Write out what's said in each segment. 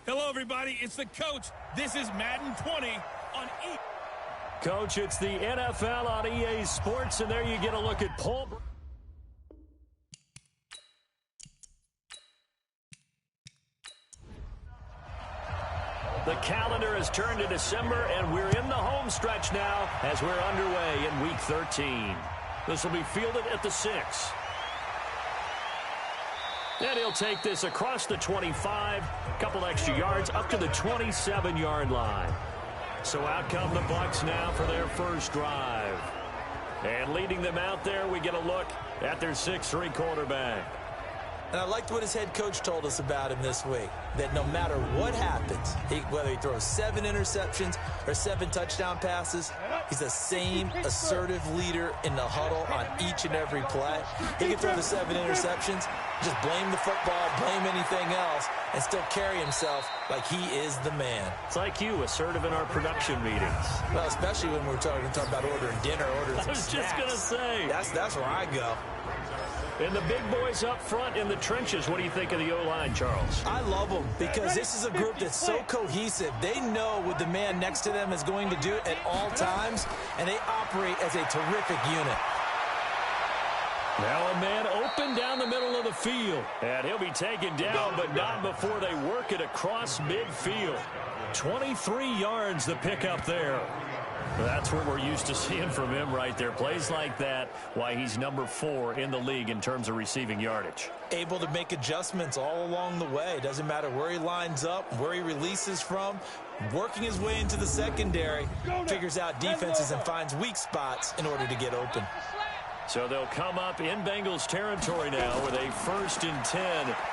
Hello, everybody. It's the coach. This is Madden 20 on E. Coach, it's the NFL on EA Sports, and there you get a look at Paul. The calendar has turned to December, and we're in the home stretch now as we're underway in Week 13. This will be fielded at the 6. And he'll take this across the 25, a couple extra yards, up to the 27-yard line. So out come the Bucs now for their first drive. And leading them out there, we get a look at their 6'3" quarterback. And I liked what his head coach told us about him this week, that no matter what happens, whether he throws 7 interceptions or 7 touchdown passes, he's the same assertive leader in the huddle on each and every play. He can throw the 7 interceptions, just blame the football, blame anything else, and still carry himself like he is the man. It's like you, assertive in our production meetings. Well, especially when we're talking about ordering dinner, ordering I was just going to say. That's where I go. And the big boys up front in the trenches, what do you think of the O-line, Charles? I love them because this is a group that's so cohesive. They know what the man next to them is going to do at all times, and they operate as a terrific unit. Now a man open down the middle of the field. And he'll be taken down, but not before they work it across midfield. 23 yards the pickup there. That's what we're used to seeing from him right there. Plays like that, why he's number 4 in the league in terms of receiving yardage. Able to make adjustments all along the way. Doesn't matter where he lines up, where he releases from. Working his way into the secondary. Figures out defenses and finds weak spots in order to get open. So they'll come up in Bengals territory now with a 1st and 10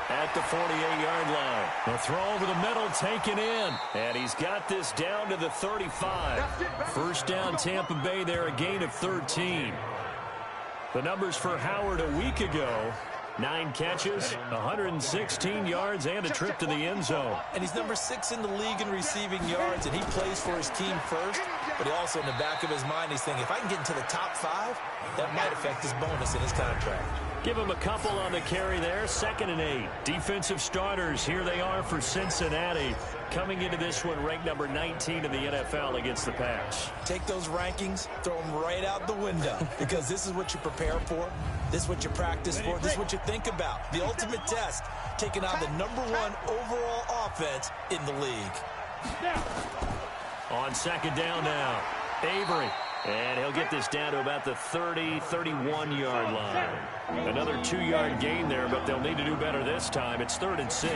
at the 48-yard line. The throw over the middle taken in. And he's got this down to the 35. First down Tampa Bay there, a gain of 13. The numbers for Howard a week ago. 9 catches, 116 yards, and a trip to the end zone. And he's number 6 in the league in receiving yards, and he plays for his team first. But he also, in the back of his mind, he's thinking, if I can get into the top 5, that might affect his bonus in his contract. Give him a couple on the carry there. 2nd and 8. Defensive starters, here they are for Cincinnati. Coming into this one, ranked number 19 in the NFL against the pass. Take those rankings, throw them right out the window, because this is what you prepare for. This is what you practice for. This is what you think about. The ultimate test, taking on the number 1 overall offense in the league. On 2nd down now, Avery. And he'll get this down to about the 30, 31-yard line. Another 2-yard gain there, but they'll need to do better this time. It's 3rd and 6.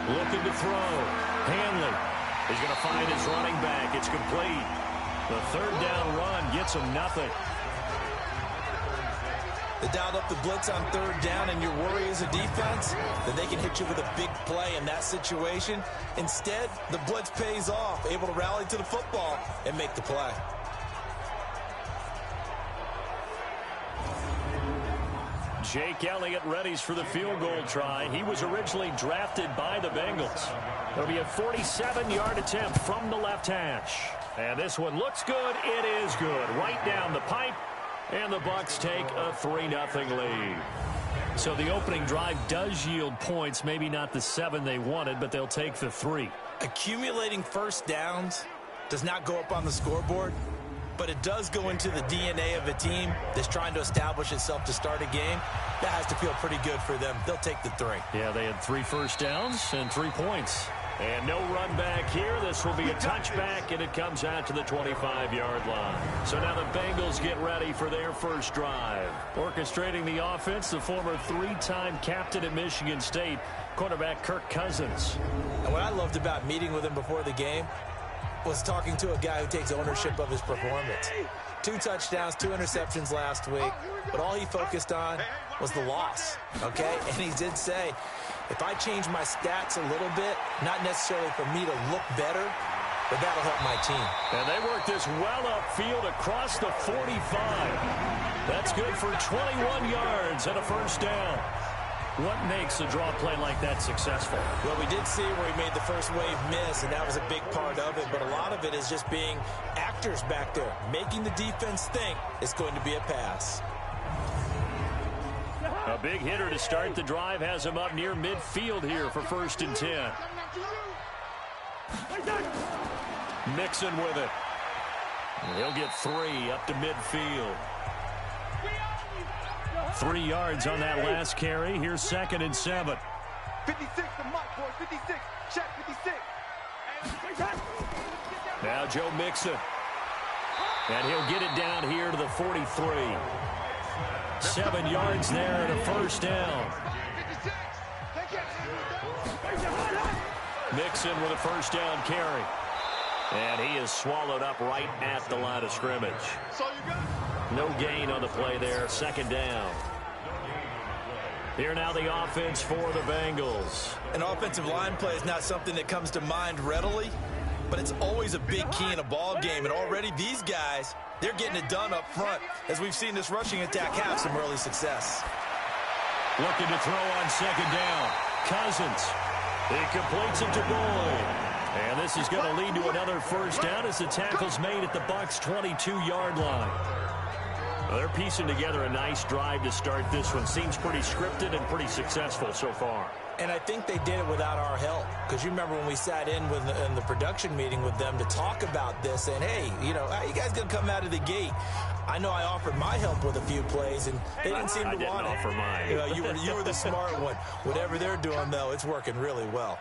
Looking to throw. Hanley. He's going to find his running back. It's complete. The 3rd down run gets him nothing. They dialed up the blitz on 3rd down, and your worry as a defense that they can hit you with a big play in that situation. Instead, the blitz pays off, able to rally to the football and make the play. Jake Elliott readies for the field goal try. He was originally drafted by the Bengals. There'll be a 47-yard attempt from the left hash. And this one looks good. It is good. Right down the pipe. And the Bucs take a 3-0 lead. So the opening drive does yield points. Maybe not the 7 they wanted, but they'll take the 3. Accumulating first downs does not go up on the scoreboard, but it does go into the DNA of a team that's trying to establish itself to start a game. That has to feel pretty good for them. They'll take the 3. Yeah, they had 3 first downs and 3 points. And no run back here. This will be a touchback, and it comes out to the 25-yard line. So now the Bengals get ready for their first drive. Orchestrating the offense, the former 3-time captain at Michigan State, quarterback Kirk Cousins. And what I loved about meeting with him before the game was talking to a guy who takes ownership of his performance. 2 touchdowns, 2 interceptions last week, but all he focused on was the loss, okay? And he did say, if I change my stats a little bit, not necessarily for me to look better, but that'll help my team. And they work this well upfield across the 45. That's good for 21 yards and a first down. What makes a draw play like that successful? Well, we did see where he made the first wave miss, and that was a big part of it. But a lot of it is just being actors back there, making the defense think it's going to be a pass. A A big hitter to start the drive has him up near midfield here for 1st and 10. Mixon with it. He'll get 3 up to midfield. 3 yards on that last carry. Here's 2nd and 7. 56, the mic, boys. 56. Check, 56. Now Joe Mixon. And he'll get it down here to the 43. 7 yards there and a 1st down. Mixon with a 1st down carry. And he is swallowed up right at the line of scrimmage. No gain on the play there. 2nd down. Here now the offense for the Bengals. An offensive line play is not something that comes to mind readily, but it's always a big key in a ball game. And already these guys, they're getting it done up front. As we've seen this rushing attack have some early success. Looking to throw on 2nd down. Cousins. He completes it to Boyd. And this is going to lead to another 1st down as the tackle's made at the Bucs' 22-yard line. Well, they're piecing together a nice drive to start this one. Seems pretty scripted and pretty successful so far. And I think they did it without our help. Because you remember when we sat in the production meeting with them to talk about this, and hey, you know, how you guys going to come out of the gate? I know I offered my help with a few plays, and they didn't seem to want it. I didn't offer mine. You know, you were the smart one. Whatever they're doing, though, it's working really well.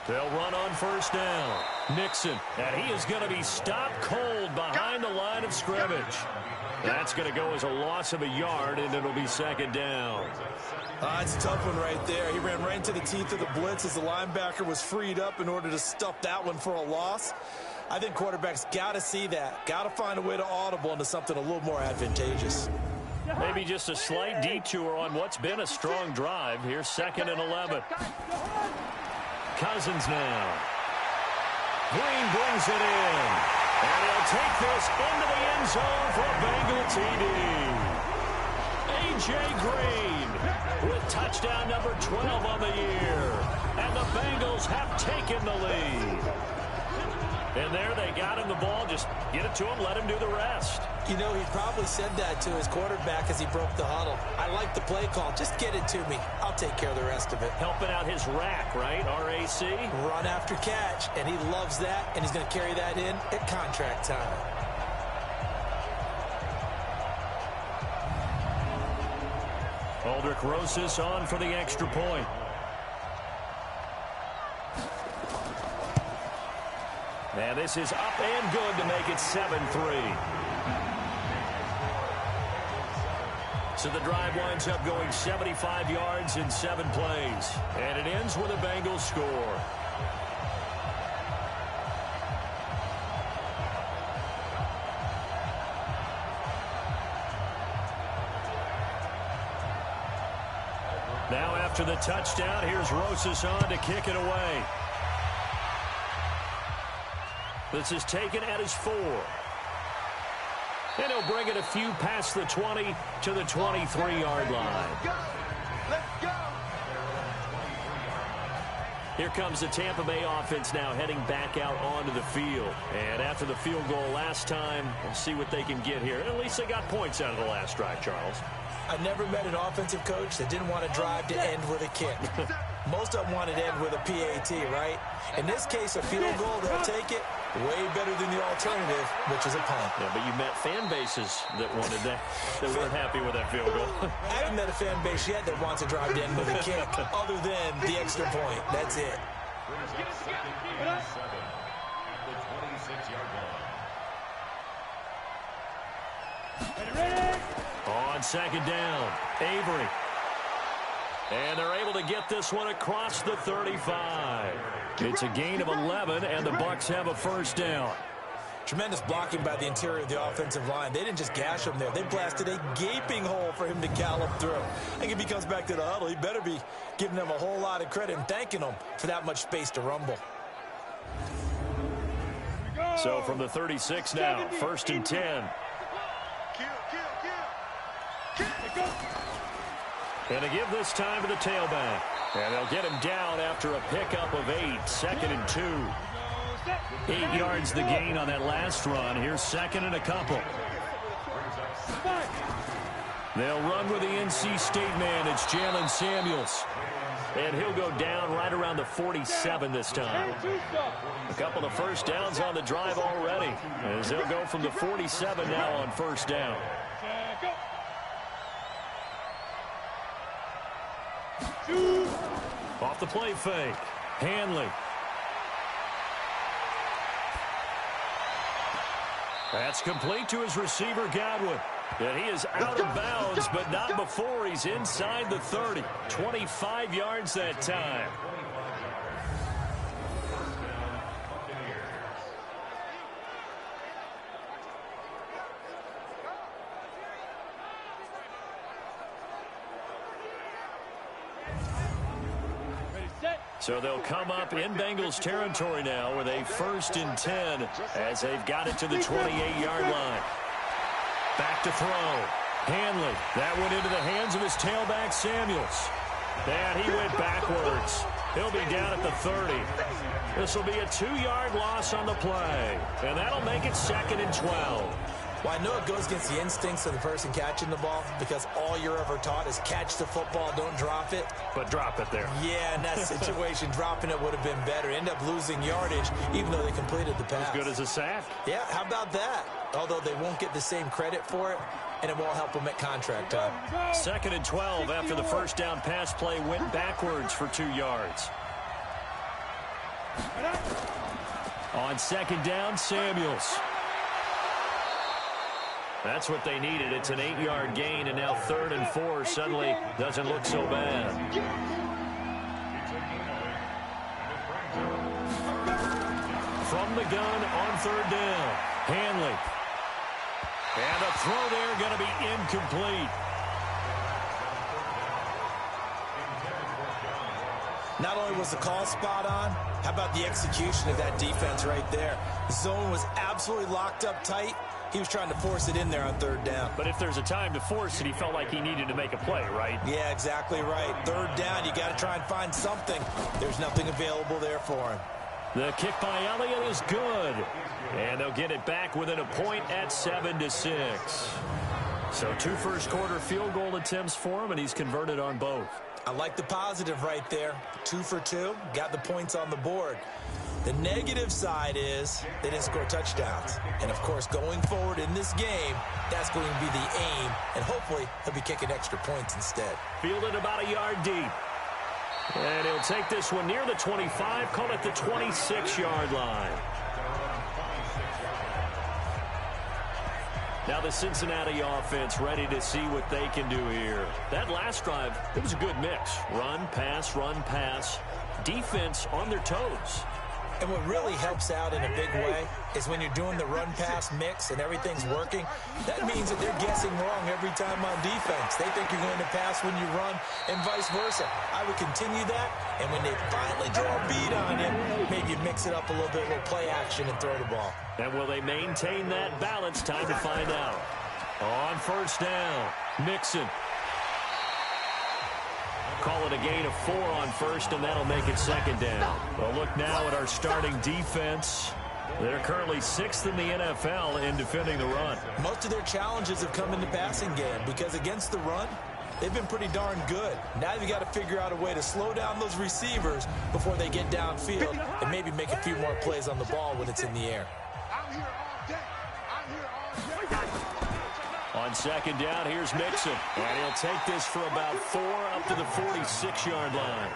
They'll run on 1st down. Mixon, and he is going to be stopped cold behind the line of scrimmage. That's going to go as a loss of a yard, and it'll be 2nd down. It's a tough one right there. He ran right into the teeth of the blitz as the linebacker was freed up in order to stuff that one for a loss. I think quarterbacks got to see that. Got to find a way to audible into something a little more advantageous. Maybe just a slight detour on what's been a strong drive. Here's 2nd and 11. Cousins now. Green brings it in. And he'll take this into the end zone for a Bengal TD. A.J. Green with touchdown number 12 on the year. And the Bengals have taken the lead. And there they got him the ball. Just get it to him, let him do the rest. You know, he probably said that to his quarterback as he broke the huddle. I like the play call. Just get it to me. I'll take care of the rest of it. Helping out his rack, right? R-A-C? Run after catch, and he loves that, and he's going to carry that in at contract time. Aldrich Rosas on for the extra point. And this is up and good to make it 7-3. So the drive winds up going 75 yards in 7 plays. And it ends with a Bengals score. Now after the touchdown, here's Rosas on to kick it away. This is taken at his 4. And he'll bring it a few past the 20 to the 23-yard line. Let's go. Here comes the Tampa Bay offense now heading back out onto the field. And after the field goal last time, we'll see what they can get here. At least they got points out of the last drive, Charles. I never met an offensive coach that didn't want to drive to end with a kick. Most of them wanted to end with a PAT, right? In this case, a field goal, they'll take it. Way better than the alternative, which is a punt. Yeah, but you met fan bases that wanted that, that weren't happy with that field goal. I haven't met a fan base yet that wants to drive to end with a kick, other than the extra point. That's it. On 2nd down, Avery. And they're able to get this one across the 35. It's a gain of 11, and the Bucs have a 1st down. Tremendous blocking by the interior of the offensive line. They didn't just gash him there. They blasted a gaping hole for him to gallop through. I think if he comes back to the huddle, he better be giving them a whole lot of credit and thanking them for that much space to rumble. So from the 36 now, 1st and 10. And they give this time to the tailback. And they'll get him down after a pickup of 8. 2nd and 2. 8 yards the gain on that last run. Here's 2nd and a couple. They'll run with the NC State man. It's Jalen Samuels. And he'll go down right around the 47 this time. A couple of first downs on the drive already, as they'll go from the 47 now on first down. Off the play fake. Hanley. That's complete to his receiver, Godwin. And he is out of bounds, but not before he's inside the 30. 25 yards that time. So they'll come up in Bengals territory now with a 1st and 10 as they've got it to the 28-yard line. Back to throw. Hanley. That went into the hands of his tailback, Samuels. And he went backwards. He'll be down at the 30. This will be a 2-yard loss on the play. And that'll make it 2nd and 12. Well, I know it goes against the instincts of the person catching the ball because all you're ever taught is catch the football, don't drop it. But drop it there. Yeah, in that situation, dropping it would have been better. End up losing yardage, even though they completed the pass. As good as a sack. Yeah, how about that? Although they won't get the same credit for it, and it won't help them at contract time. 2nd and 12 after the first down pass play went backwards for 2 yards. On 2nd down, Samuels. That's what they needed. It's an 8-yard gain, and now 3rd and 4 suddenly doesn't look so bad. From the gun on 3rd down, Hanley. And the throw there going to be incomplete. Not only was the call spot on, how about the execution of that defense right there? The zone was absolutely locked up tight. He was trying to force it in there on 3rd down. But if there's a time to force it, he felt like he needed to make a play, right? Yeah, exactly right. 3rd down, you got to try and find something. There's nothing available there for him. The kick by Elliott is good. And they'll get it back within a point at 7-6. So 2 first-quarter field goal attempts for him, and he's converted on both. I like the positive right there. 2 for 2, got the points on the board. The negative side is they didn't score touchdowns. And, of course, going forward in this game, that's going to be the aim. And hopefully he'll be kicking extra points instead. Fielded about a yard deep. And he'll take this one near the 25, call it the 26-yard line. Now the Cincinnati offense ready to see what they can do here. That last drive, it was a good mix. Run, pass, defense on their toes. And what really helps out in a big way is when you're doing the run-pass mix and everything's working, that means that they're guessing wrong every time on defense. They think you're going to pass when you run and vice versa. I would continue that, and when they finally draw a beat on you, maybe you mix it up a little bit, a little play action and throw the ball. And will they maintain that balance? Time to find out. On 1st down, Mixon. Call it a gain of 4 on 1st, and that'll make it 2nd down. Well, look now at our starting defense. They're currently 6th in the NFL in defending the run. Most of their challenges have come in the passing game because against the run, they've been pretty darn good. Now you've got to figure out a way to slow down those receivers before they get downfield and maybe make a few more plays on the ball when it's in the air. On 2nd down, here's Mixon. And he'll take this for about 4 up to the 46-yard line.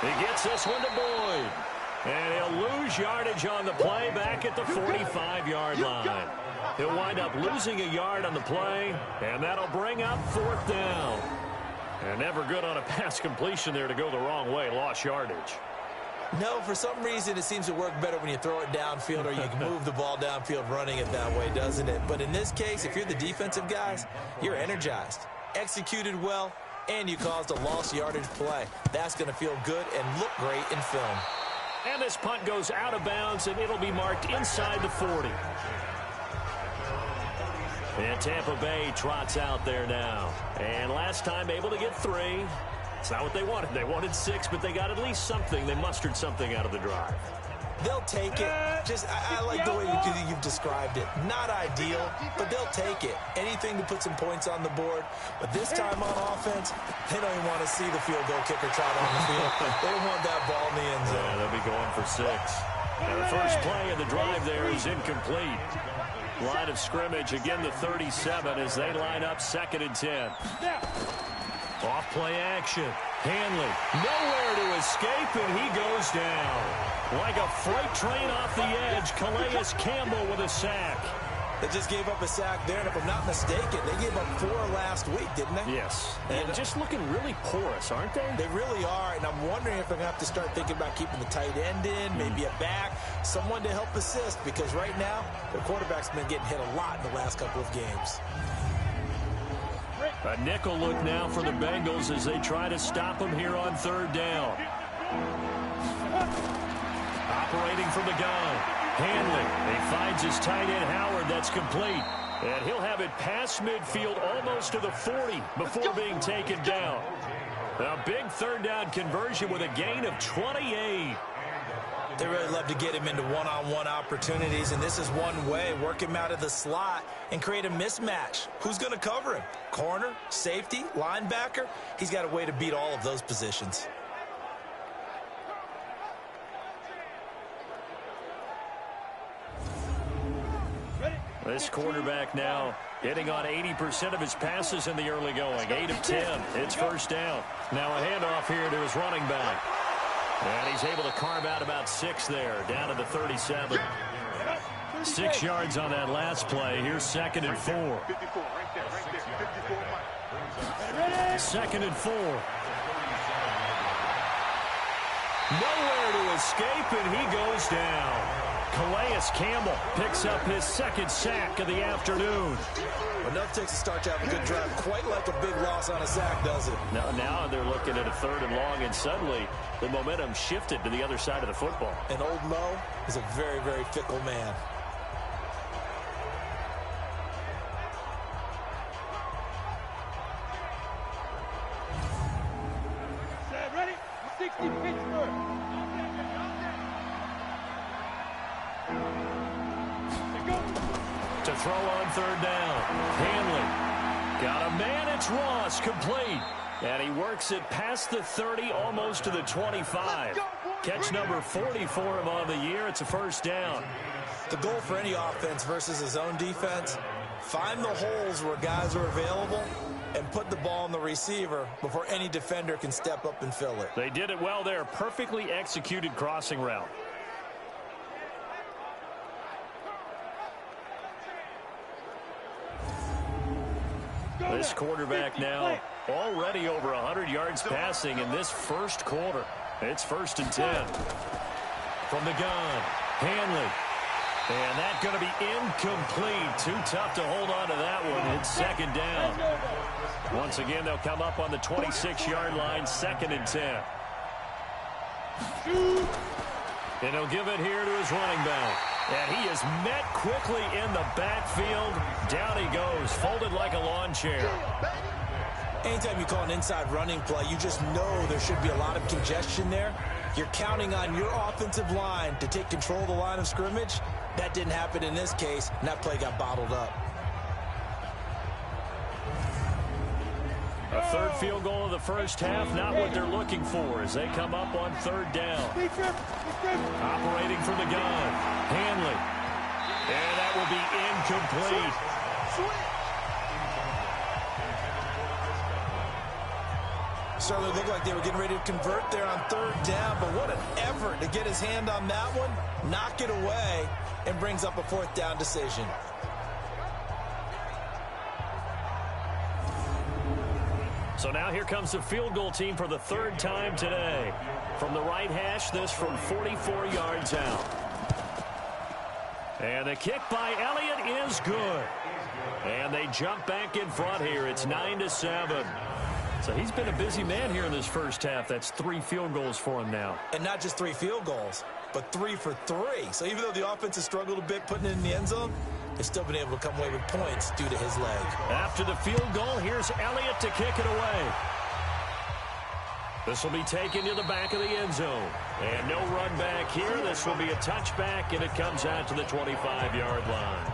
He gets this one to Boyd. And he'll lose yardage on the play back at the 45-yard line. He'll wind up losing a yard on the play, and that'll bring up 4th down. And never good on a pass completion there to go the wrong way. Lost yardage. No, for some reason it seems to work better when you throw it downfield or you can move the ball downfield running it that way, doesn't it? But in this case, if you're the defensive guys, you're energized, executed well, and you caused a lost yardage play. That's going to feel good and look great in film. And this punt goes out of bounds, and it'll be marked inside the 40. And Tampa Bay trots out there now. And last time able to get 3. It's not what they wanted. They wanted 6, but they got at least something. They mustered something out of the drive. They'll take it. I like the way you've described it. Not ideal, but they'll take it. Anything to put some points on the board. But this time on offense, they don't even want to see the field goal kicker trot on the field. They don't want that ball in the end zone. Yeah, they'll be going for 6. And the first play of the drive there is incomplete. Line of scrimmage, again the 37 as they line up 2nd and 10. Off play action. Hanley, nowhere to escape, and he goes down. Like a freight train off the edge, Calais Campbell with a sack. They just gave up a sack there, and if I'm not mistaken, they gave up 4 last week, didn't they? Yes, and just looking really porous, aren't they? They really are, and I'm wondering if they're going to have to start thinking about keeping the tight end in, maybe a back, someone to help assist, because right now, their quarterback's been getting hit a lot in the last couple of games. A nickel look now for the Bengals as they try to stop him here on 3rd down. Operating from the gun. Hanley. He finds his tight end Howard. That's complete. And he'll have it past midfield almost to the 40 before being taken down. A big 3rd down conversion with a gain of 28. They really love to get him into one-on-one opportunities, and this is one way. Work him out of the slot and create a mismatch. Who's going to cover him? Corner, safety, linebacker? He's got a way to beat all of those positions. This quarterback now hitting on 80% of his passes in the early going. 8 of 10. It's 1st down. Now a handoff here to his running back. And he's able to carve out about 6 there, down to the 37. 6 yards on that last play. Here's 2nd and 4. 2nd and 4. Nowhere to escape, and he goes down. Calais Campbell picks up his 2nd sack of the afternoon. Enough takes a start to have a good drive. Quite like a big loss on a sack, does it? Now they're looking at a 3rd and long, and suddenly the momentum shifted to the other side of the football. And old Mo is a very, very fickle man. Ready? 60 Pittsburgh. To throw on 3rd down. Hanley. Got a man. It's Ross. Complete. And he works it past the 30, almost to the 25. Catch number 40 for him on the year. It's a 1st down. The goal for any offense versus his own defense, find the holes where guys are available and put the ball on the receiver before any defender can step up and fill it. They did it well there. Perfectly executed crossing route. This quarterback now already over 100 yards passing in this 1st quarter. It's 1st and 10. From the gun, Hanley. And that's going to be incomplete. Too tough to hold on to that one. It's 2nd down. Once again, they'll come up on the 26-yard line, 2nd and 10. And he'll give it here to his running back. And he is met quickly in the backfield. Down he goes, folded like a lawn chair. Anytime you call an inside running play, you just know there should be a lot of congestion there. You're counting on your offensive line to take control of the line of scrimmage. That didn't happen in this case, and that play got bottled up. A 3rd field goal of the 1st half, not what they're looking for as they come up on 3rd down. Operating from the gun, Hanley. And that will be incomplete. Certainly looked like they were getting ready to convert there on 3rd down, but what an effort to get his hand on that one, knock it away, and brings up a 4th down decision. So now here comes the field goal team for the 3rd time today. From the right hash, this from 44 yards out. And the kick by Elliott is good. And they jump back in front here. It's 9-7. So he's been a busy man here in this 1st half. That's 3 field goals for him now. And not just 3 field goals, but 3 for 3. So even though the offense has struggled a bit putting it in the end zone, they've still been able to come away with points due to his leg. After the field goal, here's Elliott to kick it away. This will be taken to the back of the end zone. And no run back here. This will be a touchback, and it comes out to the 25-yard line.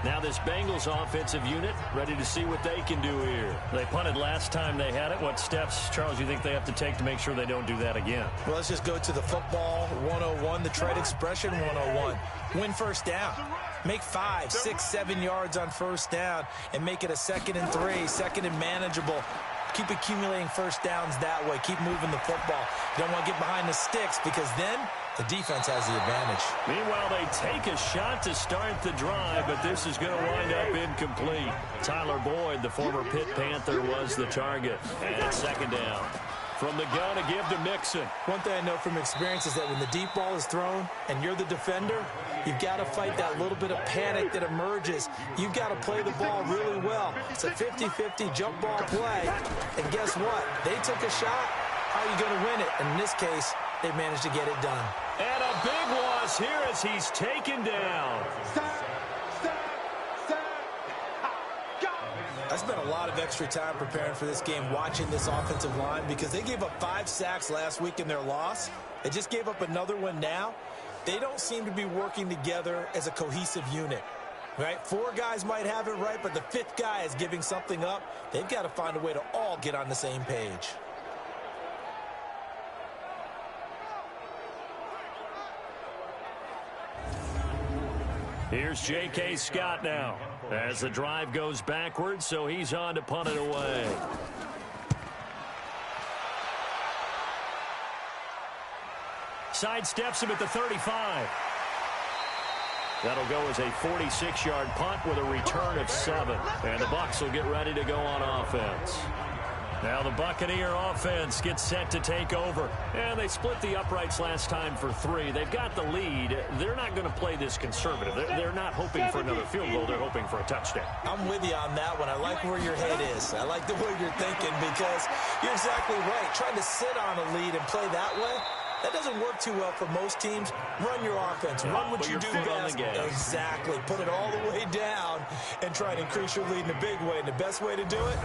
Now this Bengals offensive unit ready to see what they can do here. They punted last time they had it. What steps, Charles, you think they have to take to make sure they don't do that again? Well, let's just go to the football 101, the trade expression 101. Win first down. Make 5, 6, 7 yards on first down and make it a 2nd and 3, 2nd and manageable. Keep accumulating first downs that way. Keep moving the football. You don't want to get behind the sticks because then the defense has the advantage. Meanwhile, they take a shot to start the drive, but this is going to wind up incomplete. Tyler Boyd, the former Pitt Panther, was the target. And it's 2nd down. From the gun to give to Mixon. One thing I know from experience is that when the deep ball is thrown and you're the defender, you've got to fight that little bit of panic that emerges. You've got to play the ball really well. It's a 50-50 jump ball play. And guess what? They took a shot. How are you going to win it? And in this case, they managed to get it done. And a big loss here as he's taken down. I spent a lot of extra time preparing for this game, watching this offensive line, because they gave up 5 sacks last week in their loss. They just gave up another one now. They don't seem to be working together as a cohesive unit, right? 4 guys might have it right, but the 5th guy is giving something up. They've got to find a way to all get on the same page. Here's J.K. Scott now as the drive goes backwards, so he's on to punt it away. Sidesteps him at the 35. That'll go as a 46-yard punt with a return of 7. And the Bucs will get ready to go on offense. Now the Buccaneer offense gets set to take over. And they split the uprights last time for 3. They've got the lead. They're not going to play this conservative. They're not hoping for another field goal. They're hoping for a touchdown. I'm with you on that one. I like where your head is. I like the way you're thinking because you're exactly right. Trying to sit on a lead and play that way, that doesn't work too well for most teams. Run your offense. Run what you do best. Exactly. Put it all the way down and try and increase your lead in a big way. And the best way to do it,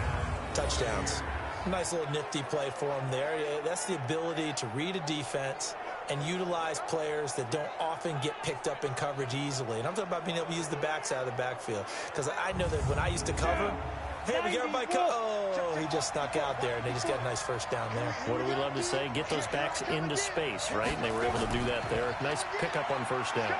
touchdowns. Nice little nifty play for him there. That's the ability to read a defense and utilize players that don't often get picked up in coverage easily. And I'm talking about being able to use the backs out of the backfield. Because I know that when I used to cover, hey, we got everybody covered. Oh, he just snuck out there, and they just got a nice first down there. What do we love to say? Get those backs into space, right? And they were able to do that there. Nice pickup on first down.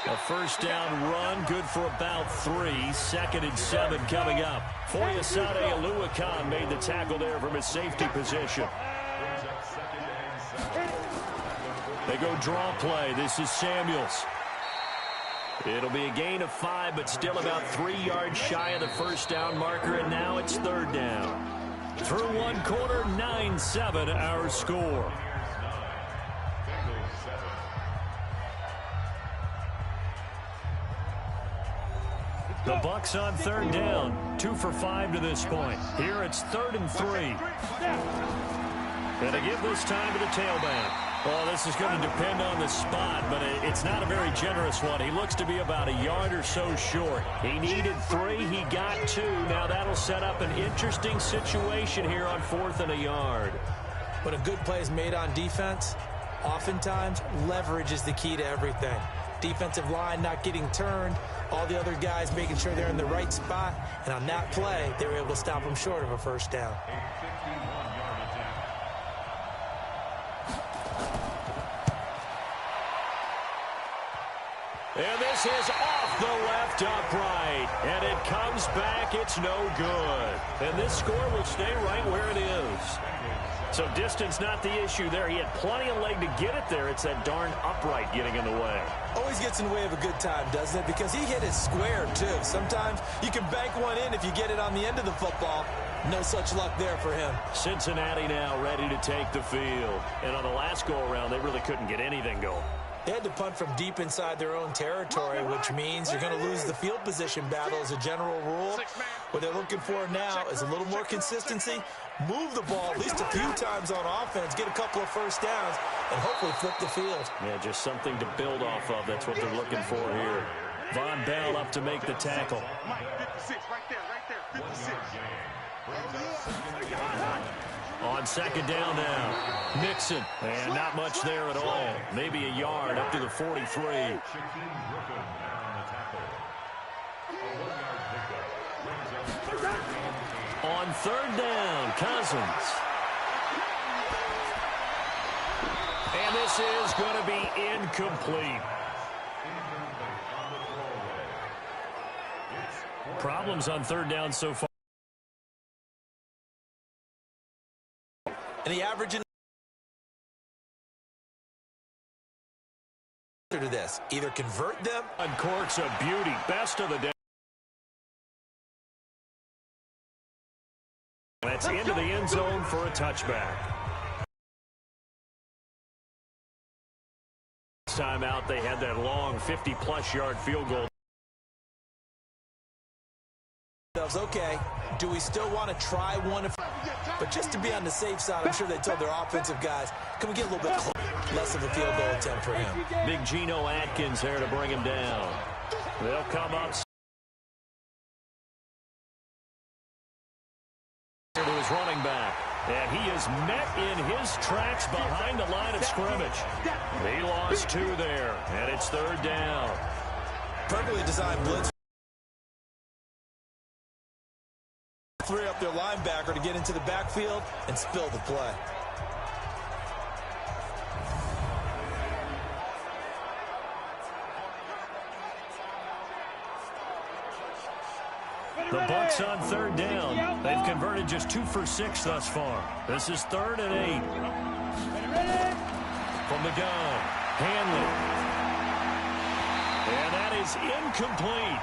A first down run, good for about 3. 2nd and 7 coming up. Foyesade Oluwakan made the tackle there from his safety position. They go draw play. This is Samuels. It'll be a gain of 5, but still about 3 yards shy of the first down marker, and now it's 3rd down. Through one quarter, 9-7 our score. The Bucs on 3rd down, 2 for 5 to this point. Here it's 3rd and 3. And they give this time to the tailback. Well, this is going to depend on the spot, but it's not a very generous one. He looks to be about a yard or so short. He needed 3. He got 2. Now that'll set up an interesting situation here on 4th and a yard. When a good play is made on defense, oftentimes leverage is the key to everything. Defensive line not getting turned, all the other guys making sure they're in the right spot, and on that play, they were able to stop them short of a first down. And this is off the left upright, and it comes back. It's no good. And this score will stay right where it is. So distance not the issue there. He had plenty of leg to get it there. It's that darn upright getting in the way. Always gets in the way of a good time, doesn't it? Because he hit it square, too. Sometimes you can bank one in if you get it on the end of the football. No such luck there for him. Cincinnati now ready to take the field. And on the last go-around, they really couldn't get anything going. They had to punt from deep inside their own territory, which means you're going to lose the field position battle as a general rule. What they're looking for now is a little more consistency, move the ball at least a few times on offense, get a couple of first downs, and hopefully flip the field. Yeah, just something to build off of. That's what they're looking for here. Von Bell up to make the tackle. 56, right there, 56. On second down now. Mixon. And not much there at all. Maybe a yard up to the 43. On third down, Cousins. And this is going to be incomplete. Problems on third down so far. And the average to this, either convert them. Uncorks a beauty. Best of the day. That's into the end zone for a touchback. Time out, they had that long 50-plus yard field goal. Okay, do we still want to try one? But just to be on the safe side, I'm sure they told their offensive guys, can we get a little bit less of a field goal attempt for him? Big Geno Atkins there to bring him down. They'll come up to his running back. And he is met in his tracks behind the line of scrimmage. He lost 2 there, and it's third down. Perfectly designed blitz. Free up their linebacker to get into the backfield and spill the play. The Bucs on third down. They've converted just 2 for 6 thus far. This is 3rd and 8. From the gun, Hanley. And that is incomplete.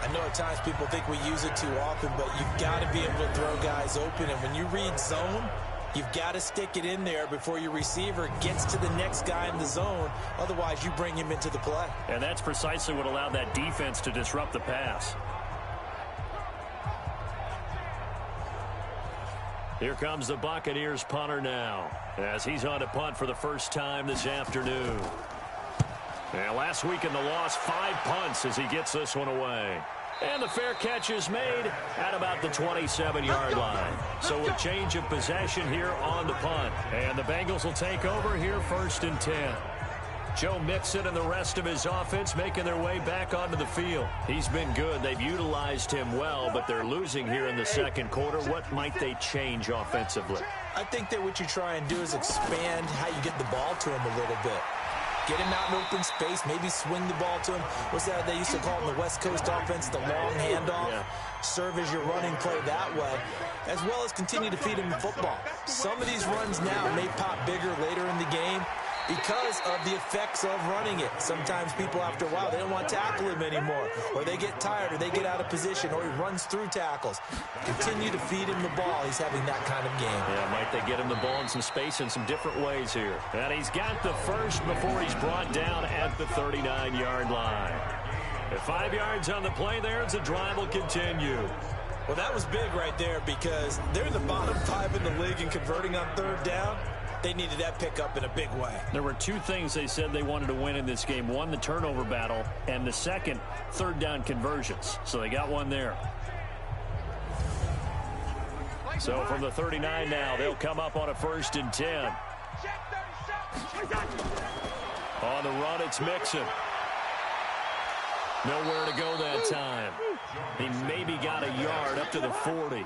I know at times people think we use it too often, but you've got to be able to throw guys open. And when you read zone, you've got to stick it in there before your receiver gets to the next guy in the zone. Otherwise, you bring him into the play. And that's precisely what allowed that defense to disrupt the pass. Here comes the Buccaneers punter now, as he's on to punt for the first time this afternoon. And last week in the loss, 5 punts as he gets this one away. And the fair catch is made at about the 27-yard line. So a change of possession here on the punt. And the Bengals will take over here 1st and 10. Joe Mixon and the rest of his offense making their way back onto the field. He's been good. They've utilized him well, but they're losing here in the second quarter. What might they change offensively? I think that what you try and do is expand how you get the ball to him a little bit. Get him out in open space, maybe swing the ball to him. What's that they used to call in the West Coast offense, the long handoff? Yeah. Serve as your running play that way, as well as continue to feed him the football. Some of these runs now may pop bigger later in the game because of the effects of running it. Sometimes people, after a while, they don't want to tackle him anymore, or they get tired, or they get out of position, or he runs through tackles. Continue to feed him the ball. He's having that kind of game. Yeah, might they get him the ball in some space in some different ways here. And he's got the first before he's brought down at the 39-yard line. At 5 yards on the play there, the drive will continue. Well, that was big right there because they're in the bottom 5 in the league and converting on third down. They needed that pickup in a big way. There were 2 things they said they wanted to win in this game. One, the turnover battle, and the second, third down conversions. So they got one there. So from the 39 now, they'll come up on a 1st and 10. On the run, it's Mixon. Nowhere to go that time. He maybe got a yard up to the 40.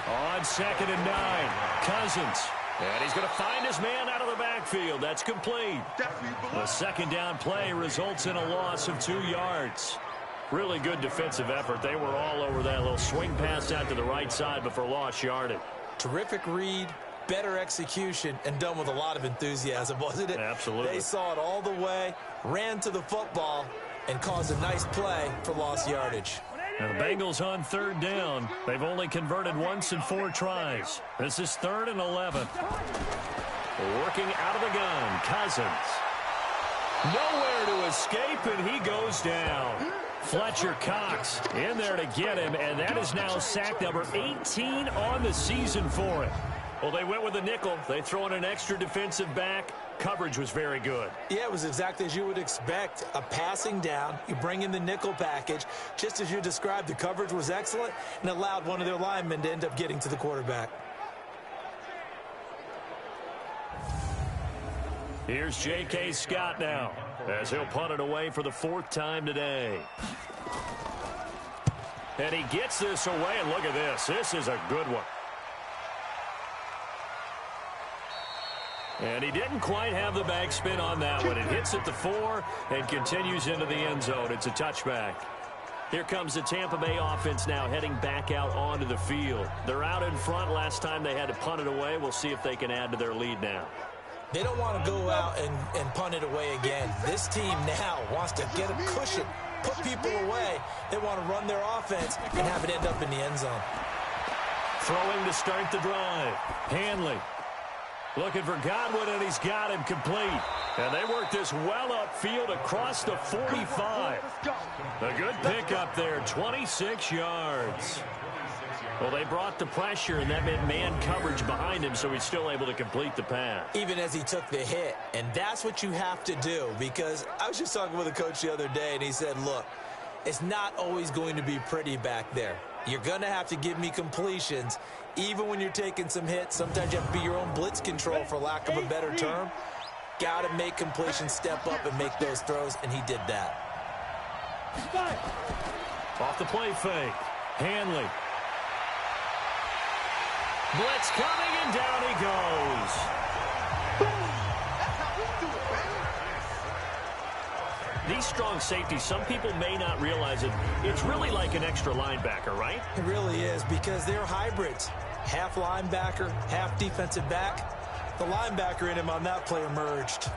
On 2nd and 9, Cousins. And he's going to find his man out of the backfield. That's complete. The 2nd down play results in a loss of 2 yards. Really good defensive effort. They were all over that little swing pass out to the right side before lost yardage. Terrific read, better execution, and done with a lot of enthusiasm, wasn't it? Absolutely. They saw it all the way, ran to the football, and caused a nice play for lost yardage. Now the Bengals on 3rd down. They've only converted once in 4 tries. This is 3rd and 11. Working out of the gun, Cousins. Nowhere to escape, and he goes down. Fletcher Cox in there to get him, and that is now sack number 18 on the season for him. Well, they went with a nickel. They throw in an extra defensive back. Coverage was very good. Yeah, it was exactly as you would expect. A passing down, you bring in the nickel package. Just as you described, the coverage was excellent and allowed one of their linemen to end up getting to the quarterback. Here's J.K. Scott now as he'll punt it away for the 4th time today. And he gets this away, and look at this. This is a good one. And he didn't quite have the backspin on that one. It hits at the 4 and continues into the end zone. It's a touchback. Here comes the Tampa Bay offense now heading back out onto the field. They're out in front. Last time they had to punt it away. We'll see if they can add to their lead now. They don't want to go out and punt it away again. This team now wants to get a cushion, put people away. They want to run their offense and have it end up in the end zone. Throwing to start the drive. Hanley looking for Godwin, and he's got him complete. And they work this well upfield across the 45. A good pickup there, 26 yards. Well, they brought the pressure, and that meant man coverage behind him, so he's still able to complete the pass. Even as he took the hit, and that's what you have to do, because I was just talking with a coach the other day, and he said, look, it's not always going to be pretty back there. You're going to have to give me completions, even when you're taking some hits. Sometimes you have to be your own blitz control, for lack of a better term. Got to make completions, step up, and make those throws, and he did that. Off the play fake, Hanley. Blitz coming, and down he goes. These strong safeties, some people may not realize it. It's really like an extra linebacker, right? It really is, because they're hybrids. Half linebacker, half defensive back. The linebacker in him on that play emerged.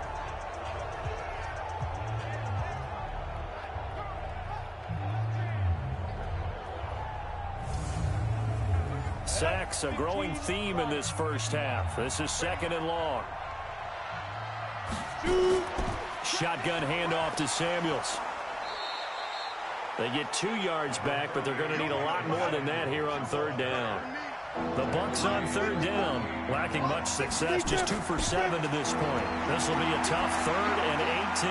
Sacks, a growing theme in this first half. This is 2nd and long. Shotgun handoff to Samuels. They get 2 yards back, but they're going to need a lot more than that here on 3rd down. The Bucs on 3rd down, lacking much success, just 2 for 7 to this point. This will be a tough 3rd and 18.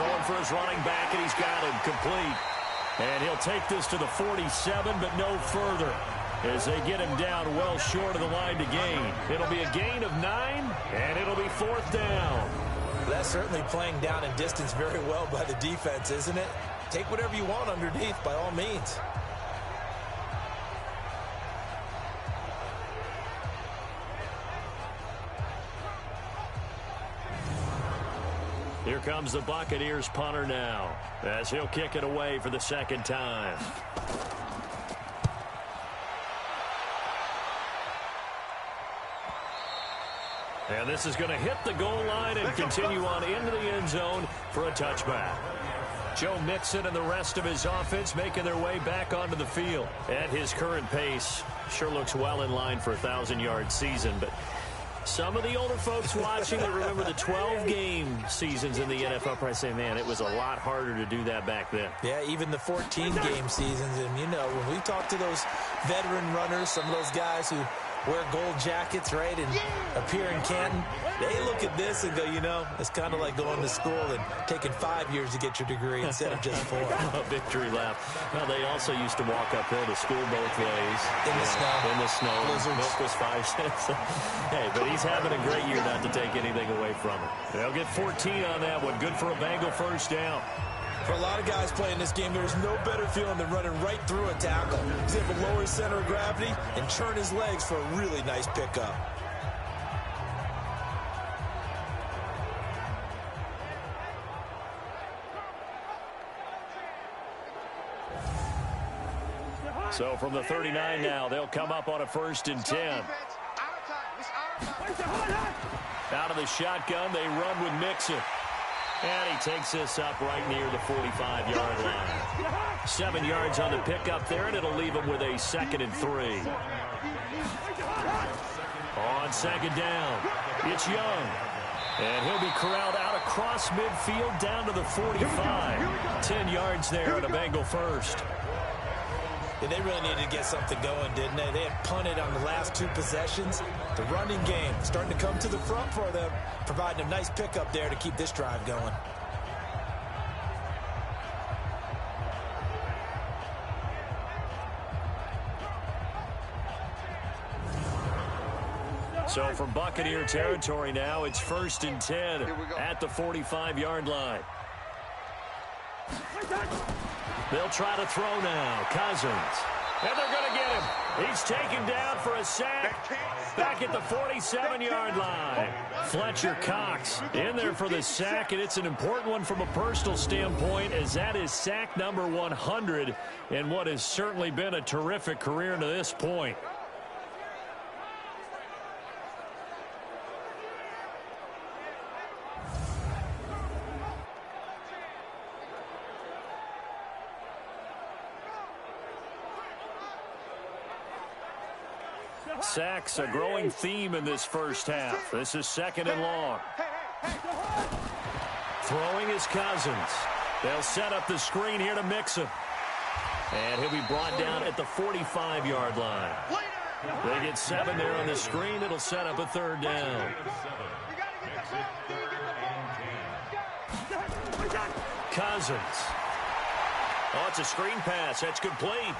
Throwing for his running back, and he's got him complete. And he'll take this to the 47, but no further, as they get him down well short of the line to gain. It'll be a gain of 9, and it'll be 4th down. That's certainly playing down in distance very well by the defense, isn't it? Take whatever you want underneath, by all means. Here comes the Buccaneers punter now, as he'll kick it away for the 2nd time. And this is going to hit the goal line and continue on into the end zone for a touchback. Joe Mixon and the rest of his offense making their way back onto the field. At his current pace, sure looks well in line for a 1,000-yard season, but some of the older folks watching that remember the 12-game seasons in the NFL probably say, man, it was a lot harder to do that back then. Yeah, even the 14-game seasons. And, you know, when we talk to those veteran runners, some of those guys who wear gold jackets, right, and appear in Canton, they look at this and go, you know, it's kind of like going to school and taking 5 years to get your degree instead of just 4. A victory lap. Well, they also used to walk uphill to school both ways. In the snow. In the snow. Blizzards. Milk was 5 cents. Hey, but he's having a great year, not to take anything away from him. They'll get 14 on that one. Good for a Bengal 1st down. For a lot of guys playing this game, there's no better feeling than running right through a tackle. He's able to lower his center of gravity and churn his legs for a really nice pickup. So from the 39 now, they'll come up on a 1st and 10. Out of the shotgun, they run with Mixon. And he takes this up right near the 45-yard line. 7 yards on the pickup there, and it'll leave him with a 2nd and 3. On 2nd down, it's Young. And he'll be corralled out across midfield down to the 45. 10 yards there on a Bengal 1st. Yeah, they really needed to get something going, didn't they? They had punted on the last 2 possessions. The running game starting to come to the front for them, providing a nice pickup there to keep this drive going. So from Buccaneer territory now, it's 1st and 10 at the 45-yard line. They'll try to throw now. Cousins. And they're going to get him. He's taken down for a sack back at the 47-yard line. Fletcher Cox in there for the sack, and it's an important one from a personal standpoint, as that is sack number 100 in what has certainly been a terrific career to this point. Sacks, a growing theme in this first half. This is 2nd and long. Throwing is Cousins. They'll set up the screen here to mix him. And he'll be brought down at the 45-yard line. They get 7 there on the screen. It'll set up a 3rd down. Cousins. Oh, it's a screen pass. That's complete.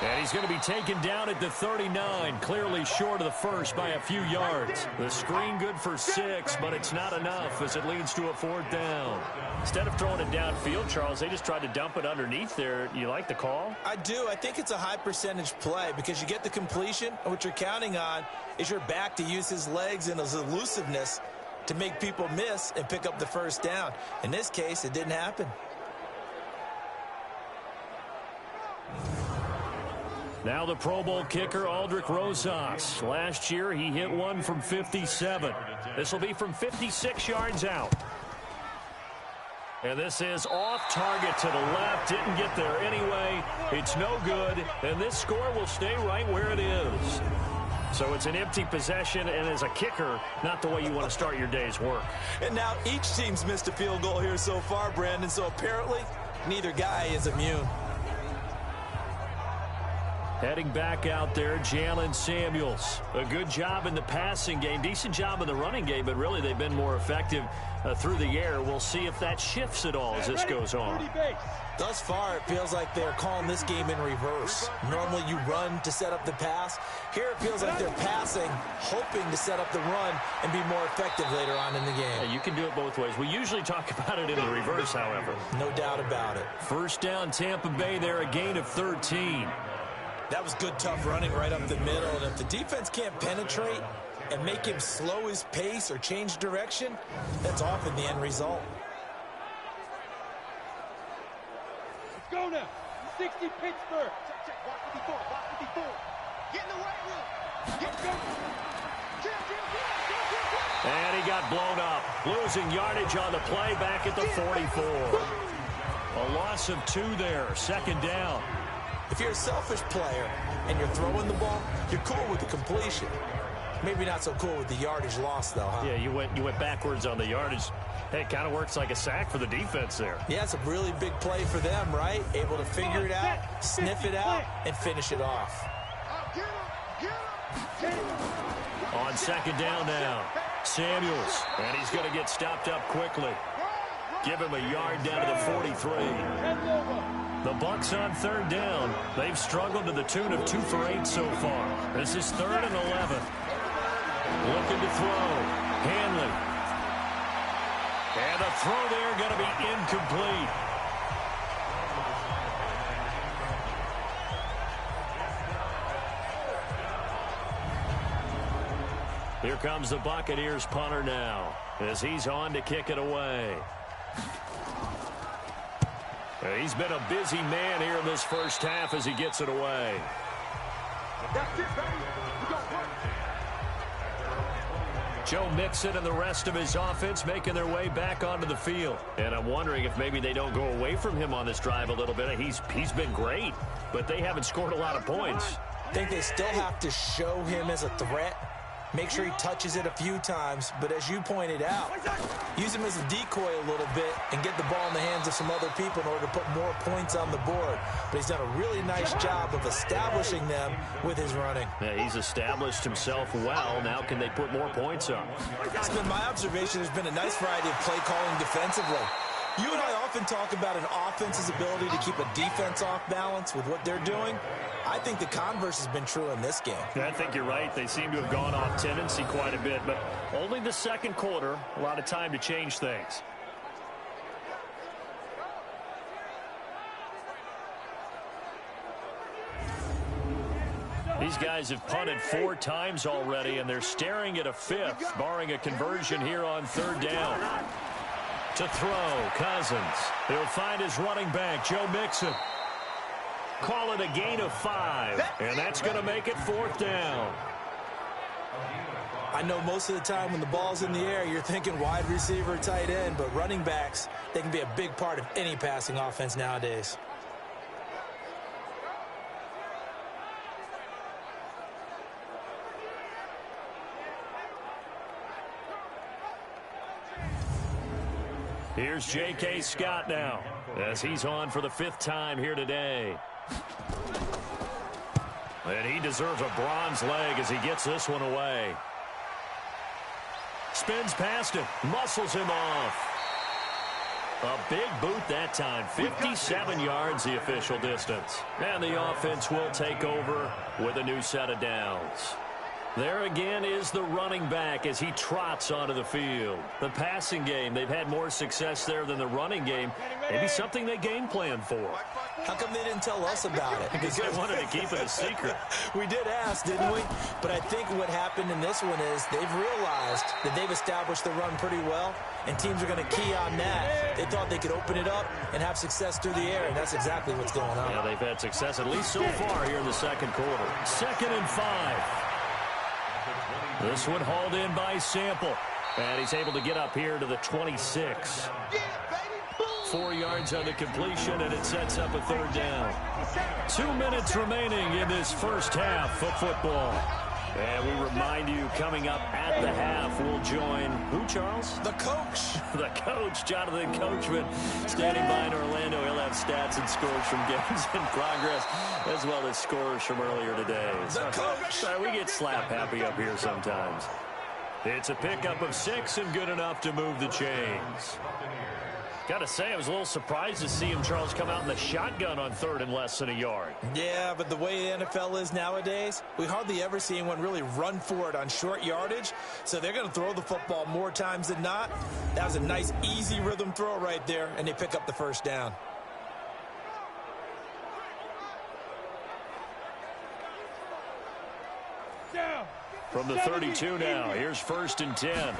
And he's going to be taken down at the 39, clearly short of the first by a few yards. The screen good for 6, but it's not enough as it leads to a 4th down. Instead of throwing it downfield, Charles, they just tried to dump it underneath there. You like the call? I do. I think it's a high percentage play because you get the completion, and what you're counting on is your back to use his legs and his elusiveness to make people miss and pick up the 1st down. In this case, it didn't happen. Now the Pro Bowl kicker, Aldrick Rosas. Last year, he hit one from 57. This will be from 56 yards out. And this is off target to the left. Didn't get there anyway. It's no good. And this score will stay right where it is. So it's an empty possession, and as a kicker, not the way you want to start your day's work. And now each team's missed a field goal here so far, Brandon. So apparently, neither guy is immune. Heading back out there, Jalen Samuels. A good job in the passing game, decent job in the running game, but really they've been more effective through the air. We'll see if that shifts at all as this goes on. Thus far, it feels like they're calling this game in reverse. Normally you run to set up the pass. Here it feels like they're passing, hoping to set up the run and be more effective later on in the game. Yeah, you can do it both ways. We usually talk about it in the reverse, however. No doubt about it. 1st down, Tampa Bay there, a gain of 13. That was good, tough running right up the middle. And if the defense can't penetrate and make him slow his pace or change direction, that's often the end result. Let's go now. 60 Pittsburgh. Check. Watch 54. Watch 54. Get in the right room. Get going. And he got blown up. Losing yardage on the play back at the 44. A loss of 2 there. 2nd down. If you're a selfish player and you're throwing the ball, you're cool with the completion. Maybe not so cool with the yardage loss, though, huh? Yeah, you went backwards on the yardage. Hey, it kind of works like a sack for the defense there. Yeah, it's a really big play for them, right? Able to figure it out, sniff it out, and finish it off. On 2nd down now, Samuels, and he's going to get stopped up quickly. Give him a yard down to the 43. The Bucs on 3rd down. They've struggled to the tune of 2 for 8 so far. This is 3rd and 11. Looking to throw. Hanley. And the throw there going to be incomplete. Here comes the Buccaneers punter now as he's on to kick it away. He's been a busy man here in this first half as he gets it away. That's it, baby. We got work. Joe Mixon and the rest of his offense making their way back onto the field. And I'm wondering if maybe they don't go away from him on this drive a little bit. He's been great, but they haven't scored a lot of points. I think they still have to show him as a threat Make sure he touches it a few times, but as you pointed out, use him as a decoy a little bit and get the ball in the hands of some other people in order to put more points on the board. But he's done a really nice job of establishing them with his running. Yeah, he's established himself well. Now can they put more points up? It's been my observation. There's been a nice variety of play calling defensively. You and I often talk about an offense's ability to keep a defense off balance with what they're doing. I think the converse has been true in this game. I think you're right. They seem to have gone off tendency quite a bit, but only the second quarter. A lot of time to change things. These guys have punted 4 times already, and they're staring at a 5th, barring a conversion here on 3rd down. To throw, Cousins. He'll find his running back, Joe Mixon. Call it a gain of 5, and that's going to make it 4th down. I know most of the time when the ball's in the air, you're thinking wide receiver, tight end, but running backs, they can be a big part of any passing offense nowadays. Here's J.K. Scott now, as he's on for the 5th time here today. And he deserves a bronze leg as he gets this one away. Spins past him, muscles him off. A big boot that time, 57 yards the official distance. And the offense will take over with a new set of downs. There again is the running back as he trots onto the field. The passing game, they've had more success there than the running game. Maybe something they game plan for. How come they didn't tell us about it? Because they wanted to keep it a secret. We did ask, didn't we? But I think what happened in this one is they've realized that they've established the run pretty well, and teams are going to key on that. They thought they could open it up and have success through the air, and that's exactly what's going on. Yeah, they've had success at least so far here in the second quarter. 2nd and 5. This one hauled in by Sample. And he's able to get up here to the 26. 4 yards on the completion, and it sets up a 3rd down. 2 minutes remaining in this first half of football. And we remind you, coming up at the half, we'll join who, Charles? The coach. The coach, Jonathan Coachman, standing by in Orlando. He'll have stats and scores from games in progress, as well as scores from earlier today. The coach. We get slap happy up here sometimes. It's a pickup of 6 and good enough to move the chains. Got to say, I was a little surprised to see him, Charles, come out in the shotgun on 3rd and less than a yard. Yeah, but the way the NFL is nowadays, we hardly ever see anyone really run for it on short yardage. So they're going to throw the football more times than not. That was a nice, easy rhythm throw right there, and they pick up the 1st down. From the 32 now, here's 1st and 10.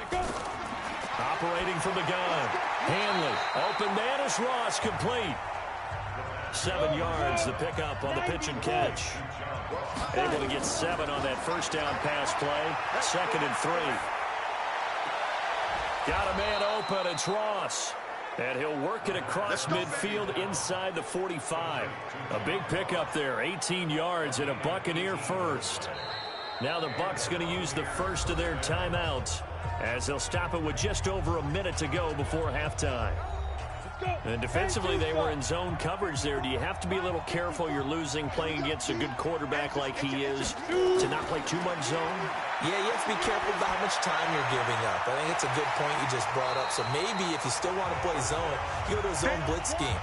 Operating from the gun. Hanley, open man is Ross, complete. 7 yards, the pickup on the pitch and catch. Able to get 7 on that 1st down pass play. 2nd and 3. Got a man open, it's Ross. And he'll work it across midfield inside the 45. A big pickup there, 18 yards and a Buccaneer first. Now the Bucs going to use the first of their timeouts, as they'll stop it with just over a minute to go before halftime. And defensively, they were in zone coverage there. Do you have to be a little careful? You're losing, playing against a good quarterback like he is, to not play too much zone? Yeah, you have to be careful about how much time you're giving up. I think it's a good point you just brought up. So maybe if you still want to play zone, you go to a zone blitz scheme,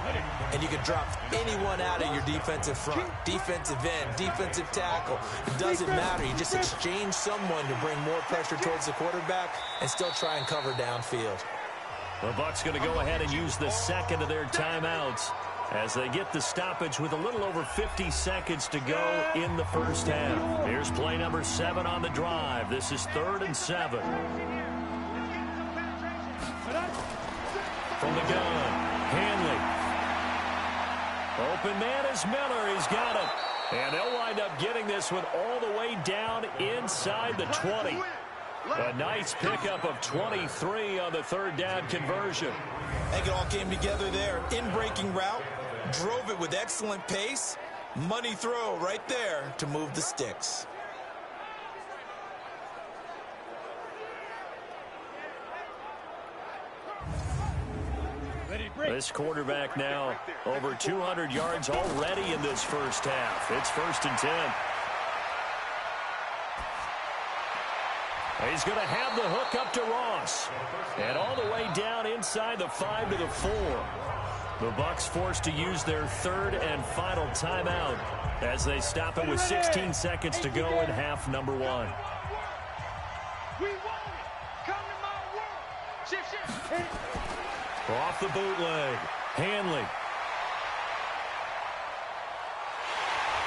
and you can drop anyone out of your defensive front, defensive end, defensive tackle. It doesn't matter. You just exchange someone to bring more pressure towards the quarterback and still try and cover downfield. The Bucs going to go ahead and use the second of their timeouts as they get the stoppage with a little over 50 seconds to go in the first half. Here's play number 7 on the drive. This is 3rd and 7. From the gun, Hanley. Open man is Miller. He's got it. And they'll wind up getting this one all the way down inside the 20. A nice pickup of 23 on the 3rd down conversion. I think it all came together there. In-breaking route, drove it with excellent pace. Money throw right there to move the sticks. This quarterback now over 200 yards already in this first half. It's 1st and 10. He's going to have the hook up to Ross. And all the way down inside the 5 to the 4. The Bucs forced to use their 3rd and final timeout as they stop it with 16 seconds to go in half number 1. We want it. Come to my world. Shift. Off the bootleg. Hanley.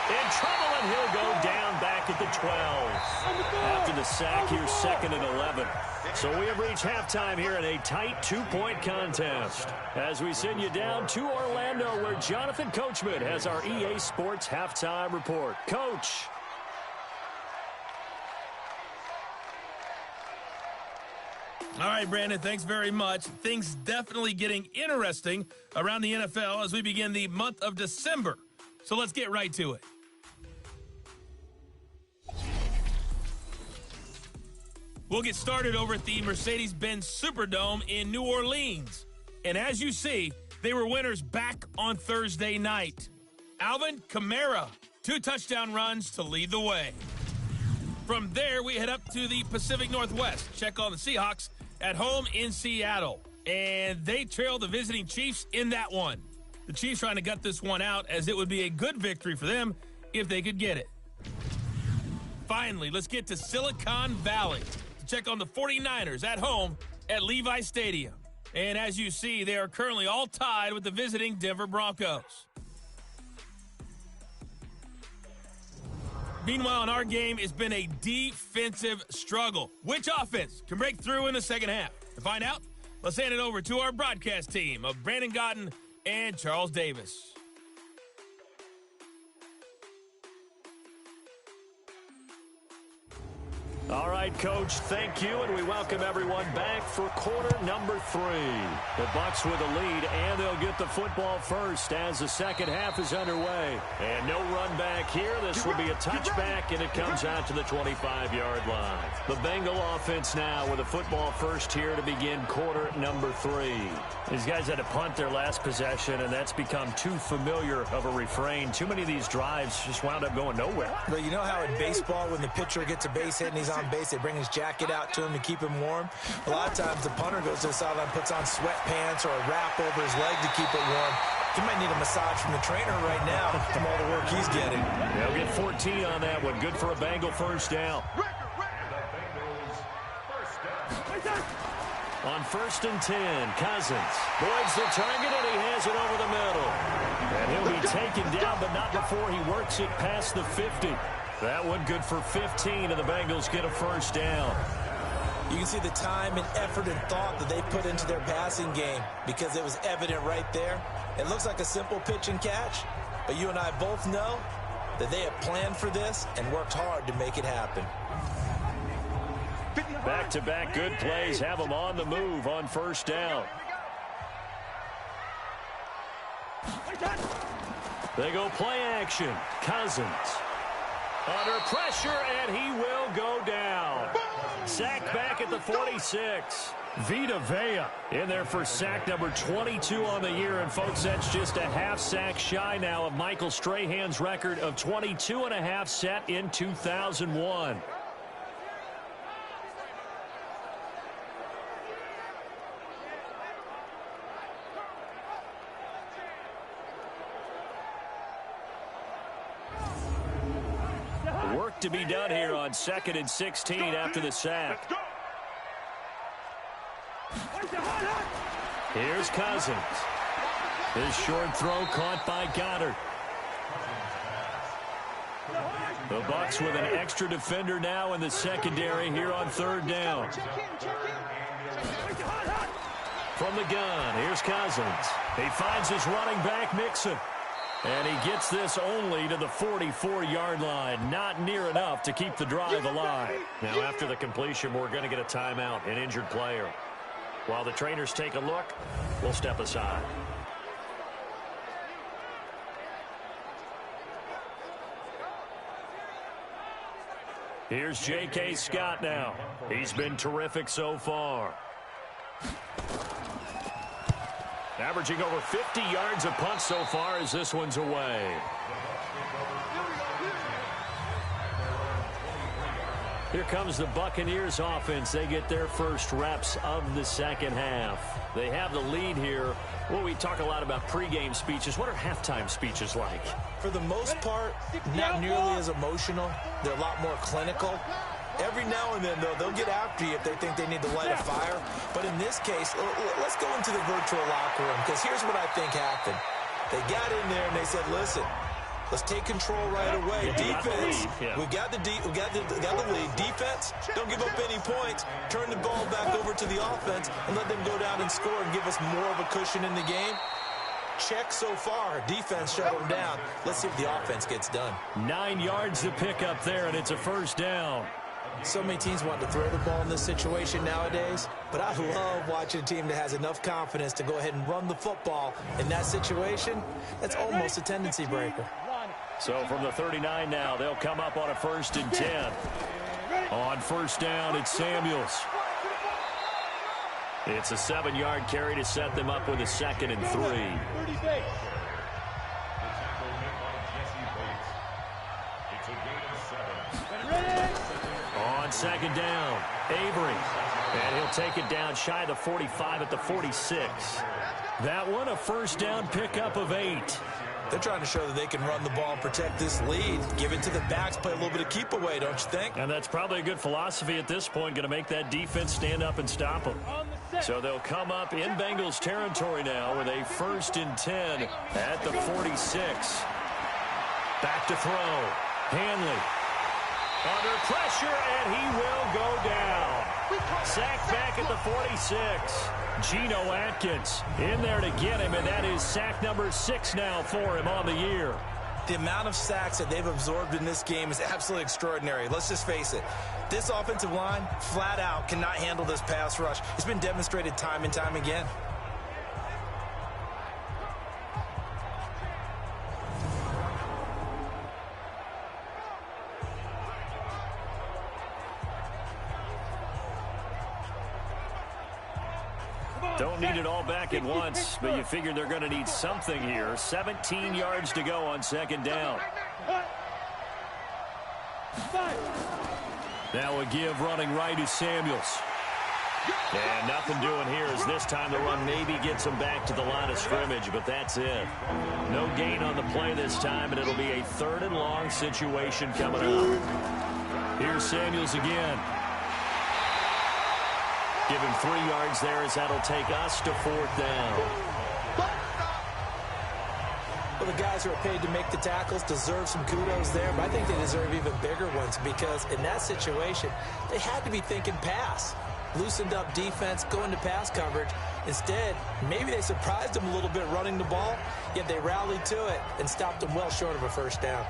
In trouble, and he'll go down back at the 12. After the sack, here's 2nd and 11. So we have reached halftime here in a tight 2-point contest. As we send you down to Orlando, where Jonathan Coachman has our EA Sports halftime report. Coach. All right, Brandon, thanks very much. Things definitely getting interesting around the NFL as we begin the month of December. So let's get right to it. We'll get started over at the Mercedes-Benz Superdome in New Orleans. And as you see, they were winners back on Thursday night. Alvin Kamara, 2 touchdown runs to lead the way. From there, we head up to the Pacific Northwest. Check on the Seahawks at home in Seattle. And they trailed the visiting Chiefs in that one. The Chiefs trying to gut this one out as it would be a good victory for them if they could get it. Finally, let's get to Silicon Valley to check on the 49ers at home at Levi Stadium. And as you see, they are currently all tied with the visiting Denver Broncos. Meanwhile, in our game, it's been a defensive struggle. Which offense can break through in the second half? To find out, let's hand it over to our broadcast team of Brandon Gotten and Charles Davis. All right, Coach, thank you, and we welcome everyone back for quarter number 3. The Bucs with a lead, and they'll get the football first as the second half is underway. And no run back here. This will be a touchback, and it comes out to the 25-yard line. The Bengal offense now with a football first here to begin quarter number 3. These guys had to punt their last possession, and that's become too familiar of a refrain. Too many of these drives just wound up going nowhere. But you know how in baseball, when the pitcher gets a base hit and he's on base, they bring his jacket out to him to keep him warm? A lot of times the punter goes to the sideline, puts on sweatpants or a wrap over his leg to keep it warm. He might need a massage from the trainer right now from all the work he's getting. They'll get 14 on that one. Good for a Bengal first down. On 1st and 10, Cousins. Boyd's the target, and he has it over the middle. And he'll be taken down, but not before he works it past the 50. That one good for 15, and the Bengals get a first down. You can see the time and effort and thought that they put into their passing game because it was evident right there. It looks like a simple pitch and catch, but you and I both know that they have planned for this and worked hard to make it happen. Back-to-back good plays have them on the move on first down. They go play action. Cousins under pressure, and he will go down. Sacked back at the 46. Vita Vea in there for sack number 22 on the year. And, folks, that's just a half sack shy now of Michael Strahan's record of 22.5 set in 2001. Work to be done here on 2nd and 16 after the sack. Here's Cousins. His short throw caught by Goddard. The Bucs with an extra defender now in the secondary here on 3rd down. From the gun, here's Cousins. He finds his running back, Mixon. And he gets this only to the 44-yard line. Not near enough to keep the drive alive. Now, after the completion, we're going to get a timeout, an injured player. While the trainers take a look, we'll step aside. Here's J.K. Scott now. He's been terrific so far. Averaging over 50 yards a punt so far as this one's away. Here comes the Buccaneers offense. They get their first reps of the second half. They have the lead here. Well, we talk a lot about pregame speeches. What are halftime speeches like? For the most part, not nearly as emotional. They're a lot more clinical. Every now and then, though, they'll get after you if they think they need to light a fire. But in this case, let's go into the virtual locker room, because here's what I think happened. They got in there and they said, listen, let's take control right away. Defense, we got the lead. Defense, don't give up any points. Turn the ball back over to the offense and let them go down and score and give us more of a cushion in the game. Check so far. Defense shut them down. Let's see if the offense gets done. 9 yards to pick up there, and it's a first down. So many teams want to throw the ball in this situation nowadays, but I love watching a team that has enough confidence to go ahead and run the football. In that situation, that's almost a tendency breaker. So from the 39 now, they'll come up on a 1st and 10. On first down, it's Samuels. It's a 7-yard carry to set them up with a 2nd and 3. On 2nd down, Avery. And he'll take it down shy of the 45 at the 46. That one, a first down pickup of 8. They're trying to show that they can run the ball and protect this lead. Give it to the backs, play a little bit of keep away, don't you think? And that's probably a good philosophy at this point, going to make that defense stand up and stop them. So they'll come up in Bengals territory now with a 1st and 10 at the 46. Back to throw. Hanley. Under pressure, and he will go down. Sacked back at the 46. Geno Atkins in there to get him, and that is sack number 6 now for him on the year. The amount of sacks that they've absorbed in this game is absolutely extraordinary. Let's just face it. This offensive line, flat out, cannot handle this pass rush. It's been demonstrated time and time again. Don't need it all back at once, but you figure they're going to need something here. 17 yards to go on 2nd down. Now a give running right is Samuels. And nothing doing here as this time the run maybe gets them back to the line of scrimmage, but that's it. No gain on the play this time, and it'll be a 3rd and long situation coming up. Here's Samuels again. Give him 3 yards there as that'll take us to 4th down. Well, the guys who are paid to make the tackles deserve some kudos there, but I think they deserve even bigger ones because in that situation, they had to be thinking pass. Loosened up defense, going to pass coverage. Instead, maybe they surprised them a little bit running the ball, yet they rallied to it and stopped them well short of a 1st down.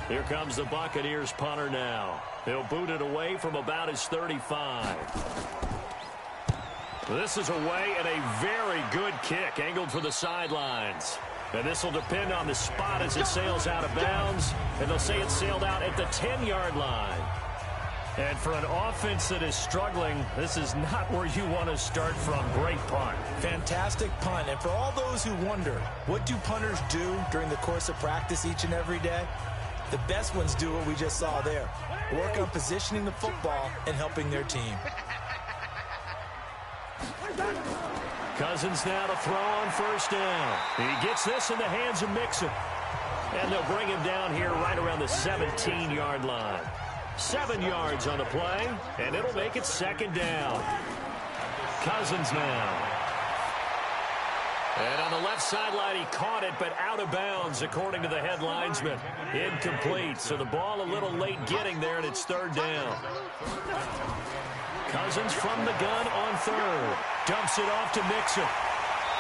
Here comes the Buccaneers punter now. He'll boot it away from about his 35. This is away and a very good kick angled for the sidelines. And this will depend on the spot as it sails out of bounds. And they'll say it sailed out at the 10-yard line. And for an offense that is struggling, this is not where you want to start from. Great punt. Fantastic punt. And for all those who wonder, what do punters do during the course of practice each and every day? The best ones do what we just saw there. Work on positioning the football and helping their team. Cousins now to throw on 1st down. He gets this in the hands of Mixon. And they'll bring him down here right around the 17-yard line. 7 yards on the play, and it'll make it 2nd down. Cousins now. And on the left sideline, he caught it, but out of bounds, according to the head linesman. Incomplete, so the ball a little late getting there, and it's 3rd down. Cousins from the gun on 3rd. Dumps it off to Mixon.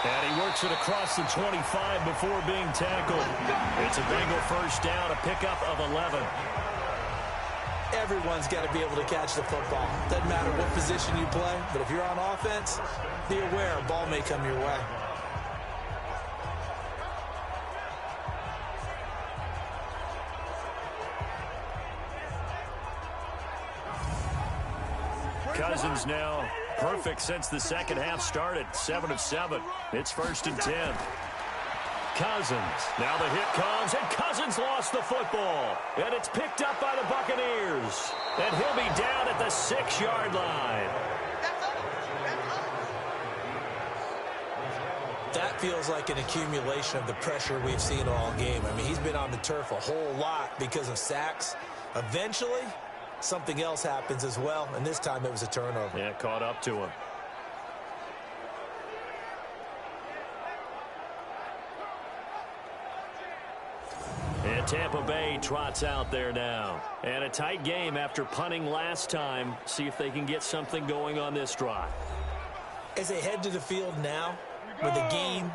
And he works it across the 25 before being tackled. It's a Bengal 1st down, a pickup of 11. Everyone's got to be able to catch the football. Doesn't matter what position you play, but if you're on offense, be aware a ball may come your way. Cousins now perfect since the second half started. 7 of 7. It's 1st and 10. Cousins. Now the hit comes, and Cousins lost the football. And it's picked up by the Buccaneers. And he'll be down at the 6-yard line. That feels like an accumulation of the pressure we've seen all game. I mean, he's been on the turf a whole lot because of sacks. Eventually, something else happens as well, and this time it was a turnover. Yeah, caught up to him. And Tampa Bay trots out there now. And a tight game after punting last time. See if they can get something going on this drive. As they head to the field now, with the game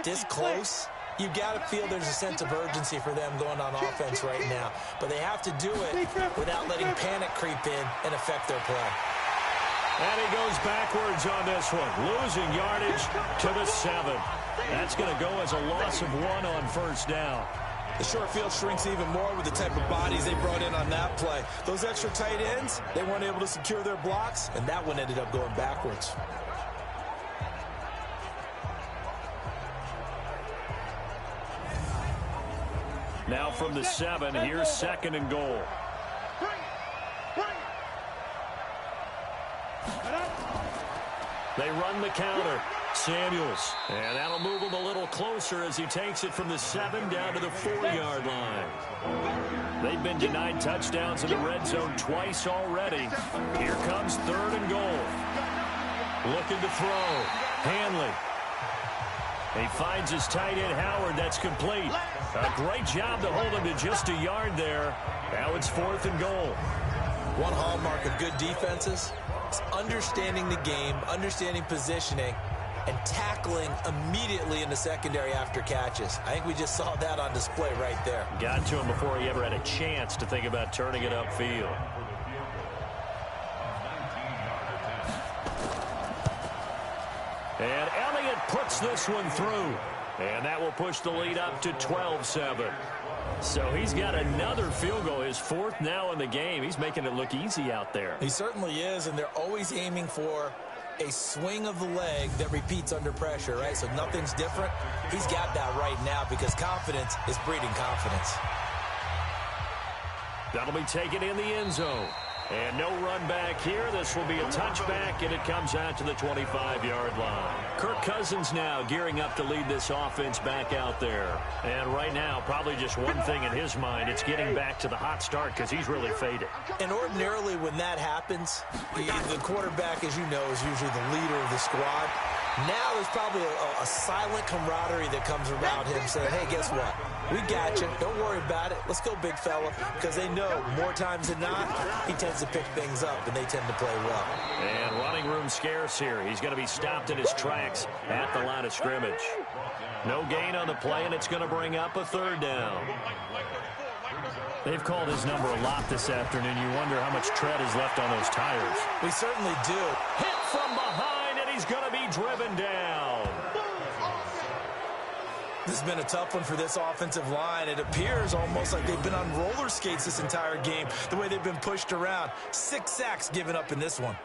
this close, you got to feel there's a sense of urgency for them going on offense right now. But they have to do it without letting panic creep in and affect their play. And he goes backwards on this one, losing yardage to the 7. That's going to go as a loss of 1 on 1st down. The short field shrinks even more with the type of bodies they brought in on that play. Those extra tight ends, they weren't able to secure their blocks, and that one ended up going backwards. Now from the 7, here's 2nd and goal. They run the counter. Samuels. And that'll move him a little closer as he takes it from the 7 down to the 4-yard line. They've been denied touchdowns in the red zone twice already. Here comes 3rd and goal. Looking to throw. Hanley. He finds his tight end, Howard. That's complete. A great job to hold him to just a yard there. Now it's 4th and goal. One hallmark of good defenses is understanding the game, understanding positioning, and tackling immediately in the secondary after catches. I think we just saw that on display right there. Got to him before he ever had a chance to think about turning it upfield. And Elliott puts this one through. And that will push the lead up to 12-7. So he's got another field goal, his 4th now in the game. He's making it look easy out there. He certainly is, and they're always aiming for a swing of the leg that repeats under pressure, right? So nothing's different. He's got that right now because confidence is breeding confidence. That'll be taken in the end zone. And no run back here. This will be a touchback, and it comes out to the 25-yard line. Kirk Cousins now gearing up to lead this offense back out there. And right now, probably just one thing in his mind. It's getting back to the hot start because he's really faded. And ordinarily when that happens, the quarterback, as you know, is usually the leader of the squad. Now there's probably a silent camaraderie that comes around him saying, hey, guess what? We got you. Don't worry about it. Let's go, big fella. Because they know more times than not, he tends to pick things up, and they tend to play well. And running room scarce here. He's going to be stopped in his tracks at the line of scrimmage. No gain on the play, and it's going to bring up a 3rd down. They've called his number a lot this afternoon. You wonder how much tread is left on those tires. We certainly do. Hit from behind, and he's going to be driven down. This has been a tough one for this offensive line. It appears almost like they've been on roller skates this entire game, the way they've been pushed around. 6 sacks given up in this one.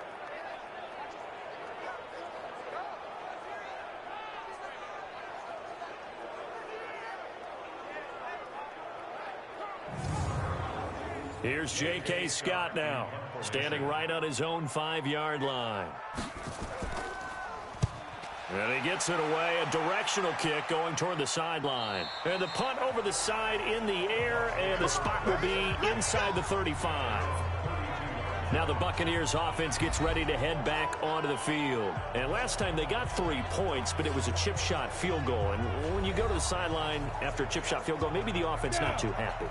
Here's J.K. Scott now, standing right on his own 5-yard line. And he gets it away, a directional kick going toward the sideline. And the punt over the side in the air, and the spot will be inside the 35. Now the Buccaneers offense gets ready to head back onto the field. And last time they got 3 points, but it was a chip shot field goal. And when you go to the sideline after a chip shot field goal, maybe the offense not too happy.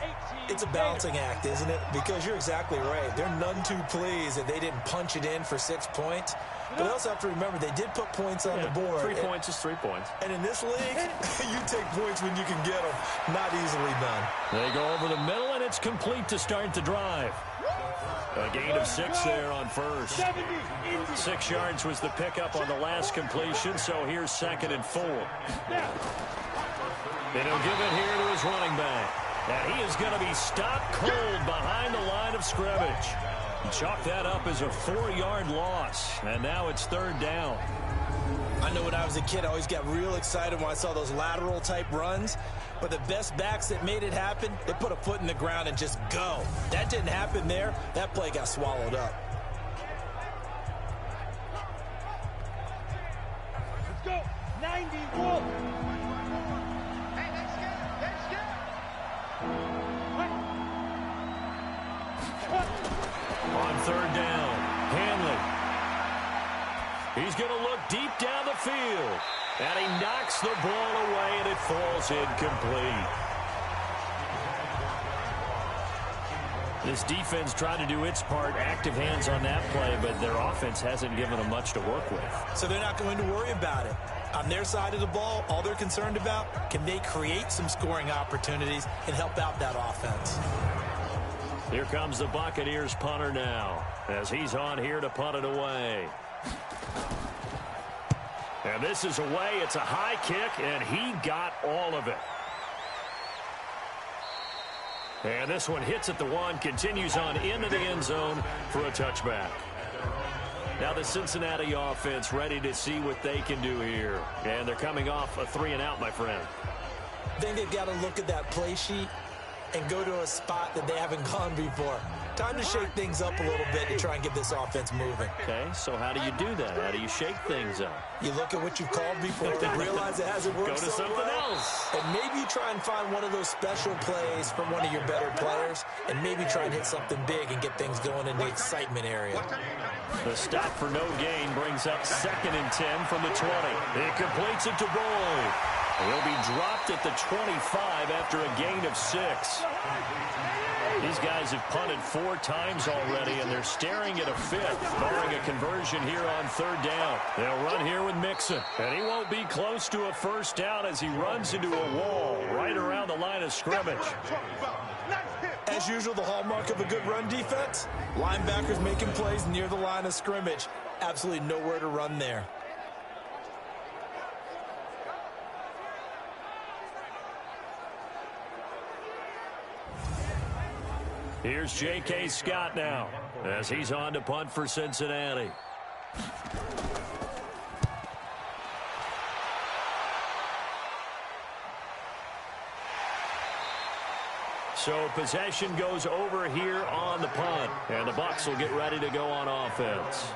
It's a balancing act, isn't it? Because you're exactly right. They're none too pleased that they didn't punch it in for 6 points. But they also have to remember they did put points on the board. 3 points is 3 points. And in this league, you take points when you can get them. Not easily done. They go over the middle, and it's complete to start the drive. A gain of 6 there on first. 6 yards was the pickup on the last completion, so here's 2nd and 4. And he'll give it here to his running back. And he is going to be stopped cold behind the line of scrimmage. Chalk that up as a 4-yard loss, and now it's 3rd down. I know when I was a kid, I always got real excited when I saw those lateral-type runs. But the best backs that made it happen, they put a foot in the ground and just go. That didn't happen there. That play got swallowed up. Let's go. 91. Hey, let's go. On 3rd down, Hanley. He's going to look deep down the field. And he knocks the ball away, and it falls incomplete. This defense tried to do its part, active hands on that play, but their offense hasn't given them much to work with. So they're not going to worry about it. On their side of the ball, all they're concerned about, can they create some scoring opportunities and help out that offense? Here comes the Buccaneers punter now, as he's on here to punt it away. And this is away. It's a high kick, and he got all of it. And this one hits at the 1, continues on into the end zone for a touchback. Now the Cincinnati offense ready to see what they can do here. And they're coming off a 3-and-out, my friend. I think they've got to look at that play sheet and go to a spot that they haven't gone before. Time to shake things up a little bit to try and get this offense moving. Okay, so how do you do that? How do you shake things up? You look at what you've called before and realize it hasn't worked. Go to so something well. else. And maybe you try and find one of those special plays from one of your better players, and maybe try and hit something big and get things going in the excitement area. The stop for no gain brings up 2nd and 10 from the 20. It completes it to Boyd. He'll be dropped at the 25 after a gain of 6. These guys have punted 4 times already, and they're staring at a 5th, barring a conversion here on 3rd down. They'll run here with Mixon, and he won't be close to a 1st down as he runs into a wall right around the line of scrimmage. As usual, the hallmark of a good run defense, linebackers making plays near the line of scrimmage. Absolutely nowhere to run there. Here's J.K. Scott now as he's on to punt for Cincinnati. So possession goes over here on the punt, and the Bucs will get ready to go on offense.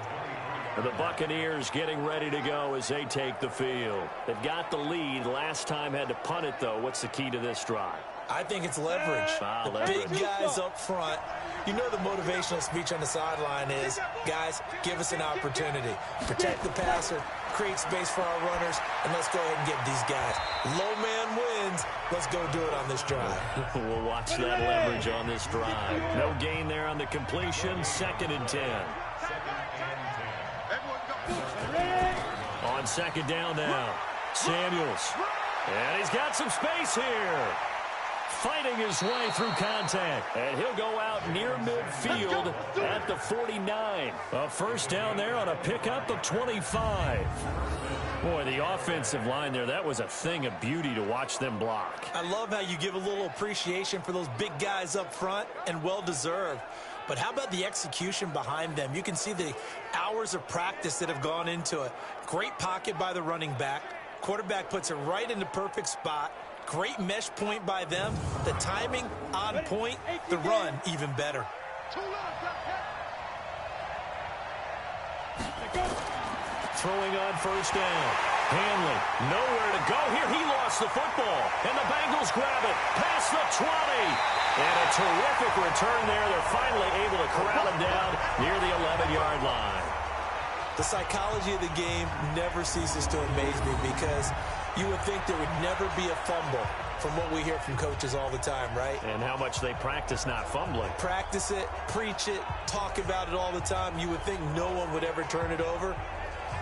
And the Buccaneers getting ready to go as they take the field. They've got the lead. Last time had to punt it, though. What's the key to this drive? I think it's leverage. Leverage. Big guys up front. You know the motivational speech on the sideline is, guys, give us an opportunity. Protect the passer, create space for our runners, and let's go ahead and get these guys. Low man wins. Let's go do it on this drive. We'll watch that leverage on this drive. No gain there on the completion. 2nd and 10. On 2nd down now, Samuels. And he's got some space here. Fighting his way through contact. And he'll go out near midfield at the 49. A 1st down there on a pickup of 25. Boy, the offensive line there, that was a thing of beauty to watch them block. I love how you give a little appreciation for those big guys up front, and well-deserved. But how about the execution behind them? You can see the hours of practice that have gone into it. Great pocket by the running back. Quarterback puts it right in the perfect spot. Great mesh point by them. The timing on point. The run even better. Throwing on 1st down. Hanley, nowhere to go here. He lost the football, and the Bengals grab it past the 20. And a terrific return there. They're finally able to corral him down near the 11-yard line. The psychology of the game never ceases to amaze me, because you would think there would never be a fumble from what we hear from coaches all the time, right? And how much they practice not fumbling. Practice it, preach it, talk about it all the time. You would think no one would ever turn it over.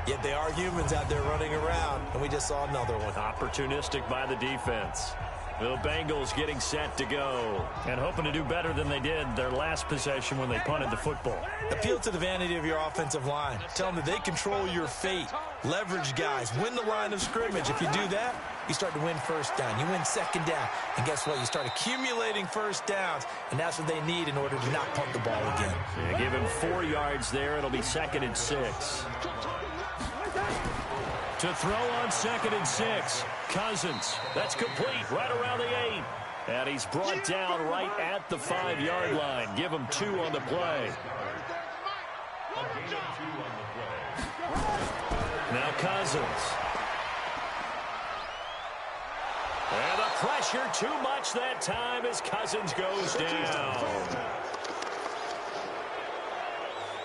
Yet they are humans out there running around, and we just saw another one. Opportunistic by the defense. The Bengals getting set to go and hoping to do better than they did their last possession when they punted the football. Appeal to the vanity of your offensive line. Tell them that they control your fate. Leverage guys. Win the line of scrimmage. If you do that, you start to win first down. You win second down. And guess what? You start accumulating first downs, and that's what they need in order to not punt the ball again. Yeah, give him 4 yards there. It'll be 2nd and 6. To throw on 2nd and 6. Cousins. That's complete right around the 8. And he's brought down right at the 5-yard line. Give him 2 on the play. Now Cousins. And the pressure too much that time as Cousins goes down.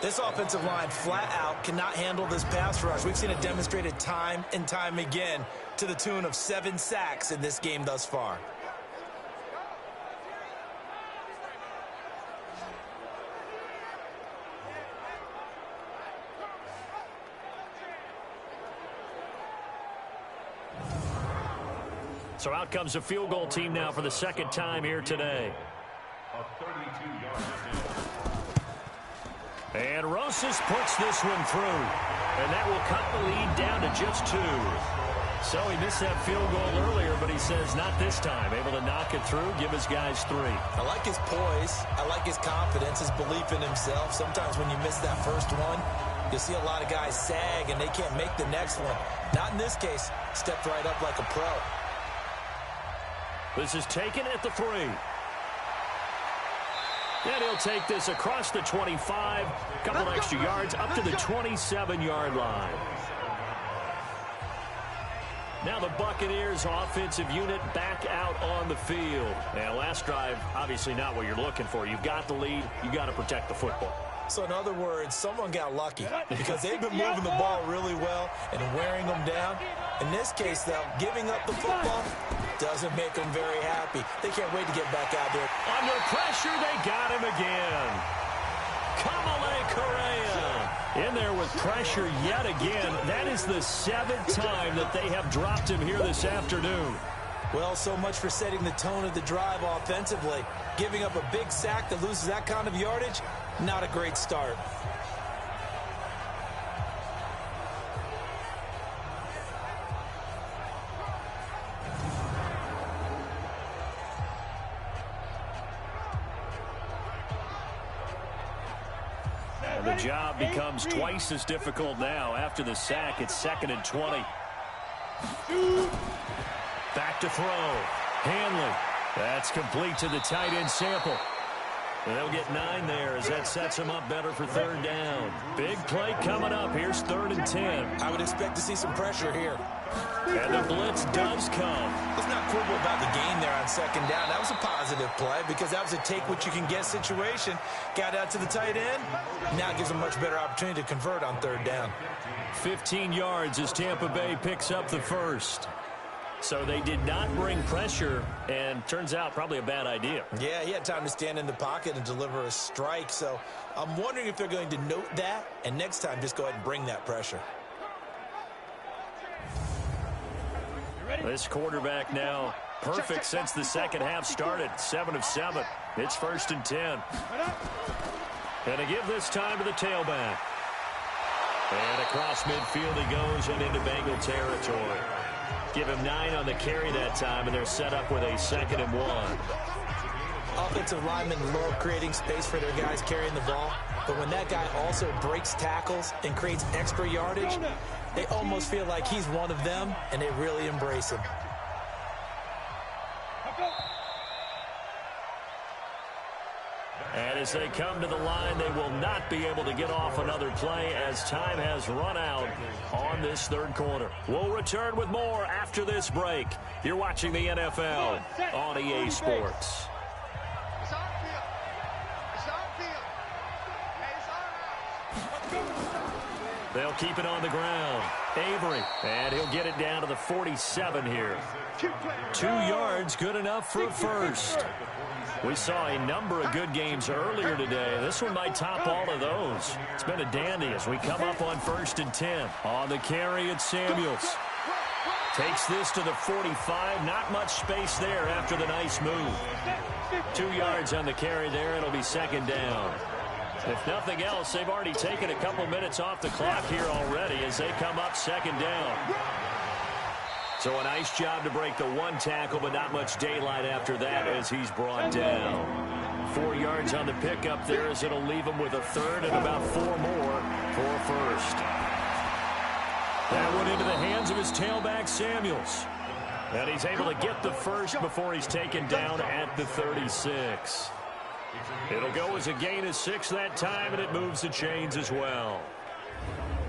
This offensive line flat out cannot handle this pass rush. We've seen it demonstrated time and time again to the tune of 7 sacks in this game thus far. So out comes a field goal team now for the 2nd time here today. And Rosas puts this one through. And that will cut the lead down to just 2. So he missed that field goal earlier, but he says not this time. Able to knock it through, give his guys 3. I like his poise. I like his confidence, his belief in himself. Sometimes when you miss that first one, you'll see a lot of guys sag and they can't make the next one. Not in this case. Stepped right up like a pro. This is taken at the 3. And he'll take this across the 25. Couple extra yards up to the 27-yard line. Now the Buccaneers offensive unit back out on the field. And last drive, obviously not what you're looking for. You've got the lead. You've got to protect the football. So in other words, someone got lucky because they've been moving the ball really well and wearing them down. In this case, though, giving up the football doesn't make them very happy. They can't wait to get back out there. Under pressure, they got him again. Kamale Correa in there with pressure yet again. That is the 7th time that they have dropped him here this afternoon. Well, so much for setting the tone of the drive offensively. Giving up a big sack that loses that kind of yardage, not a great start. And the job becomes twice as difficult now. After the sack, it's 2nd and 20. Back to throw. Hanley. That's complete to the tight end Sample. They'll get 9 there as that sets them up better for 3rd down. Big play coming up. Here's 3rd and 10. I would expect to see some pressure here. And the blitz does come. Let's not quibble about the gain there on 2nd down. That was a positive play because that was a take-what-you-can-get situation. Got out to the tight end. Now it gives them a much better opportunity to convert on 3rd down. 15 yards as Tampa Bay picks up the first. So they did not bring pressure, and turns out probably a bad idea. Yeah, he had time to stand in the pocket and deliver a strike. So I'm wondering if they're going to note that, and next time just go ahead and bring that pressure. This quarterback now perfect since the 2nd half started. 7 of 7. It's 1st and 10. And to give this time to the tailback. And across midfield he goes and into Bengal territory. Give him 9 on the carry that time, and they're set up with a 2nd and 1. Offensive linemen love creating space for their guys carrying the ball, but when that guy also breaks tackles and creates extra yardage, they almost feel like he's one of them, and they really embrace him. And as they come to the line, they will not be able to get off another play as time has run out on this 3rd quarter. We'll return with more after this break. You're watching the NFL on EA Sports. They'll keep it on the ground. Avery, and he'll get it down to the 47 here. 2 yards, good enough for a first. We saw a number of good games earlier today. This one might top all of those. It's been a dandy as we come up on 1st and 10. On the carry, it's Samuels. Takes this to the 45. Not much space there after the nice move. 2 yards on the carry there. It'll be 2nd down. If nothing else, they've already taken a couple minutes off the clock here already as they come up 2nd down. So a nice job to break the one tackle, but not much daylight after that as he's brought down. 4 yards on the pickup there as it'll leave him with a third and about 4 more for a first. That went into the hands of his tailback, Samuels. And he's able to get the first before he's taken down at the 36. It'll go as a gain of 6 that time, and it moves the chains as well.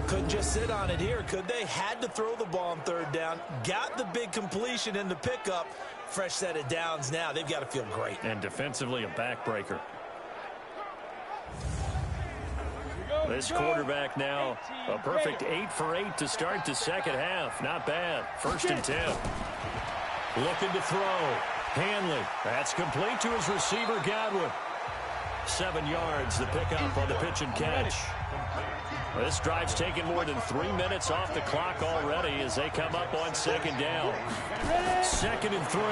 Couldn't just sit on it here, could they? Had to throw the ball on third down. Got the big completion in the pickup. Fresh set of downs now. They've got to feel great. And defensively, a backbreaker. This quarterback now, a perfect 8 for 8 to start the second half. Not bad. 1st and 10. Looking to throw. Hanley. That's complete to his receiver, Godwin. 7 yards, the pickup on the pitch and catch. This drive's taken more than 3 minutes off the clock already as they come up on 2nd down. 2nd and 3.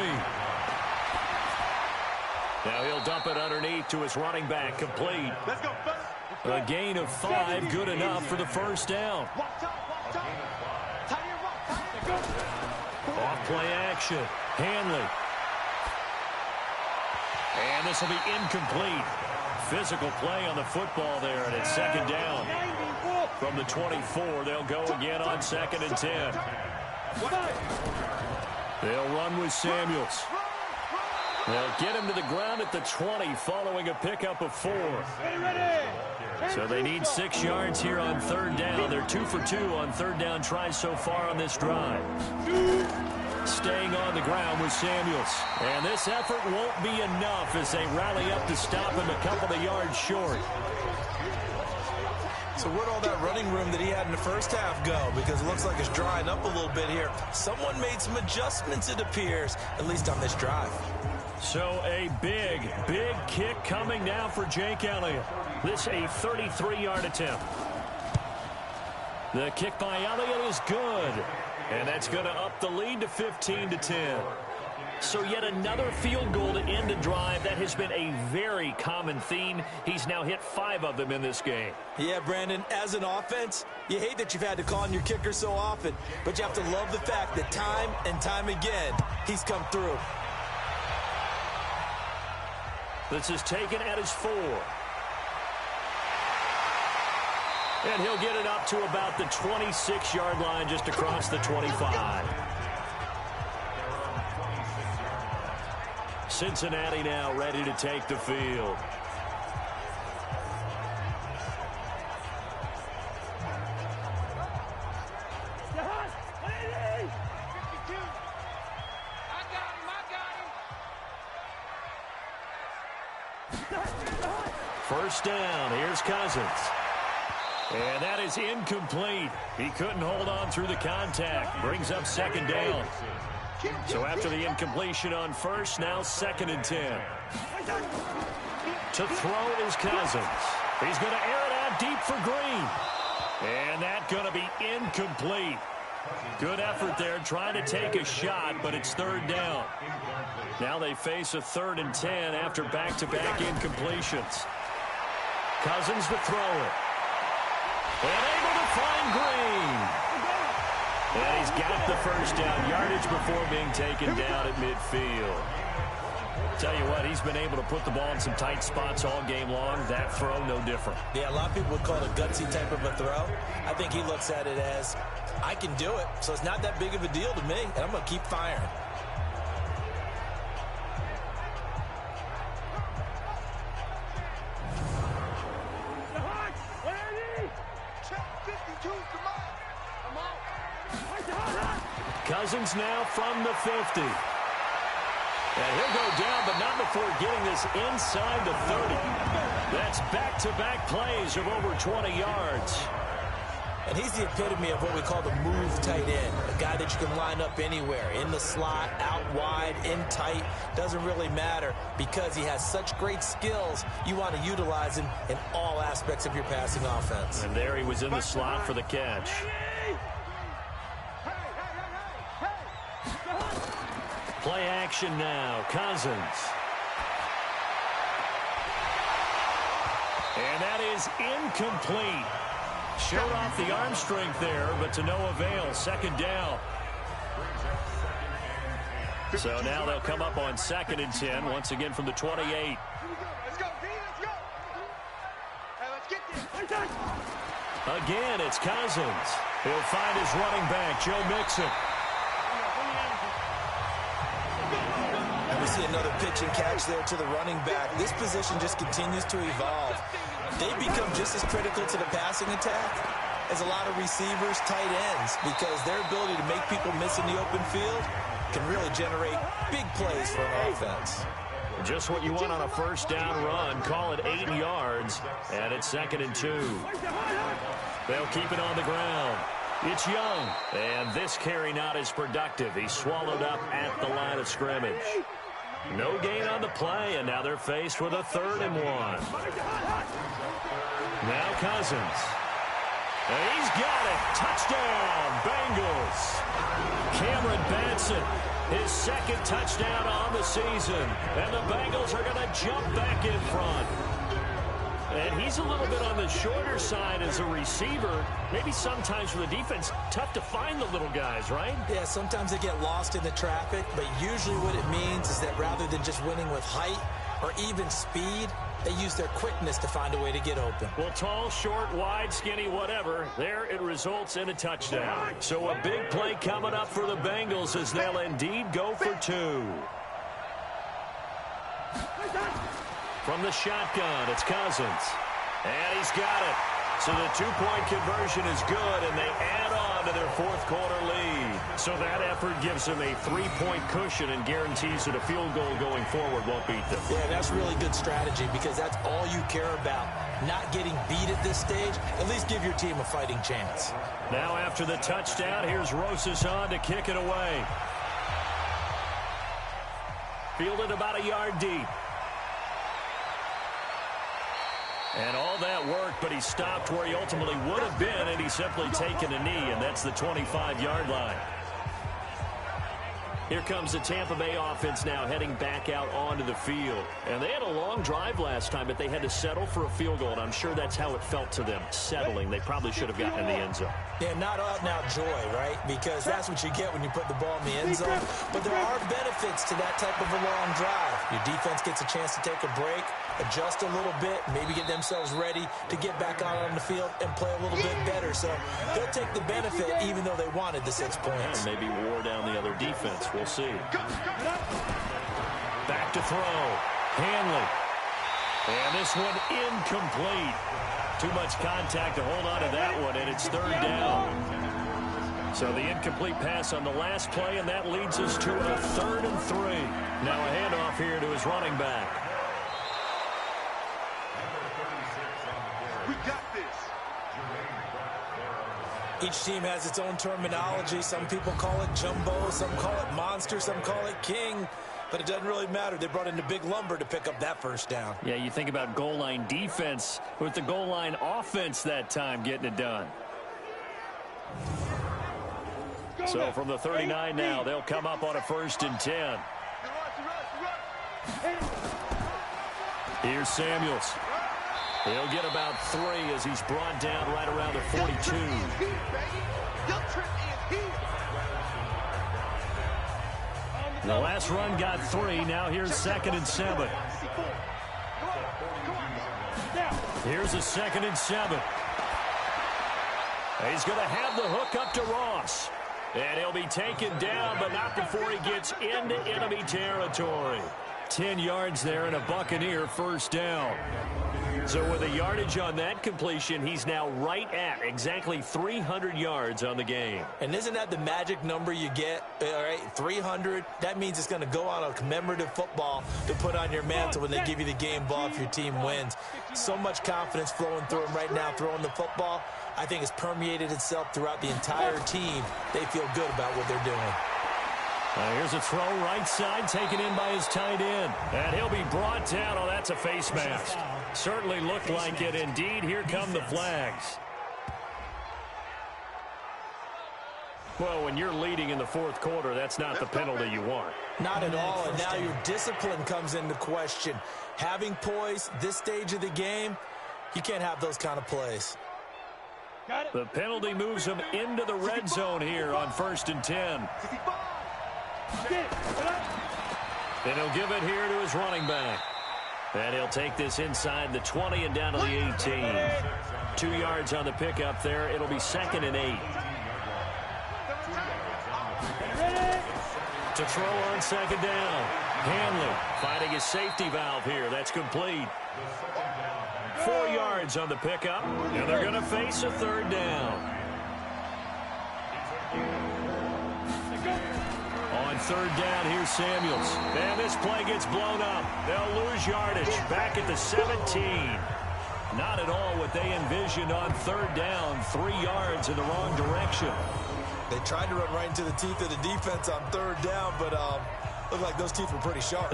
Now he'll dump it underneath to his running back, complete. Let's go. A gain of 5, good enough for the 1st down. Off play action. Hanley. And this will be incomplete. Physical play on the football there, and it's 2nd down. From the 24, they'll go again on 2nd and 10. They'll run with Samuels. They'll get him to the ground at the 20 following a pickup of 4. So they need 6 yards here on 3rd down. They're 2 for 2 on 3rd down tries so far on this drive. Staying on the ground with Samuels. And this effort won't be enough as they rally up to stop him a couple of yards short. So where'd all that running room that he had in the first half go? Because it looks like it's drying up a little bit here. Someone made some adjustments, it appears, at least on this drive. So a big kick coming now for Jake Elliott. This a 33-yard attempt. The kick by Elliott is good. And that's going to up the lead to 15-10. So yet another field goal to end a drive. That has been a very common theme. He's now hit 5 of them in this game. Yeah, Brandon, as an offense, you hate that you've had to call on your kicker so often, but you have to love the fact that time and time again, he's come through. This is taken at his 4. And he'll get it up to about the 26-yard line just across the 25. Cincinnati now ready to take the field. First down. Here's Cousins. And that is incomplete. He couldn't hold on through the contact. Brings up 2nd down. So after the incompletion on first, now 2nd and 10. To throw is Cousins. He's going to air it out deep for Green. And that's going to be incomplete. Good effort there trying to take a shot, but it's 3rd down. Now they face a 3rd and 10 after back-to-back incompletions. Cousins to throw it. And able to find Green. And he's got the first down yardage before being taken down at midfield. Tell you what, he's been able to put the ball in some tight spots all game long. That throw, no different. Yeah, a lot of people would call it a gutsy type of a throw. I think he looks at it as, I can do it, so it's not that big of a deal to me, and I'm going to keep firing. Cousins now from the 50. And he'll go down, but not before getting this inside the 30. That's back-to-back plays of over 20 yards. And he's the epitome of what we call the move tight end. A guy that you can line up anywhere. In the slot, out wide, in tight. Doesn't really matter because he has such great skills. You want to utilize him in all aspects of your passing offense. And there he was in the slot for the catch. Play action now. Cousins. And that is incomplete. Showed off the arm strength there, but to no avail. 2nd down. So now they'll come up on 2nd and 10, once again from the 28. Let's go, D, let's go. Hey, let's get this. Again, it's Cousins. He'll find his running back, Joe Mixon. And we see another pitch and catch there to the running back. This position just continues to evolve. They become just as critical to the passing attack as a lot of receivers, tight ends, because their ability to make people miss in the open field can really generate big plays for an offense. Just what you want on a first down run. Call it 8 yards, and it's 2nd and 2. They'll keep it on the ground. It's Young, and this carry not as productive. He's swallowed up at the line of scrimmage. No gain on the play, and now they're faced with a 3rd and 1. Now Cousins. And he's got it. Touchdown, Bengals. Cameron Benson, his 2nd touchdown on the season. And the Bengals are going to jump back in front. And he's a little bit on the shorter side as a receiver. Maybe sometimes for the defense, tough to find the little guys, right? Yeah, sometimes they get lost in the traffic, but usually what it means is that rather than just winning with height or even speed, they use their quickness to find a way to get open. Well, tall, short, wide, skinny, whatever, there it results in a touchdown. So a big play coming up for the Bengals as they'll indeed go for 2. From the shotgun, it's Cousins. And he's got it. So the 2-point conversion is good, and they add on to their 4th quarter lead. So that effort gives them a 3-point cushion and guarantees that a field goal going forward won't beat them. Yeah, that's really good strategy because that's all you care about. Not getting beat at this stage. At least give your team a fighting chance. Now after the touchdown, here's Rosas on to kick it away. Fielded about a yard deep. And all that worked, but he stopped where he ultimately would have been, and he's simply taken a knee, and that's the 25-yard line. Here comes the Tampa Bay offense now heading back out onto the field. And they had a long drive last time, but they had to settle for a field goal, and I'm sure that's how it felt to them, settling. They probably should have gotten in the end zone. Yeah, not out-and-out joy, right? Because that's what you get when you put the ball in the end zone. But there are benefits to that type of a long drive. Your defense gets a chance to take a break, adjust a little bit, maybe get themselves ready to get back out on the field and play a little bit better. So they'll take the benefit even though they wanted the 6 points. And maybe wore down the other defense. We'll see. Back to throw. Hanley. And this one incomplete. Too much contact to hold on to that one, and it's 3rd down. So the incomplete pass on the last play, and that leads us to a 3rd and 3. Now a handoff here to his running back. We got this. Each team has its own terminology. Some people call it jumbo, some call it monster, some call it king. But it doesn't really matter. They brought in the big lumber to pick up that 1st down. Yeah, you think about goal line defense with the goal line offense that time getting it done. So from the 39 now, they'll come up on a 1st and 10. Here's Samuels. He'll get about 3 as he's brought down right around the 42. The last run got 3. Now here's 2nd and 7. Here's a 2nd and 7. He's going to have the hook up to Ross. And he'll be taken down, but not before he gets into enemy territory. 10 yards there and a Buccaneer 1st down. So with a yardage on that completion, he's now right at exactly 300 yards on the game. And isn't that the magic number you get? All right, 300. That means it's going to go on a commemorative football to put on your mantle when they give you the game ball if your team wins. So much confidence flowing through him right now throwing the football. I think it's permeated itself throughout the entire team. They feel good about what they're doing. Here's a throw right side taken in by his tight end. And he'll be brought down. Oh, that's a face mask. Certainly looked like it. Indeed, here come the flags. Well, when you're leading in the 4th quarter, that's not the penalty you want. Not at all, and now your discipline comes into question. Having poise this stage of the game, you can't have those kind of plays. The penalty moves him into the red zone here on 1st and 10. And he'll give it here to his running back. And he'll take this inside the 20 and down to the 18. 2 yards on the pickup there. It'll be 2nd and 8. To throw on 2nd down. Hanley finding his safety valve here. That's complete. 4 yards on the pickup. And they're going to face a 3rd down. On 3rd down, here's Samuels. And this play gets blown up. They'll lose yardage. Back at the 17. Not at all what they envisioned on 3rd down. 3 yards in the wrong direction. They tried to run right into the teeth of the defense on 3rd down, but looked like those teeth were pretty sharp.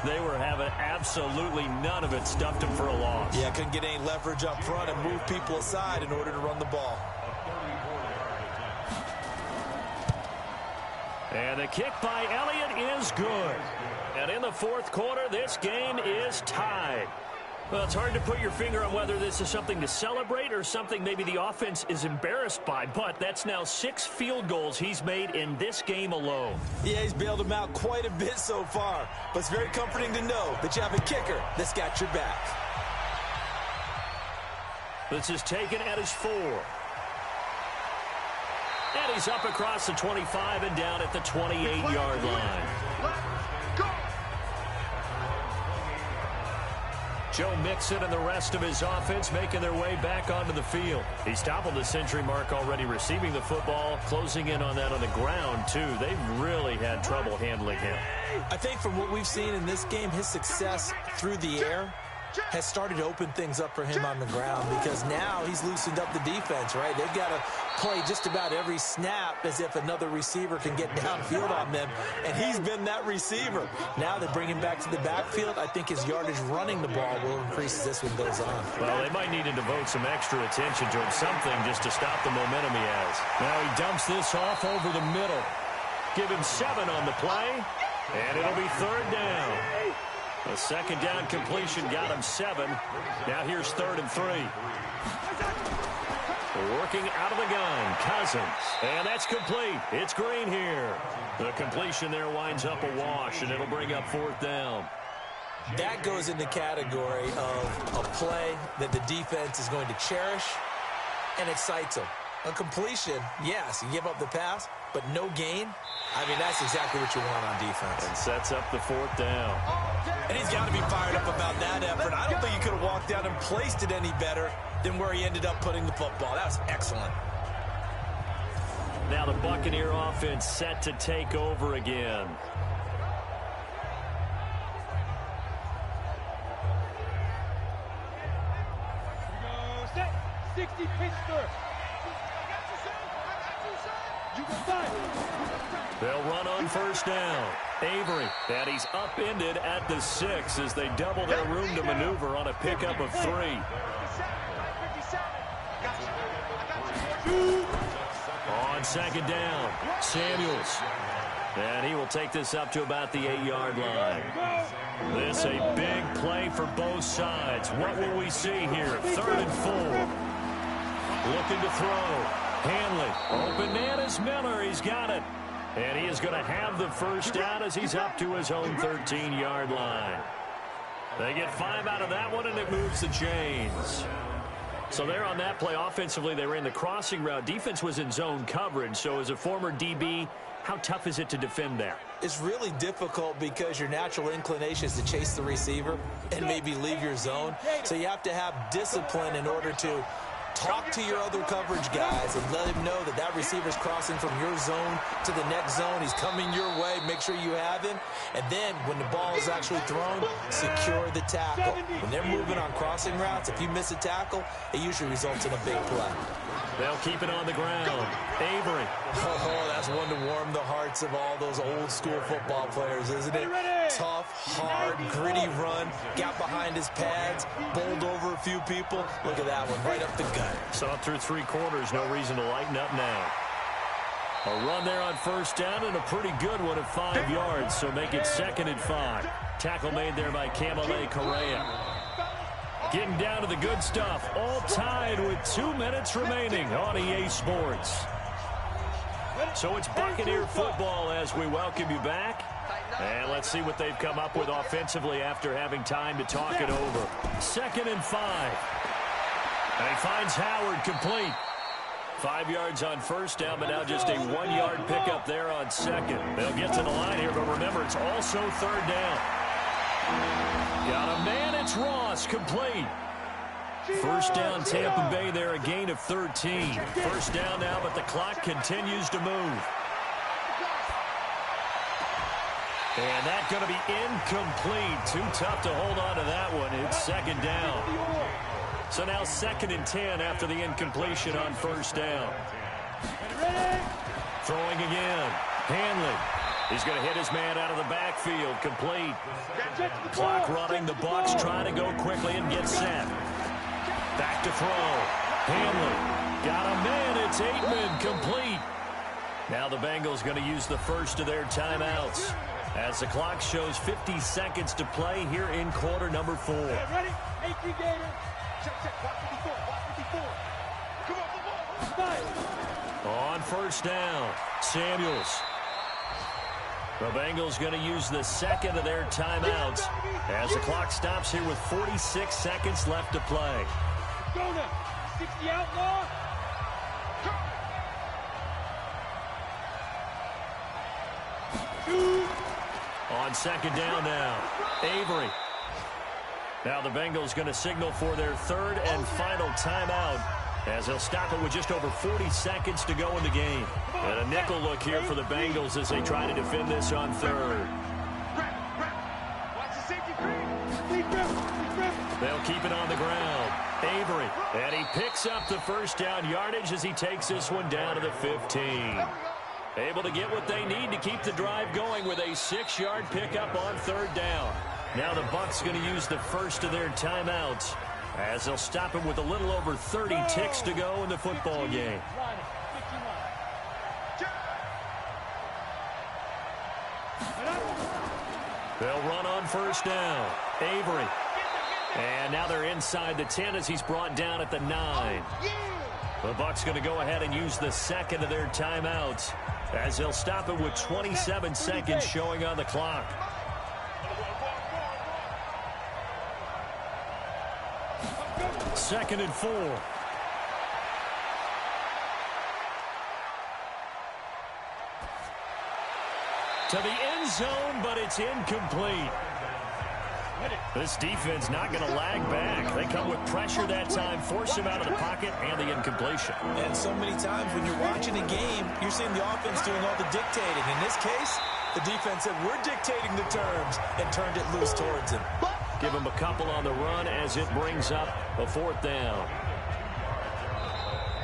They were having absolutely none of it. Stuffed them for a loss. Yeah, couldn't get any leverage up front and move people aside in order to run the ball. And the kick by Elliott is good. And in the 4th quarter, this game is tied. Well, it's hard to put your finger on whether this is something to celebrate or something maybe the offense is embarrassed by. But that's now 6 field goals he's made in this game alone. Yeah, he's bailed them out quite a bit so far. But it's very comforting to know that you have a kicker that's got your back. This is taken at his 4. And he's up across the 25 and down at the 28-yard line. Joe Mixon and the rest of his offense making their way back onto the field. He's toppled the century mark already receiving the football, closing in on that on the ground, too. They've really had trouble handling him. I think from what we've seen in this game, his success through the air has started to open things up for him on the ground because now he's loosened up the defense, right? They've got to play just about every snap as if another receiver can get downfield on them, and he's been that receiver. Now they bring him back to the backfield. I think his yardage running the ball will increase as this one goes on. Well, they might need to devote some extra attention to him, something just to stop the momentum he has. Now he dumps this off over the middle. Give him 7 on the play, and it'll be 3rd down. A 2nd down completion got him 7. Now here's 3rd and 3. Working out of the gun, Cousins. And that's complete. It's Green here. The completion there winds up a wash, and it'll bring up 4th down. That goes in the category of a play that the defense is going to cherish and excites them. A completion, yes, you give up the pass, but no gain. I mean, that's exactly what you want on defense. And sets up the 4th down. And he's got to be fired up about that effort. I don't think he could have walked down and placed it any better than where he ended up putting the football. That was excellent. Now the Buccaneer offense set to take over again. Set. 60 Pittsburgh. They'll run on 1st down. Avery, and he's upended at the 6 as they double their room to maneuver on a pickup of 3. On 2nd down, Samuels. And he will take this up to about the 8-yard line. This a big play for both sides. What will we see here? 3rd and 4. Looking to throw. Hanley. Open man is Miller. He's got it. And he is going to have the 1st down as he's up to his own 13-yard line. They get 5 out of that one, and it moves the chains. So there on that play, offensively, they ran the crossing route. Defense was in zone coverage. So as a former DB, how tough is it to defend that? It's really difficult because your natural inclination is to chase the receiver and maybe leave your zone. So you have to have discipline in order to talk to your other coverage guys and let him know that that receiver's crossing from your zone to the next zone. He's coming your way. Make sure you have him. And then when the ball is actually thrown, secure the tackle. When they're moving on crossing routes, if you miss a tackle, it usually results in a big play. They'll keep it on the ground. Avery. Oh, that's one to warm the hearts of all those old school football players, isn't it? Tough, hard, gritty run. Got behind his pads, bowled over a few people. Look at that one, right up the gut. Saw through 3 quarters, no reason to lighten up now. A run there on 1st down and a pretty good one at 5 yards, so make it 2nd and 5. Tackle made there by Camille Correa. Getting down to the good stuff. All tied with 2 minutes remaining on EA Sports. So it's Buccaneer football as we welcome you back. And let's see what they've come up with offensively after having time to talk it over. 2nd and 5. And he finds Howard complete. 5 yards on first down, but now just a 1-yard pickup there on second. They'll get to the line here, but remember, it's also 3rd down. Got a man, it's Ross, complete. First down, Tampa Bay there, a gain of 13. First down now, but the clock continues to move. And that's going to be incomplete. Too tough to hold on to that one. It's 2nd down. So now 2nd and 10 after the incompletion on first down. Throwing again. Hanley. He's going to hit his man out of the backfield. Complete. Clock running. The Bucs trying to go quickly and get set. Back to throw. Hanley. Got a man. It's Aitman. Complete. Now the Bengals going to use the first of their timeouts as the clock shows 50 seconds to play here in quarter number 4. Ready? 18 Gator. Check. Watch 54. Come on. On first down, Samuels. The Bengals going to use the 2nd of their timeouts as the clock stops here with 46 seconds left to play. Go now. 60 outlaw. On 2nd down now, Avery. Now the Bengals going to signal for their 3rd and final timeout as they'll stop it with just over 40 seconds to go in the game. And a nickel look here for the Bengals as they try to defend this on 3rd. They'll keep it on the ground. Avery, and he picks up the first down yardage as he takes this one down to the 15. Able to get what they need to keep the drive going with a 6-yard pickup on 3rd down. Now the Bucs going to use the first of their timeouts as they'll stop him with a little over 30 ticks to go in the football game. They'll run on first down. Avery. And now they're inside the 10 as he's brought down at the 9. The Bucs going to go ahead and use the 2nd of their timeouts as they'll stop it with 27 seconds showing on the clock. Second and 4. To the end zone, but it's incomplete. This defense not going to lag back. They come with pressure that time, force him out of the pocket, and the incompletion. And so many times when you're watching a game, you're seeing the offense doing all the dictating. In this case, the defense said, we're dictating the terms, and turned it loose towards him. Give him a couple on the run as it brings up a 4th down.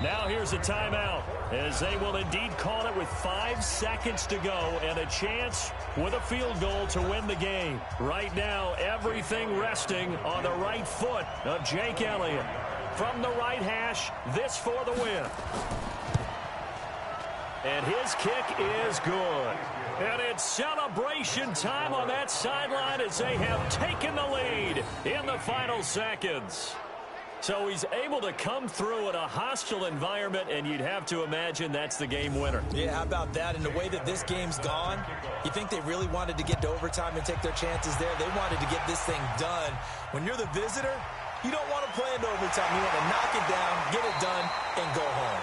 Now here's a timeout as they will indeed call it with 5 seconds to go and a chance with a field goal to win the game. Right now, everything resting on the right foot of Jake Elliott. From the right hash, this for the win. And his kick is good. And it's celebration time on that sideline as they have taken the lead in the final seconds. So he's able to come through in a hostile environment, and you'd have to imagine that's the game winner. Yeah, how about that? And the way that this game's gone, you think they really wanted to get to overtime and take their chances there? They wanted to get this thing done. When you're the visitor, you don't want to play into overtime. You want to knock it down, get it done, and go home.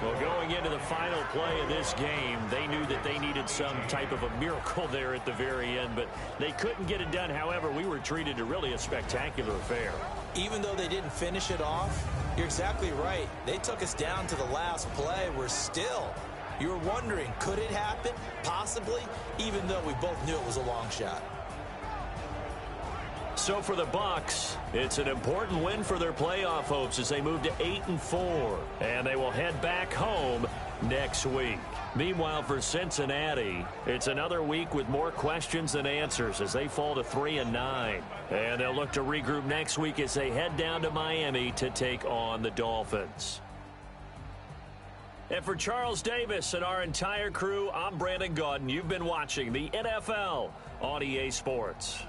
Well, going into the final play of this game, they knew that they needed some type of a miracle there at the very end, but they couldn't get it done. However, we were treated to really a spectacular affair. Even though they didn't finish it off, you're exactly right. They took us down to the last play. We're still. You were wondering, could it happen? Possibly, even though we both knew it was a long shot. So for the Bucs, it's an important win for their playoff hopes as they move to 8-4, and they will head back home next week. Meanwhile, for Cincinnati, it's another week with more questions than answers as they fall to 3-9. And they'll look to regroup next week as they head down to Miami to take on the Dolphins. And for Charles Davis and our entire crew, I'm Brandon Gaudin. You've been watching the NFL on EA Sports.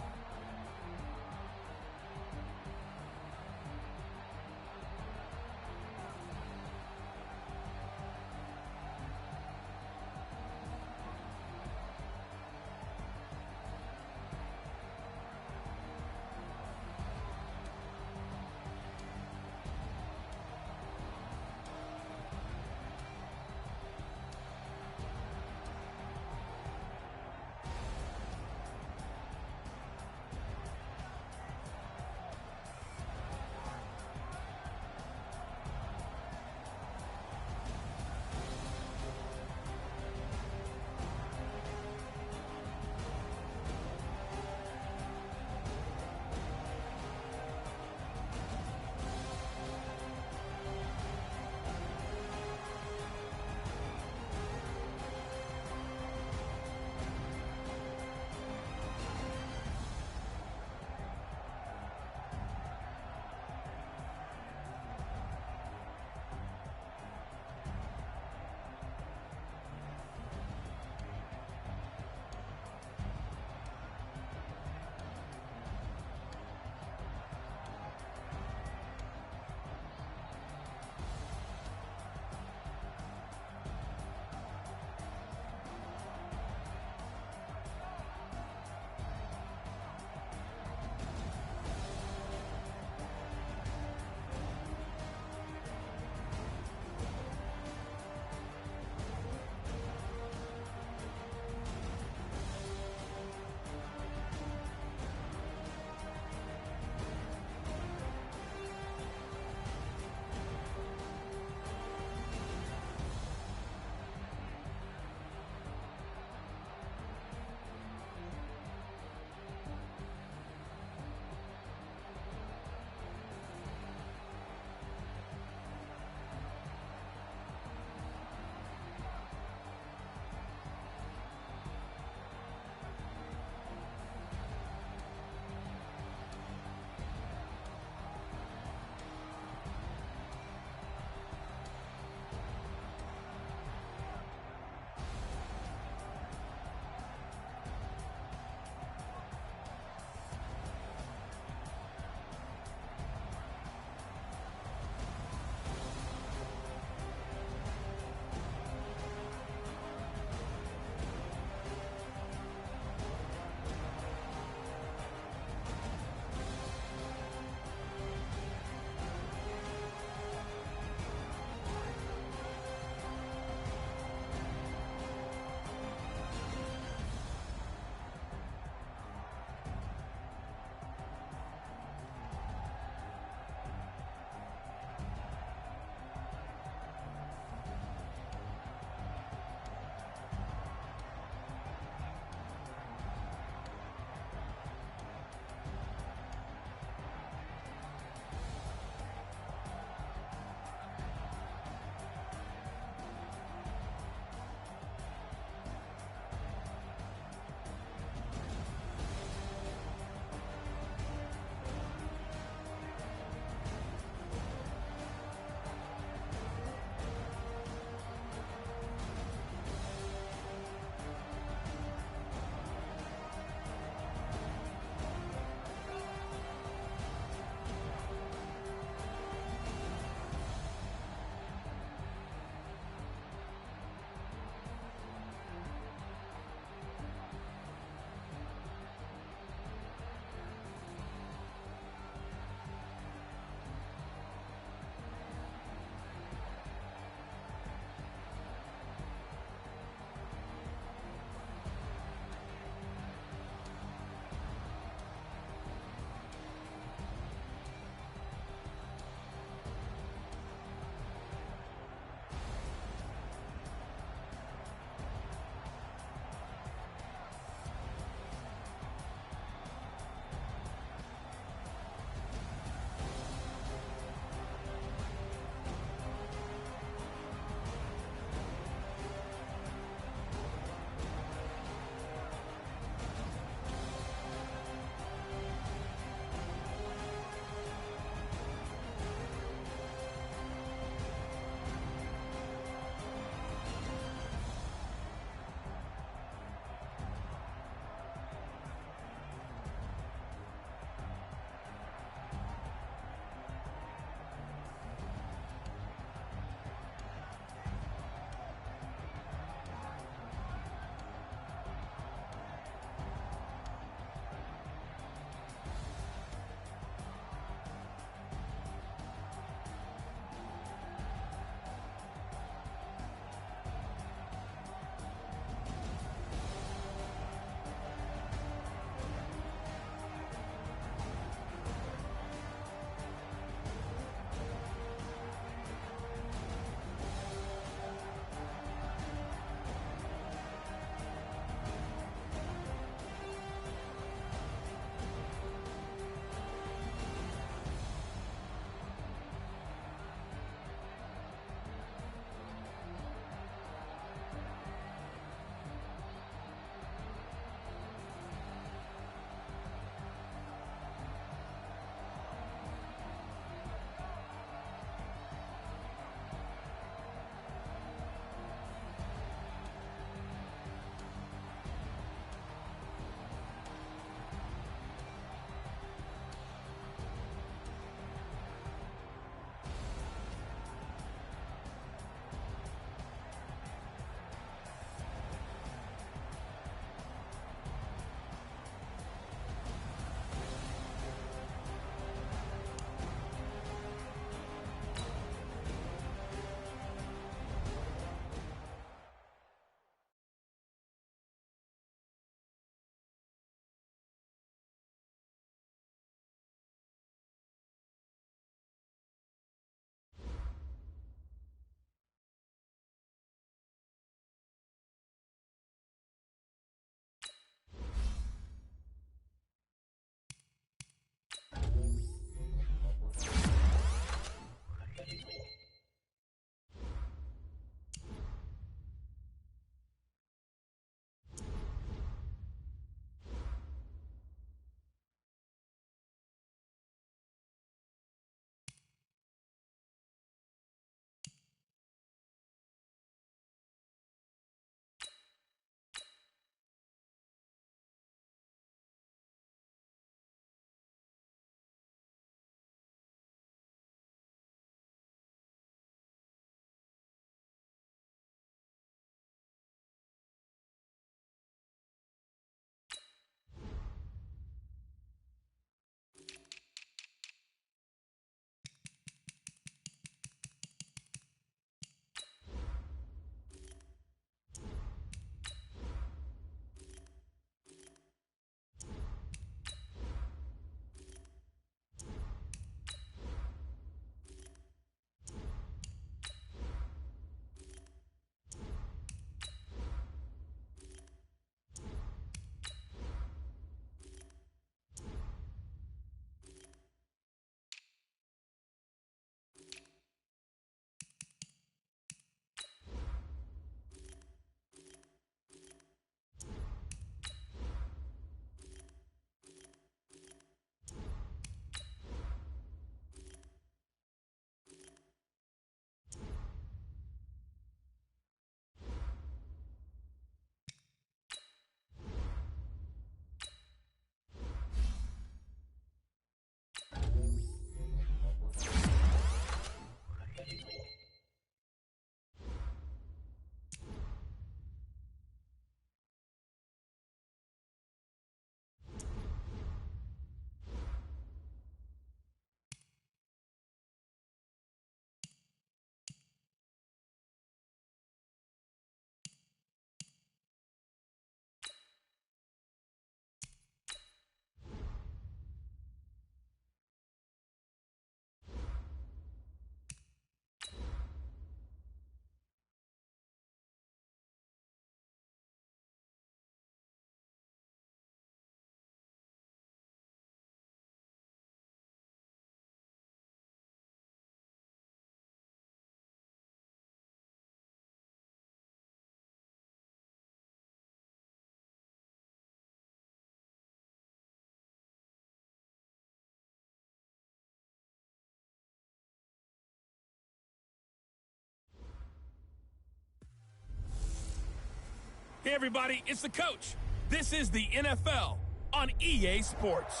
Hey, everybody, it's the coach. This is the NFL on EA Sports.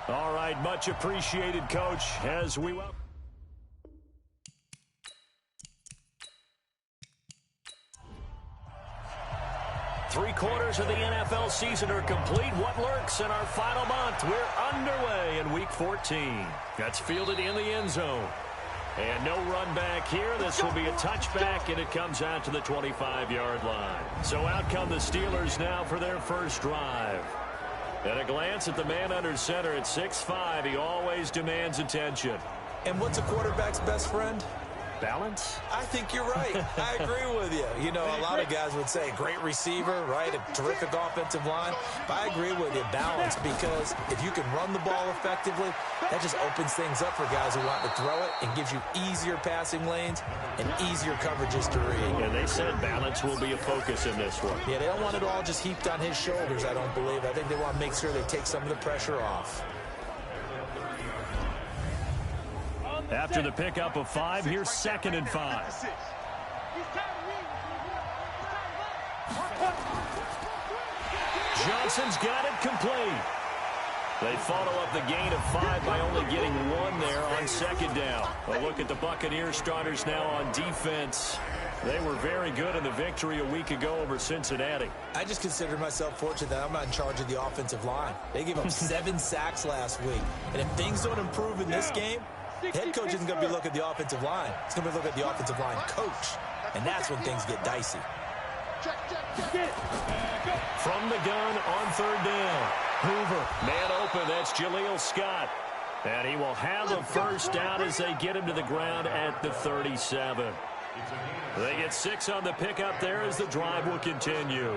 All right, much appreciated, Coach, as we welcome. Three-quarters of the NFL season are complete. What lurks in our final month? We're underway in Week 14. That's fielded in the end zone. And no run back here. This will be a touchback, and it comes out to the 25-yard line. So out come the Steelers now for their first drive. At a glance at the man under center at 6'5", he always demands attention. And what's a quarterback's best friend? Balance? I think you're right. I agree with you. You know, a lot of guys would say great receiver, right? A terrific offensive line. But I agree with you, balance, because if you can run the ball effectively, that just opens things up for guys who want to throw it and gives you easier passing lanes and easier coverages to read. And they said balance will be a focus in this one. Yeah, they don't want it all just heaped on his shoulders, I don't believe. I think they want to make sure they take some of the pressure off. After the pickup of 5, here's 2nd and 5. Johnson's got it complete. They follow up the gain of 5 by only getting 1 there on 2nd down. A look at the Buccaneers starters now on defense. They were very good in the victory a week ago over Cincinnati. I just consider myself fortunate that I'm not in charge of the offensive line. They gave up 7 sacks last week. And if things don't improve in this game, head coach isn't going to be looking at the offensive line. He's going to be looking at the offensive line coach. And that's when things get dicey. From the gun on 3rd down. Hoover, man open, that's Jaleel Scott. And he will have a first down as they get him to the ground at the 37. They get 6 on the pickup there as the drive will continue.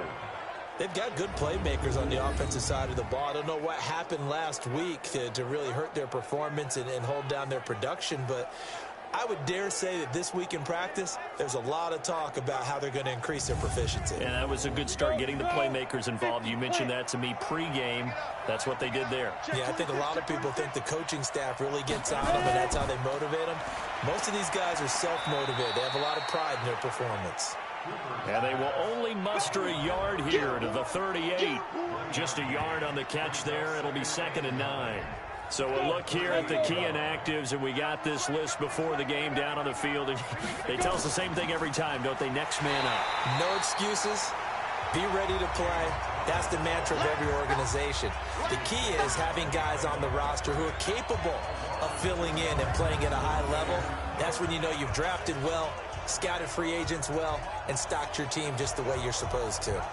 They've got good playmakers on the offensive side of the ball. I don't know what happened last week to really hurt their performance and hold down their production, but I would dare say that this week in practice, there's a lot of talk about how they're going to increase their proficiency. And that was a good start, getting the playmakers involved. You mentioned that to me pregame. That's what they did there. Yeah, I think a lot of people think the coaching staff really gets on them, and that's how they motivate them. Most of these guys are self-motivated. They have a lot of pride in their performance. And they will only muster a yard here to the 38. Just a yard on the catch there. It'll be 2nd and 9. So we'll look here at the key inactives, and we got this list before the game down on the field. And they tell us the same thing every time, don't they? Next man up. No excuses. Be ready to play. That's the mantra of every organization. The key is having guys on the roster who are capable of filling in and playing at a high level. That's when you know you've drafted well, scouted free agents well, and stocked your team just the way you're supposed to.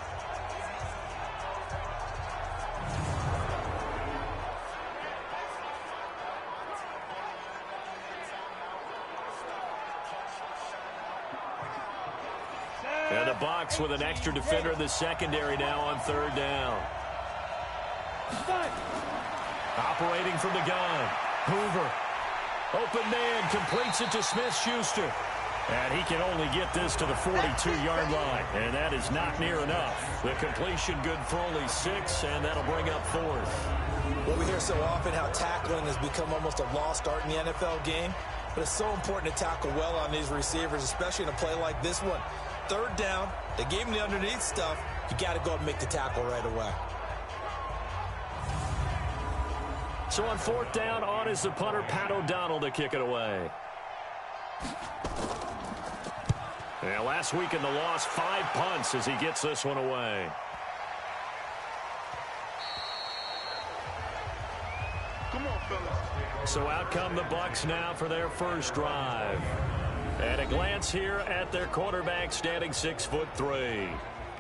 And the Bucs with an extra defender in the secondary now on 3rd down. Operating from the gun. Hoover. Open man, completes it to Smith-Schuster. And he can only get this to the 42-yard line. And that is not near enough. The completion good for only 6, and that'll bring up 4th. Well, we hear so often how tackling has become almost a lost art in the NFL game. But it's so important to tackle well on these receivers, especially in a play like this one. 3rd down, they gave him the underneath stuff. You got to go and make the tackle right away. So on 4th down, on is the punter, Pat O'Donnell, to kick it away. Yeah, last week in the loss, 5 punts as he gets this one away. Come on, fellas. So out come the Bucs now for their first drive. And a glance here at their quarterback, standing 6'3".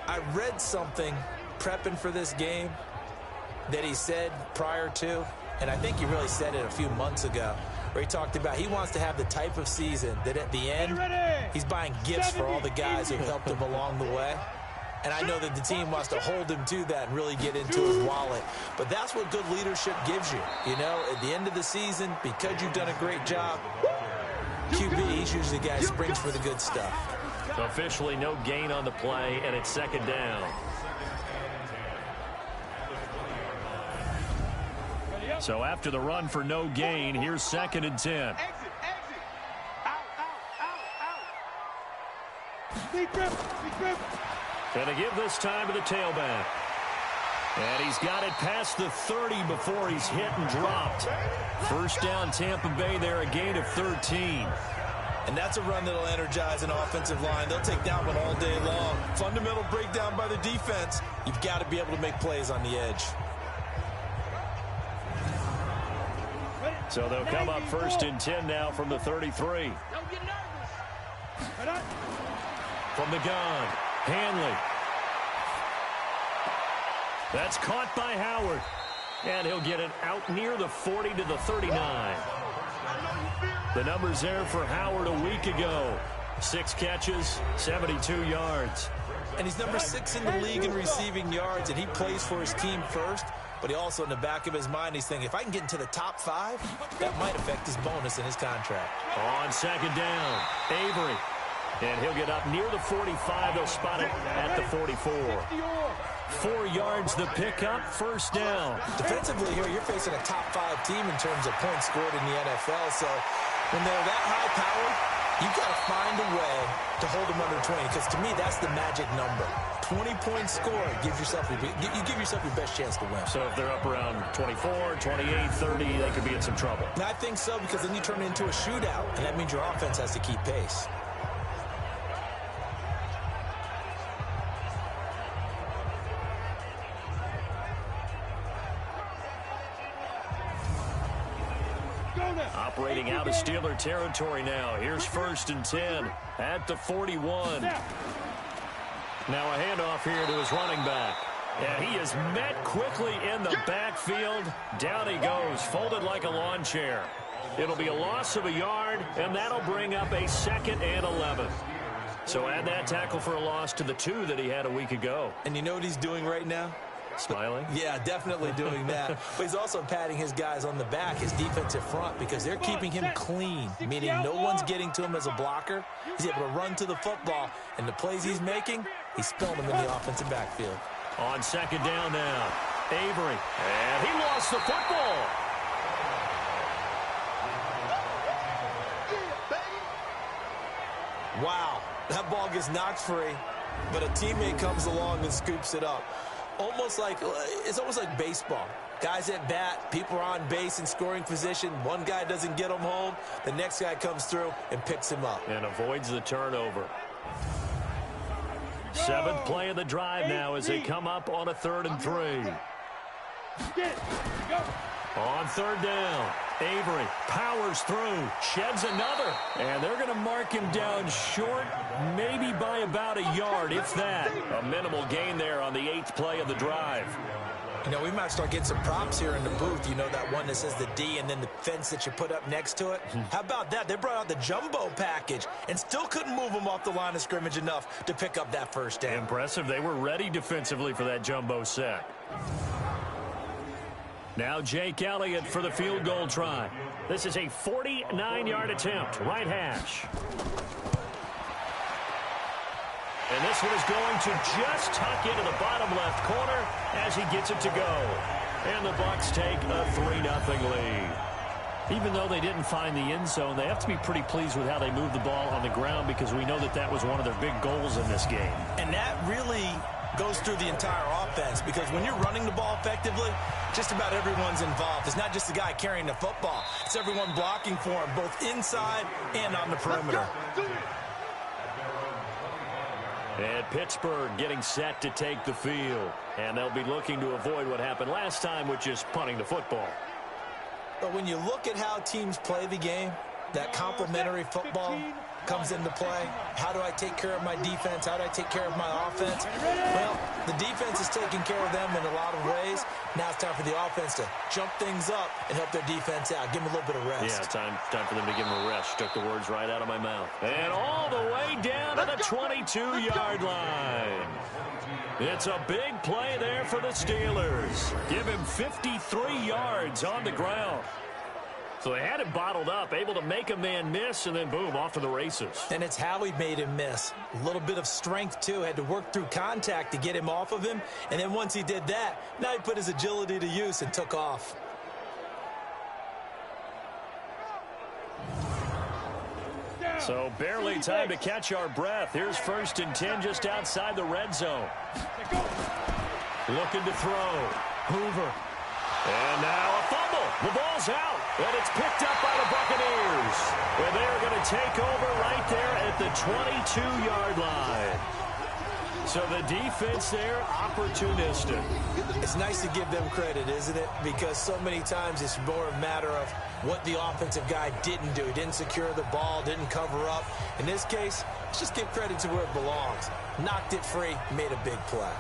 I read something prepping for this game that he said prior to, and I think he really said it a few months ago, where he talked about he wants to have the type of season that at the end, he's buying gifts for all the guys who helped him along the way. And I know that the team wants to hold him to that and really get into his wallet. But that's what good leadership gives you. You know, at the end of the season, because you've done a great job, QB, he's usually the guy who springs for the good stuff. Officially no gain on the play, and it's 2nd down. So after the run for no gain, here's 2nd and 10. Exit, exit. Out, out, out, out. Gonna give this time to the tailback. And he's got it past the 30 before he's hit and dropped. First down, Tampa Bay there, a gain of 13. And that's a run that'll energize an offensive line. They'll take that one all day long. Fundamental breakdown by the defense. You've got to be able to make plays on the edge. So they'll come up first and 10 now from the 33. Don't get nervous. From the gun, Hanley. That's caught by Howard. And he'll get it out near the 40 to the 39. The numbers there for Howard a week ago. 6 catches, 72 yards. And he's number 6 in the league in receiving yards, and he plays for his team first. But he also, in the back of his mind, he's thinking, if I can get into the top 5, that might affect his bonus in his contract. On second down, Avery. And he'll get up near the 45. They'll spot it at the 44. 4 yards the pickup, first down. Defensively here, you're facing a top 5 team in terms of points scored in the NFL. So when they're that high powered, you've got to find a way to hold them under 20. Because to me, that's the magic number. 20 points scored, you give yourself your best chance to win. So if they're up around 24, 28, 30, they could be in some trouble. And I think so, because then you turn it into a shootout, and that means your offense has to keep pace. Operating out of Steeler territory now. Here's first and 10 at the 41. Now a handoff here to his running back. And he is met quickly in the backfield. Down he goes, folded like a lawn chair. It'll be a loss of a yard, and that'll bring up a 2nd and 11. So add that tackle for a loss to the 2 that he had a week ago. And you know what he's doing right now? Smiling? Yeah, definitely doing that. But he's also patting his guys on the back, his defensive front, because they're keeping him clean, meaning no one's getting to him as a blocker. He's able to run to the football, and the plays he's making, he's spilling them in the offensive backfield. On second down now, Avery. And he lost the football. Wow, that ball gets knocked free, but a teammate comes along and scoops it up. It's almost like baseball. Guys at bat, people are on base in scoring position. One guy doesn't get him home. The next guy comes through and picks him up. And avoids the turnover. 7th play of the drive now as they come up on a 3rd and 3. On 3rd down, Avery powers through, sheds another. And they're going to mark him down short, maybe by about a yard, if that. A minimal gain there on the 8th play of the drive. You know, we might start getting some props here in the booth. You know, that one that says the D and then the fence that you put up next to it. How about that? They brought out the jumbo package and still couldn't move them off the line of scrimmage enough to pick up that first down. Impressive. They were ready defensively for that jumbo set. Now Jake Elliott for the field goal try. This is a 49-yard attempt, right hash. And this one is going to just tuck into the bottom left corner as he gets it to go. And the Bucs take a 3-0 lead. Even though they didn't find the end zone, they have to be pretty pleased with how they moved the ball on the ground, because we know that that was one of their big goals in this game. And that really goes through the entire offense, because when you're running the ball effectively, just about everyone's involved. It's not just the guy carrying the football. It's everyone blocking for him, both inside and on the perimeter. And Pittsburgh getting set to take the field. And they'll be looking to avoid what happened last time, which is punting the football. But when you look at how teams play the game, that complementary football comes into play. How do I take care of my defense? How do I take care of my offense? Well, the defense is taking care of them in a lot of ways. Now it's time for the offense to jump things up and help their defense out. Give them a little bit of rest. Yeah, time for them to give them a rest. Took the words right out of my mouth. And all the way down to the 22-yard line. It's a big play there for the Steelers. Give him 53 yards on the ground. So they had it bottled up, able to make a man miss, and then boom, off to the races. And it's how he made him miss. A little bit of strength, too. Had to work through contact to get him off of him. And then once he did that, now he put his agility to use and took off. So barely time to catch our breath. Here's 1st and 10 just outside the red zone. Looking to throw. Hoover. And now a fumble. The ball's out. And it's picked up by the Buccaneers. And they're going to take over right there at the 22-yard line. So the defense there, opportunistic. It's nice to give them credit, isn't it? Because so many times it's more a matter of what the offensive guy didn't do. He didn't secure the ball, didn't cover up. In this case, let's just give credit to where it belongs. Knocked it free, made a big play.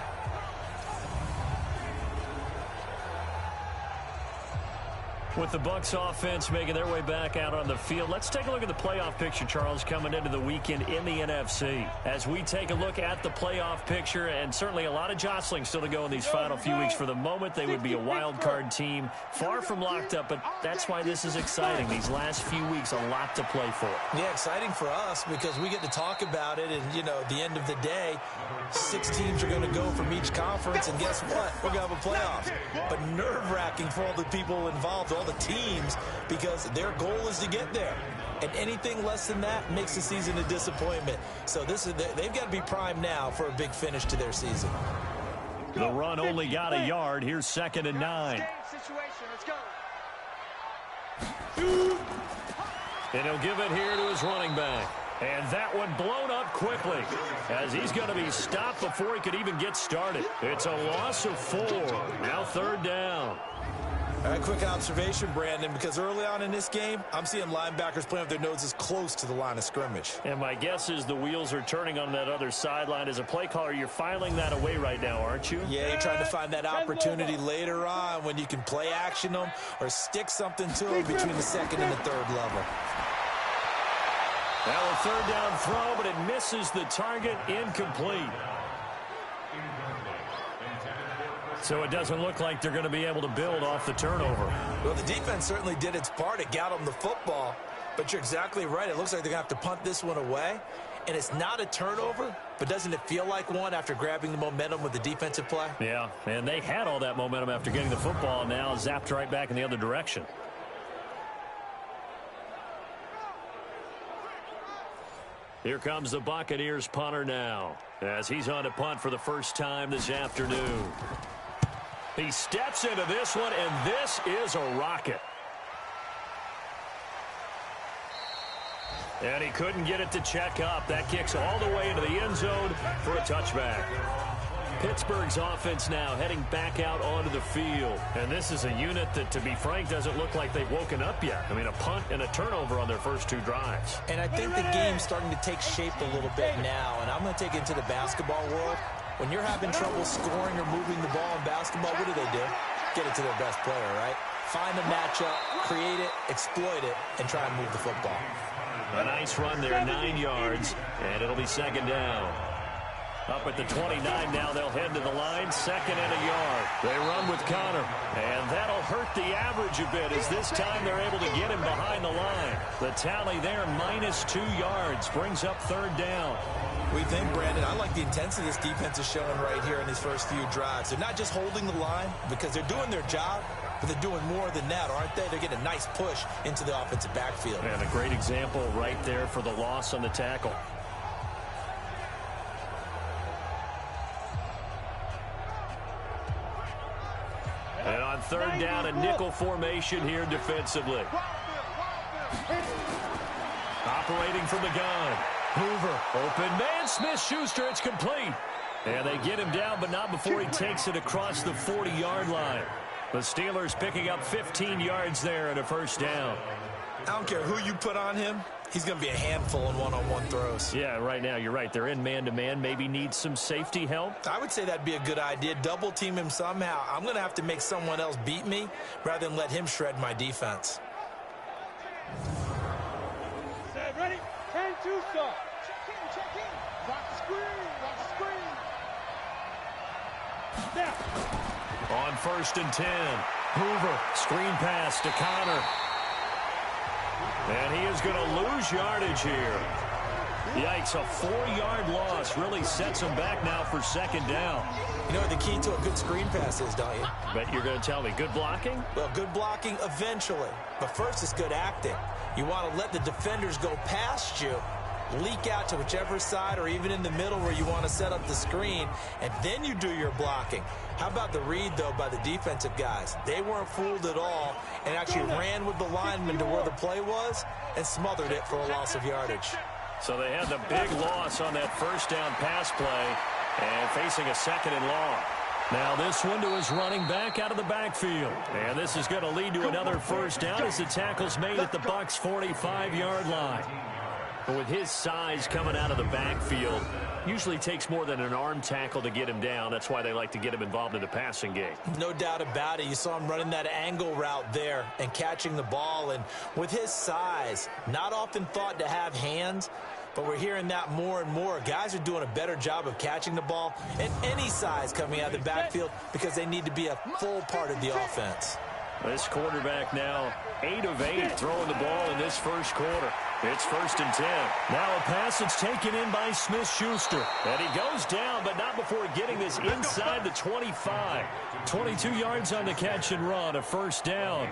With the Bucs offense making their way back out on the field, let's take a look at the playoff picture, Charles, coming into the weekend in the NFC. As we take a look at the playoff picture, and certainly a lot of jostling still to go in these final few weeks. For the moment, they would be a wild card team, far from locked up, but that's why this is exciting. These last few weeks, a lot to play for. Yeah, exciting for us because we get to talk about it, and, you know, at the end of the day, 6 teams are going to go from each conference, and guess what? We're going to have a playoffs. But nerve-wracking for all the people involved, all the teams, because their goal is to get there. And anything less than that makes the season a disappointment. So they've got to be primed now for a big finish to their season. The run only got a yard. Here's 2nd and 9. And he'll give it here to his running back. And that one blown up quickly as he's going to be stopped before he could even get started. It's a loss of 4. Now 3rd down. All right, quick observation, Brandon, because early on in this game, I'm seeing linebackers playing with their noses close to the line of scrimmage. And my guess is the wheels are turning on that other sideline. As a play caller, you're filing that away right now, aren't you? Yeah, you're trying to find that opportunity later on when you can play action them or stick something to them between the 2nd and the 3rd level. Now a 3rd down throw, but it misses the target, incomplete. So it doesn't look like they're going to be able to build off the turnover. Well, the defense certainly did its part. It got them the football. But you're exactly right. It looks like they're going to have to punt this one away. And it's not a turnover, but doesn't it feel like one after grabbing the momentum with the defensive play? Yeah, and they had all that momentum after getting the football, and now zapped right back in the other direction. Here comes the Buccaneers punter now, as he's on to punt for the first time this afternoon. He steps into this one, and this is a rocket. And he couldn't get it to check up. That kicks all the way into the end zone for a touchback. Pittsburgh's offense now heading back out onto the field. And this is a unit that, to be frank, doesn't look like they've woken up yet. I mean, a punt and a turnover on their first 2 drives. And I think the game's starting to take shape a little bit now. And I'm going to take it into the basketball world. When you're having trouble scoring or moving the ball in basketball, what do? Get it to their best player, right? Find the matchup, create it, exploit it, and try and move the football. A nice run there, 9 yards, and it'll be 2nd down. Up at the 29 now, they'll head to the line, 2nd and a yard. They run with Connor, and that'll hurt the average a bit as this time they're able to get him behind the line. The tally there, -2 yards, brings up 3rd down. We think, Brandon, I like the intensity this defense is showing right here in these first few drives. They're not just holding the line because they're doing their job, but they're doing more than that, aren't they? They're getting a nice push into the offensive backfield. And a great example right there for the loss on the tackle. And on 3rd down, a nickel formation here defensively. Operating from the gun. Hoover, open man, Smith-Schuster, it's complete. And they get him down, but not before he takes it across the 40-yard line. The Steelers picking up 15 yards there and a 1st down. I don't care who you put on him. He's going to be a handful in one-on-one throws. Yeah, right now, you're right. They're in man-to-man. Maybe need some safety help. I would say that'd be a good idea. Double team him somehow. I'm going to have to make someone else beat me rather than let him shred my defense. Set, ready? 10-2 stop. Check in. Watch the screen. Now. On 1st and 10, Hoover, screen pass to Connor. And he is going to lose yardage here. Yikes, a 4-yard loss really sets them back now for second down. You know what the key to a good screen pass is, don't you? Bet you're going to tell me. Good blocking? Well, good blocking eventually. But first, it's good acting. You want to let the defenders go past you, leak out to whichever side or even in the middle where you want to set up the screen, and then you do your blocking. How about the read, though, by the defensive guys? They weren't fooled at all and actually ran with the lineman to where the play was and smothered it for a loss of yardage. So they had the big loss on that first down pass play and facing a second and long. Now this one to his running back out of the backfield. And this is going to lead to another first down as the tackle's made at the Bucs' 45-yard line. But with his size coming out of the backfield, usually takes more than an arm tackle to get him down. That's why they like to get him involved in the passing game. No doubt about it. You saw him running that angle route there and catching the ball. And with his size, not often thought to have hands, but we're hearing that more and more. Guys are doing a better job of catching the ball at any size coming out of the backfield because they need to be a full part of the offense. This quarterback now 8 of 8 throwing the ball in this first quarter. It's 1st and 10. Now a pass that's taken in by Smith-Schuster. And he goes down, but not before getting this inside the 25. 22 yards on the catch and run, a first down.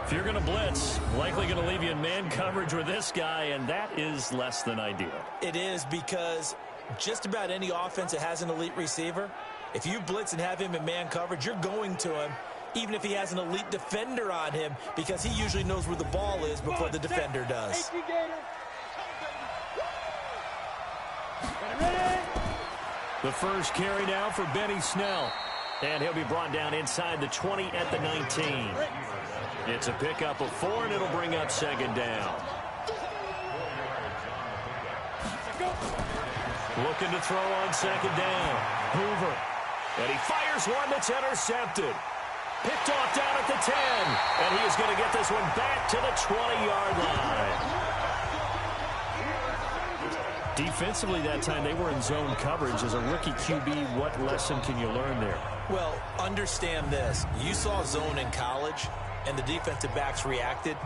If you're going to blitz, likely going to leave you in man coverage with this guy, and that is less than ideal. It is, because just about any offense that has an elite receiver, if you blitz and have him in man coverage, you're going to him, even if he has an elite defender on him, because he usually knows where the ball is before the defender does. The first carry now for Benny Snell. And he'll be brought down inside the 20 at the 19. It's a pickup of 4, and it'll bring up second down. Looking to throw on second down. Hoover. And he fires one that's intercepted. Picked off down at the 10. And he is going to get this one back to the 20-yard line. Defensively that time, they were in zone coverage. As a rookie QB, what lesson can you learn there? Well, understand this. You saw zone in college, and the defensive backs reacted,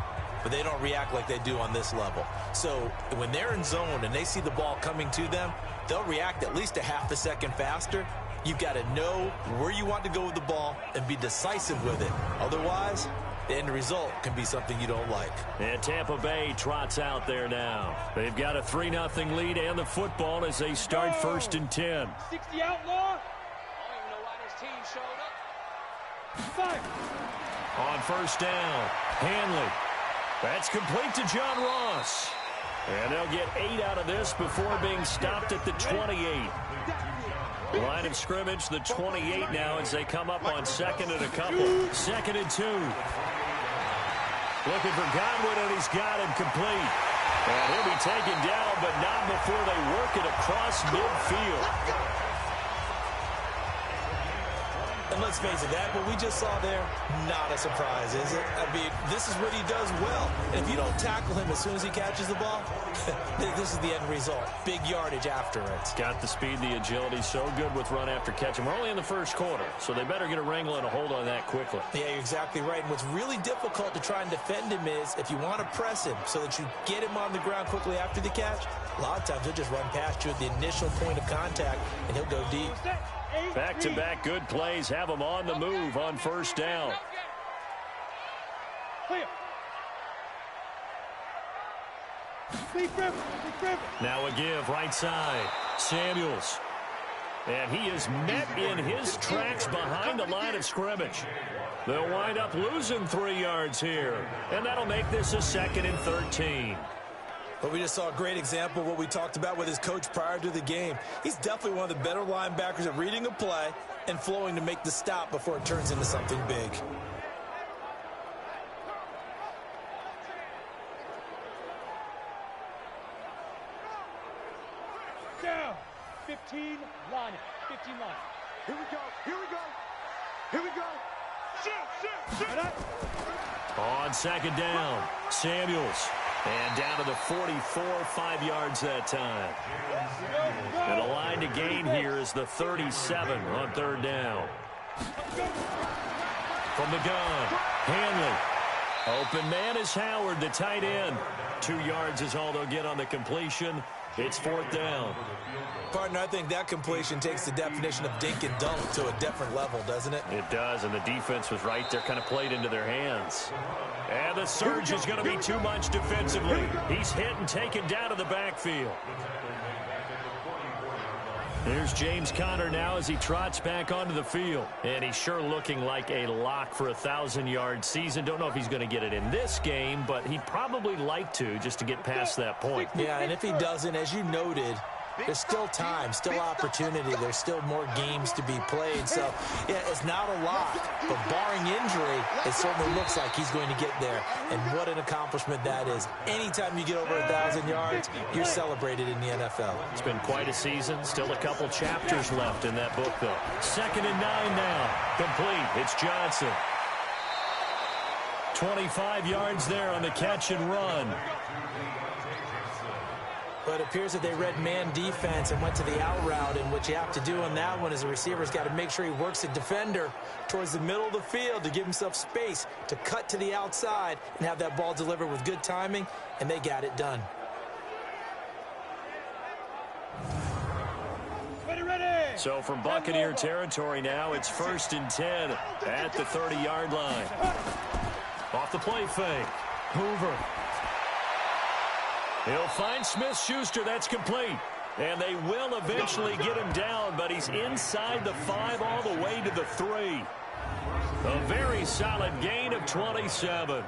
but they don't react like they do on this level. So when they're in zone and they see the ball coming to them, they'll react at least a half a second faster. You've got to know where you want to go with the ball and be decisive with it. Otherwise, the end result can be something you don't like. And Tampa Bay trots out there now. They've got a 3-0 lead and the football as they start 1st and 10. 60 outlaw. I don't even know why this team showed up. Fire. On first down, Hanley. That's complete to John Ross. And they'll get 8 out of this before being stopped at the 28. Line of scrimmage, the 28 now as they come up on second and a couple. 2nd and 2. Looking for Godwin, and he's got him complete. And he'll be taken down, but not before they work it across midfield. And let's face it, that what we just saw there, not a surprise, is it? I mean, this is what he does well. And if you don't tackle him as soon as he catches the ball, this is the end result. Big yardage after it. Got the speed, the agility, so good with run after catch. And we're only in the first quarter, so they better get a wrangle and a hold on that quickly. Yeah, you're exactly right. And what's really difficult to try and defend him is if you want to press him so that you get him on the ground quickly after the catch, a lot of times he'll just run past you at the initial point of contact, and he'll go deep. Back-to-back good plays have them on the move on first down. Now a give right side. Samuels. And he is met in his tracks behind the line of scrimmage. They'll wind up losing 3 yards here. And that'll make this a 2nd and 13. But we just saw a great example of what we talked about with his coach prior to the game. He's definitely one of the better linebackers at reading a play and flowing to make the stop before it turns into something big. Down. 15 line. 15 line. Here we go. Here we go. Here we go. Shoot. On second down, Samuels. And down to the 44, 5 yards that time. And the line to gain here is the 37 on 3rd down. From the gun, Hanley. Open man is Howard, the tight end. 2 yards is all they'll get on the completion. It's 4th down. Partner, I think that completion takes the definition of dink and dunk to a different level, doesn't it? It does, and the defense was right there, kind of played into their hands. And the surge is going to be too much defensively. He's hit and taken down to the backfield. Here's James Conner now as he trots back onto the field. And he's sure looking like a lock for a 1,000-yard season. Don't know if he's going to get it in this game, but he'd probably like to just to get past that point. Yeah, and if he doesn't, as you noted, there's still time, still opportunity. There's still more games to be played. So, yeah, it's not a lot. But barring injury, it certainly looks like he's going to get there. And what an accomplishment that is. Anytime you get over 1,000 yards, you're celebrated in the NFL. It's been quite a season. Still a couple chapters left in that book, though. 2nd and 9 now. Complete. It's Johnson. 25 yards there on the catch and run. But it appears that they read man defense and went to the out route, and what you have to do on that one is the receiver's got to make sure he works the defender towards the middle of the field to give himself space to cut to the outside and have that ball delivered with good timing, and they got it done. Ready. So from Buccaneer territory now, it's 1st and 10 at the 30-yard line. Off the play fake. Hoover. He'll find Smith-Schuster. That's complete. And they will eventually get him down, but he's inside the 5 all the way to the 3. A very solid gain of 27.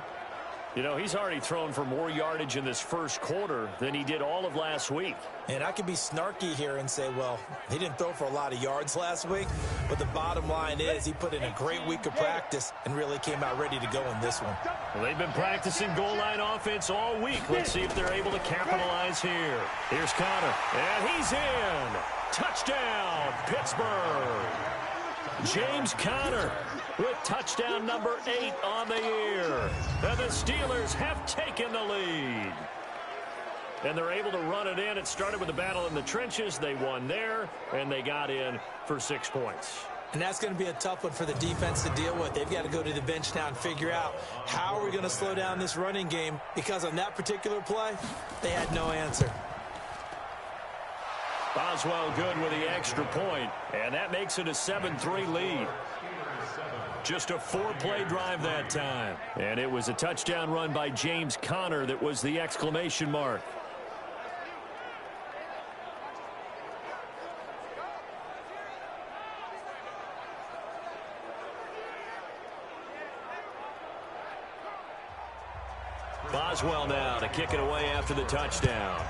You know, he's already thrown for more yardage in this first quarter than he did all of last week. And I could be snarky here and say, well, he didn't throw for a lot of yards last week, but the bottom line is he put in a great week of practice and really came out ready to go in this one. Well, they've been practicing goal line offense all week. Let's see if they're able to capitalize here. Here's Conner, and he's in. Touchdown, Pittsburgh. James Conner with touchdown number 8 on the year. And the Steelers have taken the lead. And they're able to run it in. It started with a battle in the trenches. They won there, and they got in for 6 points. And that's going to be a tough one for the defense to deal with. They've got to go to the bench now and figure out how are we going to slow down this running game, because on that particular play, they had no answer. Boswell good with the extra point, and that makes it a 7-3 lead. Just a 4-play drive that time. And it was a touchdown run by James Conner that was the exclamation mark. Boswell now to kick it away after the touchdown.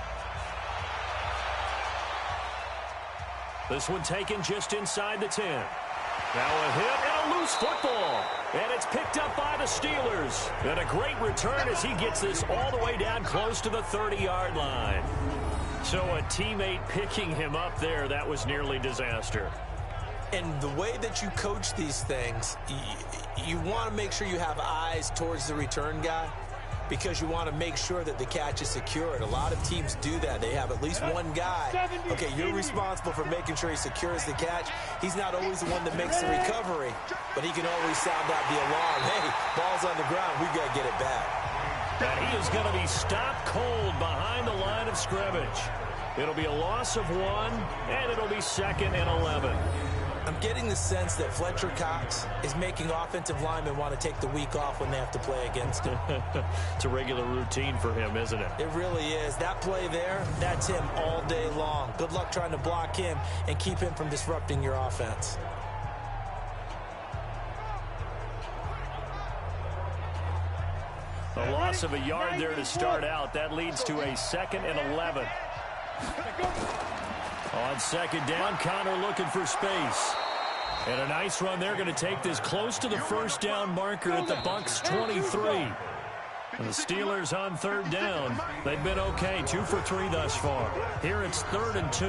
This one taken just inside the 10. Now a hit and a loose football. And it's picked up by the Steelers. And a great return as he gets this all the way down close to the 30-yard line. So a teammate picking him up there, that was nearly disaster. And the way that you coach these things, you want to make sure you have eyes towards the return guy, because you want to make sure that the catch is secured. A lot of teams do that. They have at least one guy. Okay, you're responsible for making sure he secures the catch. He's not always the one that makes the recovery, but he can always sound out the alarm. Hey, ball's on the ground. We've got to get it back. And he is going to be stopped cold behind the line of scrimmage. It'll be a loss of 1, and it'll be 2nd and 11. I'm getting the sense that Fletcher Cox is making offensive linemen want to take the week off when they have to play against him. It's a regular routine for him, isn't it? It really is. That play there, that's him all day long. Good luck trying to block him and keep him from disrupting your offense. A loss of a yard there to start out. That leads to a 2nd and 11. On 2nd down, Conner looking for space. And a nice run there, going to take this close to the first down marker at the Bucs 23. And the Steelers on 3rd down. They've been okay, 2 for 3 thus far. Here it's 3rd and 2.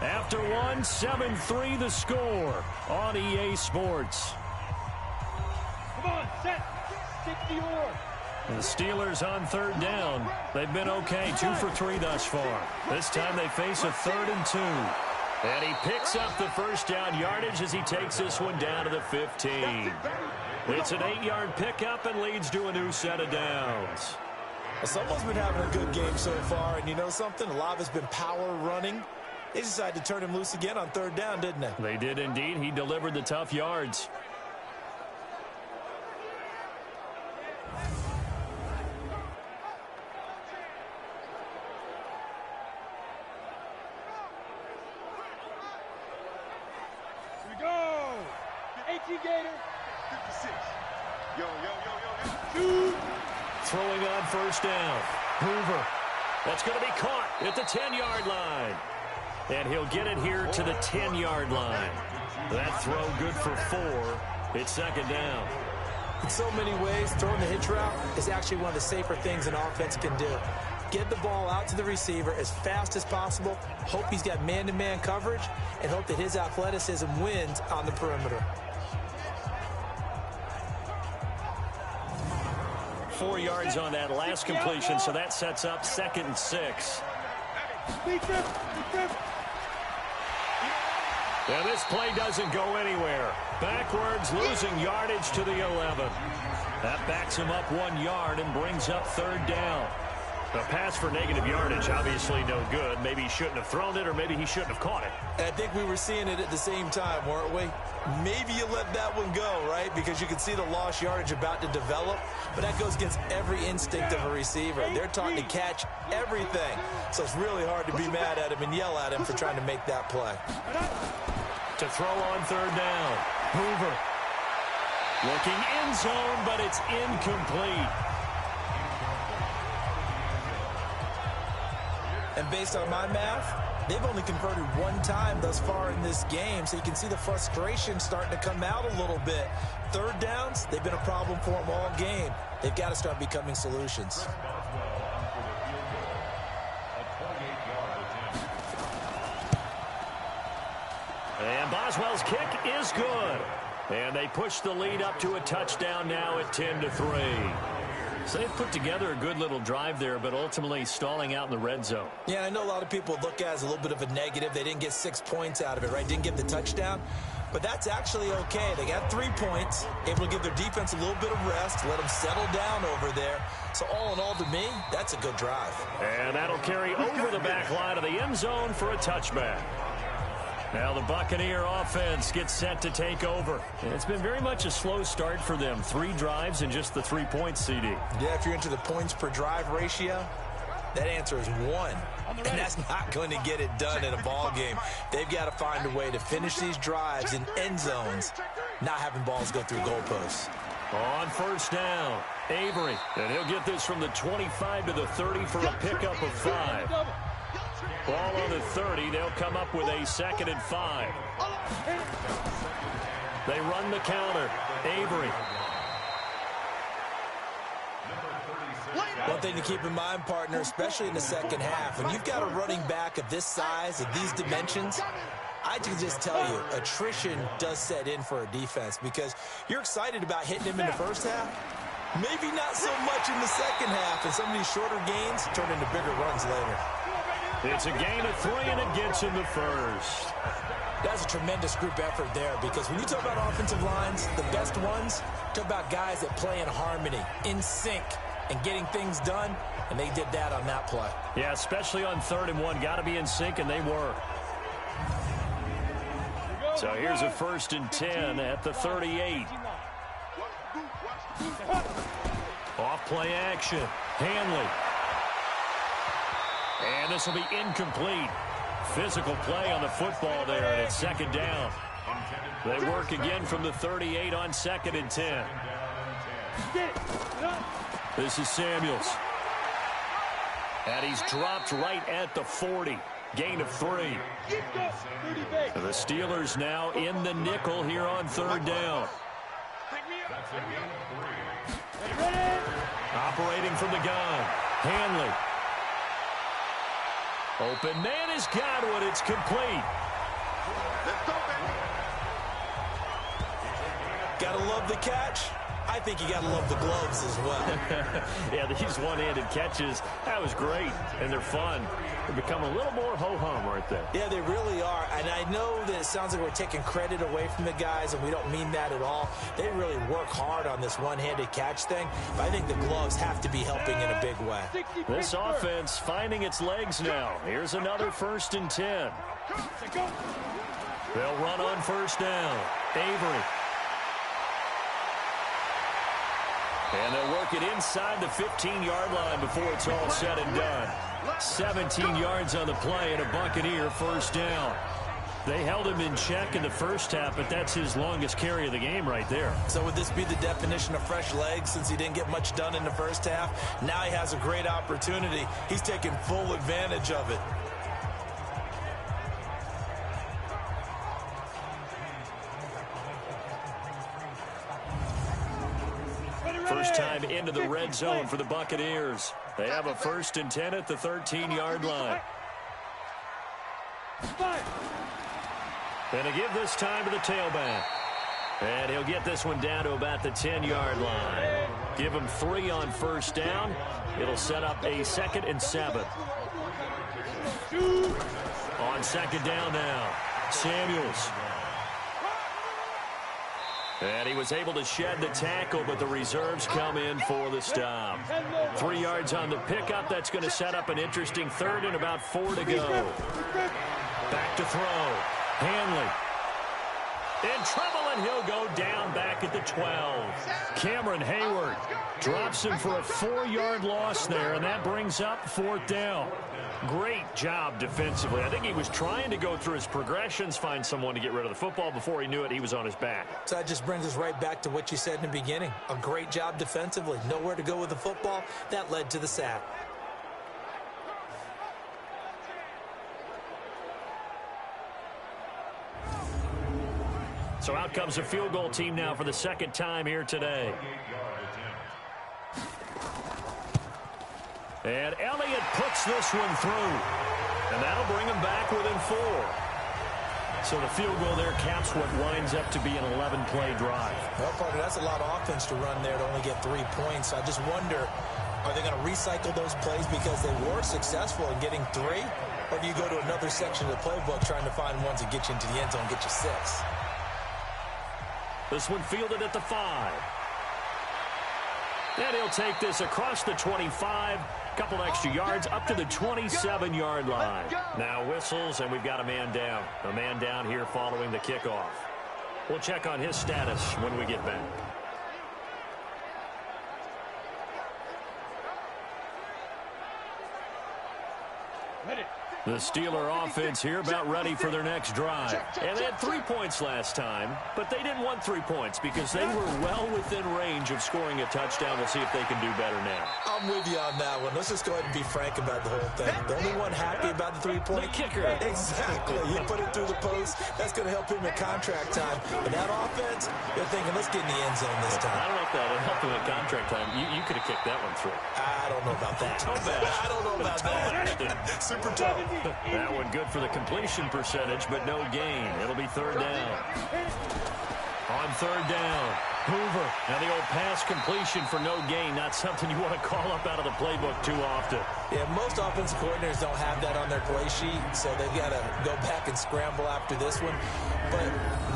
After 1, 7-3 the score on EA Sports. Come on, set. 60 or. And the Steelers on 3rd down. They've been okay, 2 for 3 thus far. This time they face a 3rd and 2. And he picks up the first down yardage as he takes this one down to the 15. It's an 8-yard pickup and leads to a new set of downs. Well, someone's been having a good game so far, and you know something? A lot of it's been power running. They decided to turn him loose again on 3rd down, didn't they? They did indeed. He delivered the tough yards. Here we go. 18 Gator. 56. Yo. Shoot. Throwing on 1st down. Hoover. That's going to be caught at the 10-yard line. And he'll get it here to the 10-yard line. That throw good for 4. It's 2nd down. In so many ways, throwing the hitch route is actually one of the safer things an offense can do. Get the ball out to the receiver as fast as possible, hope he's got man-to-man coverage, and hope that his athleticism wins on the perimeter. 4 yards on that last completion, so that sets up 2nd and 6. And this play doesn't go anywhere. Backwards, losing yardage to the 11. That backs him up 1 yard and brings up 3rd down. A pass for negative yardage, obviously no good. Maybe he shouldn't have thrown it, or maybe he shouldn't have caught it. And I think we were seeing it at the same time, weren't we? Maybe you let that one go, right? Because you can see the lost yardage about to develop. But that goes against every instinct of a receiver. They're taught to catch everything. So it's really hard to be mad at him and yell at him for trying to make that play. To throw on 3rd down. Hoover. Looking end zone, but it's incomplete. And based on my math, they've only converted 1 time thus far in this game, so you can see the frustration starting to come out a little bit. 3rd downs, they've been a problem for them all game. They've got to start becoming solutions. And Boswell's kick is good. And they push the lead up to a touchdown now at 10-3. So they've put together a good little drive there, but ultimately stalling out in the red zone. Yeah, I know a lot of people look at it as a little bit of a negative. They didn't get 6 points out of it, right? Didn't get the touchdown. But that's actually okay. They got 3 points, able to give their defense a little bit of rest, let them settle down over there. So all in all, to me, that's a good drive. And that'll carry over the back line of the end zone for a touchback. Now the Buccaneer offense gets set to take over. And it's been very much a slow start for them. 3 drives and just the 3 points, CD. Yeah, if you're into the points per drive ratio, that answer is 1. And that's not going to get it done in a ball game. They've got to find a way to finish these drives in end zones, not having balls go through goalposts. On 1st down, Avery. And he'll get this from the 25 to the 30 for a pickup of 5. Ball on the 30. They'll come up with a 2nd and 5. They run the counter. Avery. One thing to keep in mind, partner, especially in the second half, when you've got a running back of this size, of these dimensions, I can just tell you, attrition does set in for a defense because you're excited about hitting him in the first half. Maybe not so much in the second half, and some of these shorter gains turn into bigger runs later. It's a gain of 3, and it gets him the first. That's a tremendous group effort there because when you talk about offensive lines, the best ones, talk about guys that play in harmony, in sync, and getting things done, and they did that on that play. Yeah, especially on 3rd and 1. Got to be in sync, and they were. So here's a 1st and 10 at the 38. Off play action. Hanley. And this will be incomplete. Physical play on the football there, and it's 2nd down. They work again from the 38 on 2nd and 10. This is Samuels. And he's dropped right at the 40. Gain of 3. The Steelers now in the nickel here on 3rd down. Operating from the gun. Hanley. Open man has got one. It's complete. Gotta love the catch. I think you got to love the gloves as well. Yeah, these one-handed catches, that was great, and they're fun. They're becoming a little more ho-hum, aren't they? Yeah, they really are, and I know that it sounds like we're taking credit away from the guys, and we don't mean that at all. They really work hard on this one-handed catch thing, but I think the gloves have to be helping in a big way. This offense finding its legs now. Here's another 1st and 10. They'll run on 1st down. Avery. And they'll work it inside the 15-yard line before it's all said and done. 17 yards on the play and a Buccaneer 1st down. They held him in check in the first half, but that's his longest carry of the game right there. So would this be the definition of fresh legs since he didn't get much done in the first half? Now he has a great opportunity. He's taking full advantage of it. First time into the red zone for the Buccaneers. They have a 1st and 10 at the 13-yard line. And to give this time to the tailback. And he'll get this one down to about the 10-yard line. Give him 3 on 1st down. It'll set up a 2nd and 7. On 2nd down now, Samuels. And he was able to shed the tackle, but the reserves come in for the stop. 3 yards on the pickup. That's going to set up an interesting 3rd and about 4 to go. Back to throw. Hanley. In trouble, and he'll go down back at the 12. Cameron Hayward drops him for a 4-yard loss there, and that brings up 4th down. Great job defensively. I think he was trying to go through his progressions, find someone to get rid of the football. Before he knew it, he was on his back. So that just brings us right back to what you said in the beginning. A great job defensively. Nowhere to go with the football. That led to the sack. So out comes a field goal team now for the 2nd time here today. And Elliott puts this one through. And that'll bring him back within 4. So the field goal there caps what winds up to be an 11-play drive. Well, partner, that's a lot of offense to run there to only get 3 points. I just wonder, are they going to recycle those plays because they were successful in getting 3? Or do you go to another section of the playbook trying to find ones that get you into the end zone and get you 6? This one fielded at the 5. And he'll take this across the 25. Couple extra yards up to the 27-yard line. Now whistles, and we've got a man down. A man down here following the kickoff. We'll check on his status when we get back. The Steeler offense here about ready for their next drive. And they had 3 points last time, but they didn't want 3 points because they were well within range of scoring a touchdown. We'll see if they can do better now. I'm with you on that one. Let's just go ahead and be frank about the whole thing. The only one happy about the 3-point kicker. Exactly. You put it through the post. That's going to help him in contract time. But that offense, they're thinking, let's get in the end zone this time. I don't know if that would help him in contract time. You could have kicked that one through. I don't know about that. I don't know about that. Super tough. That one good for the completion percentage, but no gain. It'll be 3rd down. On 3rd down, Hoover. Now the old pass completion for no gain, not something you want to call up out of the playbook too often. Yeah, most offensive coordinators don't have that on their play sheet, so they've got to go back and scramble after this one. But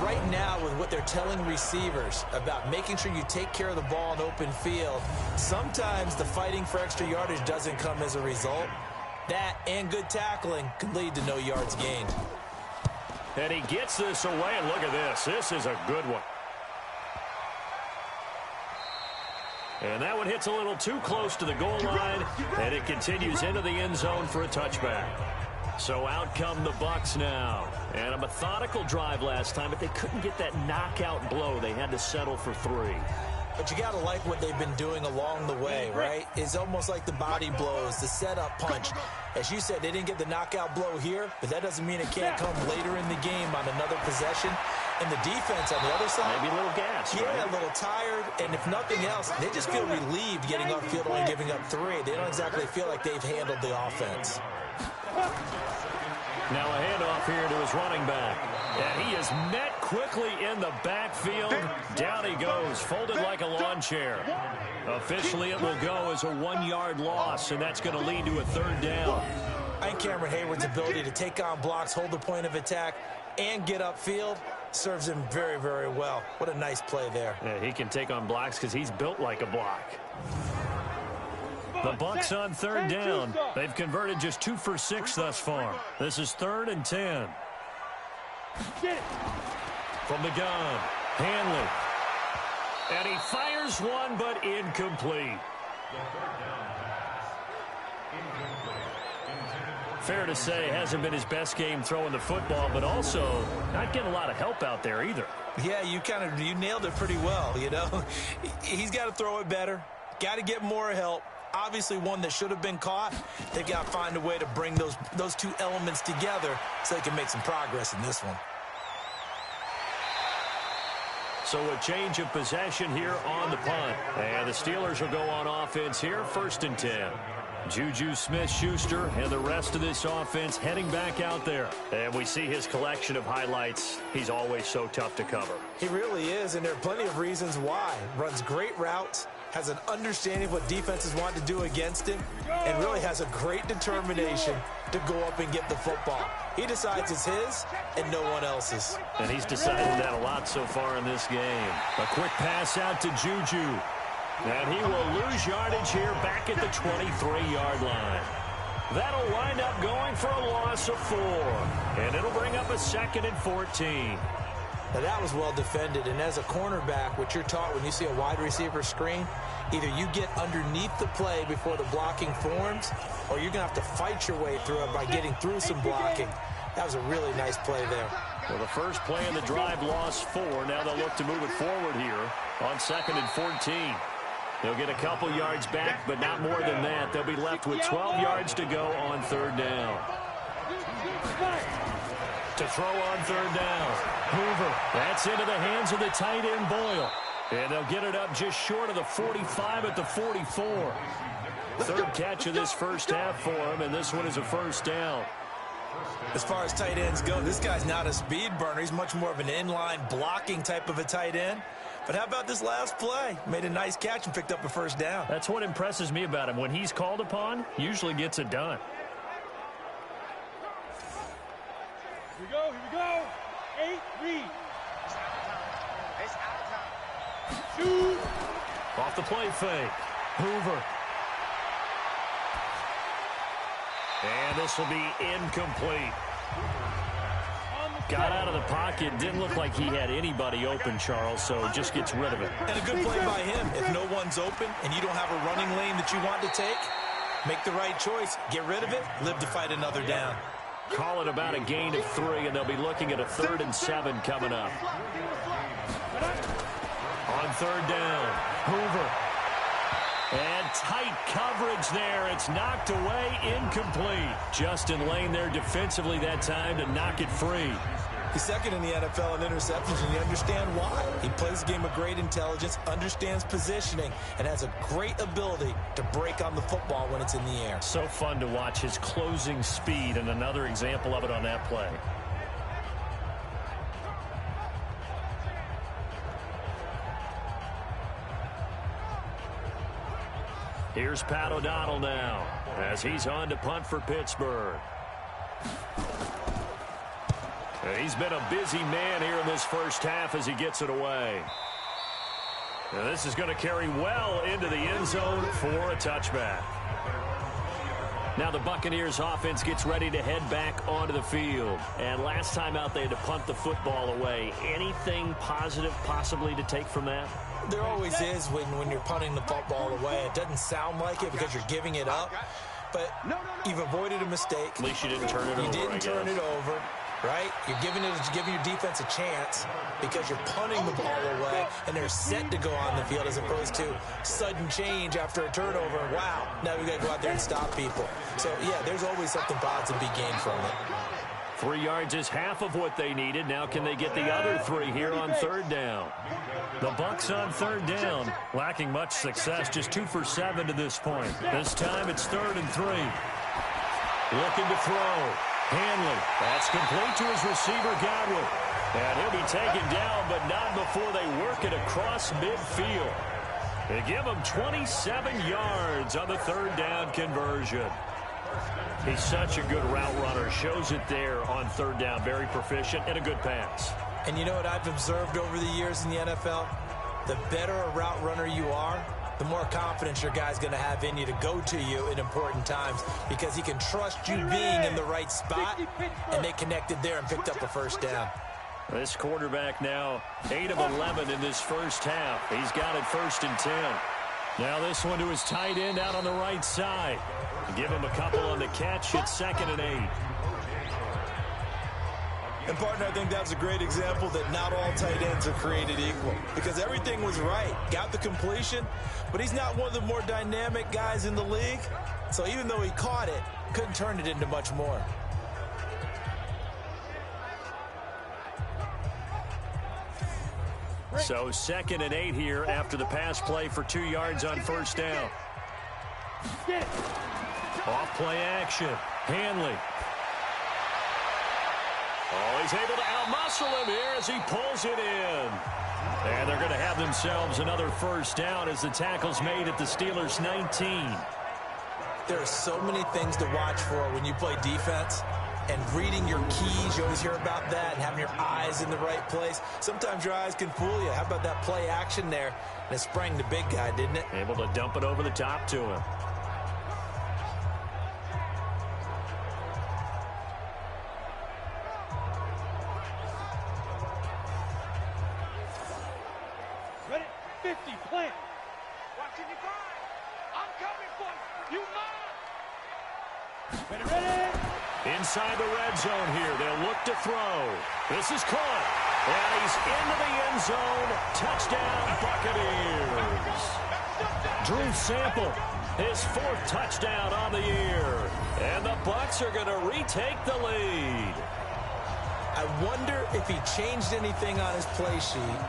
right now, with what they're telling receivers about making sure you take care of the ball in open field, sometimes the fighting for extra yardage doesn't come as a result. That and good tackling can lead to no yards gained. And he gets this away, and look at this. This is a good one. And that one hits a little too close to the goal line, and it continues into the end zone for a touchback. So out come the Bucs now. And a methodical drive last time, but they couldn't get that knockout blow. They had to settle for 3. But you got to like what they've been doing along the way, right? It's almost like the body blows, the setup punch. As you said, they didn't get the knockout blow here, but that doesn't mean it can't come later in the game on another possession. And the defense on the other side, maybe a little gas, yeah, right? A little tired. And if nothing else, they just feel relieved getting off field, only giving up 3. They don't exactly feel like they've handled the offense. Now a handoff here to his running back. And he is met quickly in the backfield. Down he goes, folded like a lawn chair. Officially, it will go as a 1-yard loss, and that's going to lead to a 3rd down. I think Cameron Hayward's ability to take on blocks, hold the point of attack, and get upfield serves him very, very well. What a nice play there. Yeah, he can take on blocks because he's built like a block. The Bucs on 3rd down. They've converted just 2 for 6 thus far. This is 3rd and 10. From the gun, Hanley. And he fires one, but incomplete. Fair to say, hasn't been his best game throwing the football, but also not getting a lot of help out there either. Yeah, you nailed it pretty well, you know. He's got to throw it better, got to get more help. Obviously one that should have been caught. They've got to find a way to bring those two elements together so they can make some progress in this one. So a change of possession here on the punt. And the Steelers will go on offense here, 1st and 10. Juju Smith-Schuster and the rest of this offense heading back out there. And we see his collection of highlights. He's always so tough to cover. He really is, and there are plenty of reasons why. Runs great routes, has an understanding of what defenses want to do against him, and really has a great determination to go up and get the football. He decides it's his and no one else's. And he's decided that a lot so far in this game. A quick pass out to Juju. And he will lose yardage here back at the 23-yard line. That'll wind up going for a loss of 4. And it'll bring up a 2nd and 14. Now that was well defended, and as a cornerback, what you're taught when you see a wide receiver screen, either you get underneath the play before the blocking forms, or you're going to have to fight your way through it by getting through some blocking. That was a really nice play there. Well, the first play in the drive lost 4. Now they'll look to move it forward here on 2nd and 14. They'll get a couple yards back, but not more than that. They'll be left with 12 yards to go on 3rd down. To throw on 3rd down. Hoover. That's into the hands of the tight end, Boyle. And they'll get it up just short of the 45 at the 44. 3rd catch of this first half for him, and this one is a 1st down. As far as tight ends go, this guy's not a speed burner. He's much more of an inline blocking type of a tight end. But how about this last play? Made a nice catch and picked up a 1st down. That's what impresses me about him. When he's called upon, usually gets it done. Here we go. 8, read. It's out of time. Shoot. Off the play fake. Hoover. And this will be incomplete. Got out of the pocket. Didn't look like he had anybody open, Charles, so just gets rid of it. And a good play by him. If no one's open and you don't have a running lane that you want to take, make the right choice. Get rid of it. Live to fight another down. Call it about a gain of 3, and they'll be looking at a 3rd and 7 coming up. On 3rd down, Hoover. And tight coverage there. It's knocked away, incomplete. Justin Lane there defensively that time to knock it free. He's 2nd in the NFL in interceptions, and you understand why. He plays a game of great intelligence, understands positioning, and has a great ability to break on the football when it's in the air. So fun to watch his closing speed, and another example of it on that play. Here's Pat O'Donnell now as he's on to punt for Pittsburgh. He's been a busy man here in this first half as he gets it away. Now this is going to carry well into the end zone for a touchback. Now the Buccaneers offense gets ready to head back onto the field. And last time out they had to punt the football away. Anything positive possibly to take from that? There always is when you're punting the football away. It doesn't sound like it because you're giving it up. But you've avoided a mistake. At least you didn't turn it over. You didn't turn it over. Right? You're giving your defense a chance because you're punting the ball away and they're set to go on the field as opposed to sudden change after a turnover. And wow, now we got to go out there and stop people. So, yeah, there's always something positive to be gained from it. 3 yards is half of what they needed. Now can they get the other 3 here on 3rd down? The Bucs on 3rd down, lacking much success, just 2 for 7 to this point. This time it's 3rd and 3. Looking to throw. Hanley. That's complete to his receiver, Godwin. And he'll be taken down, but not before they work it across midfield. They give him 27 yards on the third down conversion. He's such a good route runner. Shows it there on third down. Very proficient and a good pass. And you know what I've observed over the years in the NFL? The better a route runner you are, the more confidence your guy's going to have in you to go to you in important times because he can trust you being in the right spot, and they connected there and picked up a first down. This quarterback now 8 of 11 in this first half. He's got it 1st and 10. Now this one to his tight end out on the right side. Give him a couple on the catch. It's 2nd and 8. And, partner, I think that was a great example that not all tight ends are created equal because everything was right. Got the completion, but he's not one of the more dynamic guys in the league. So even though he caught it, couldn't turn it into much more. So 2nd and 8 here after the pass play for 2 yards on first down. Off play action. Hanley. Oh, he's able to outmuscle him here as he pulls it in. And they're going to have themselves another first down as the tackle's made at the Steelers' 19. There are so many things to watch for when you play defense. And reading your keys, you always hear about that, and having your eyes in the right place. Sometimes your eyes can fool you. How about that play action there? And it sprang the big guy, didn't it? Able to dump it over the top to him. Ready? 50, plant. Watching you find. I'm coming for you. Ready, ready. Inside the red zone here. They'll look to throw. This is caught. And he's into the end zone. Touchdown, Buccaneers. Drew Sample, his 4th touchdown on the year. And the Bucs are going to retake the lead. I wonder if he changed anything on his play sheet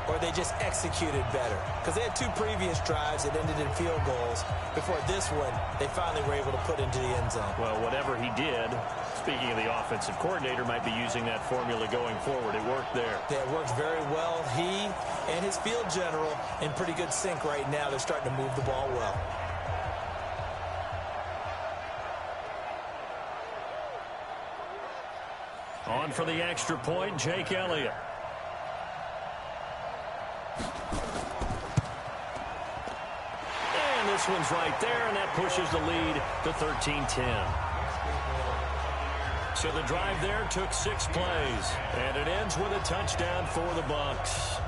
or they just executed better. Because they had 2 previous drives that ended in field goals. Before this one, they finally were able to put into the end zone. Well, whatever he did, speaking of the offensive coordinator, might be using that formula going forward. It worked there. Yeah, it works very well. He and his field general in pretty good sync right now. They're starting to move the ball well. On for the extra point, Jake Elliott. And this one's right there, and that pushes the lead to 13-10. So the drive there took 6 plays, and it ends with a touchdown for the Bucs.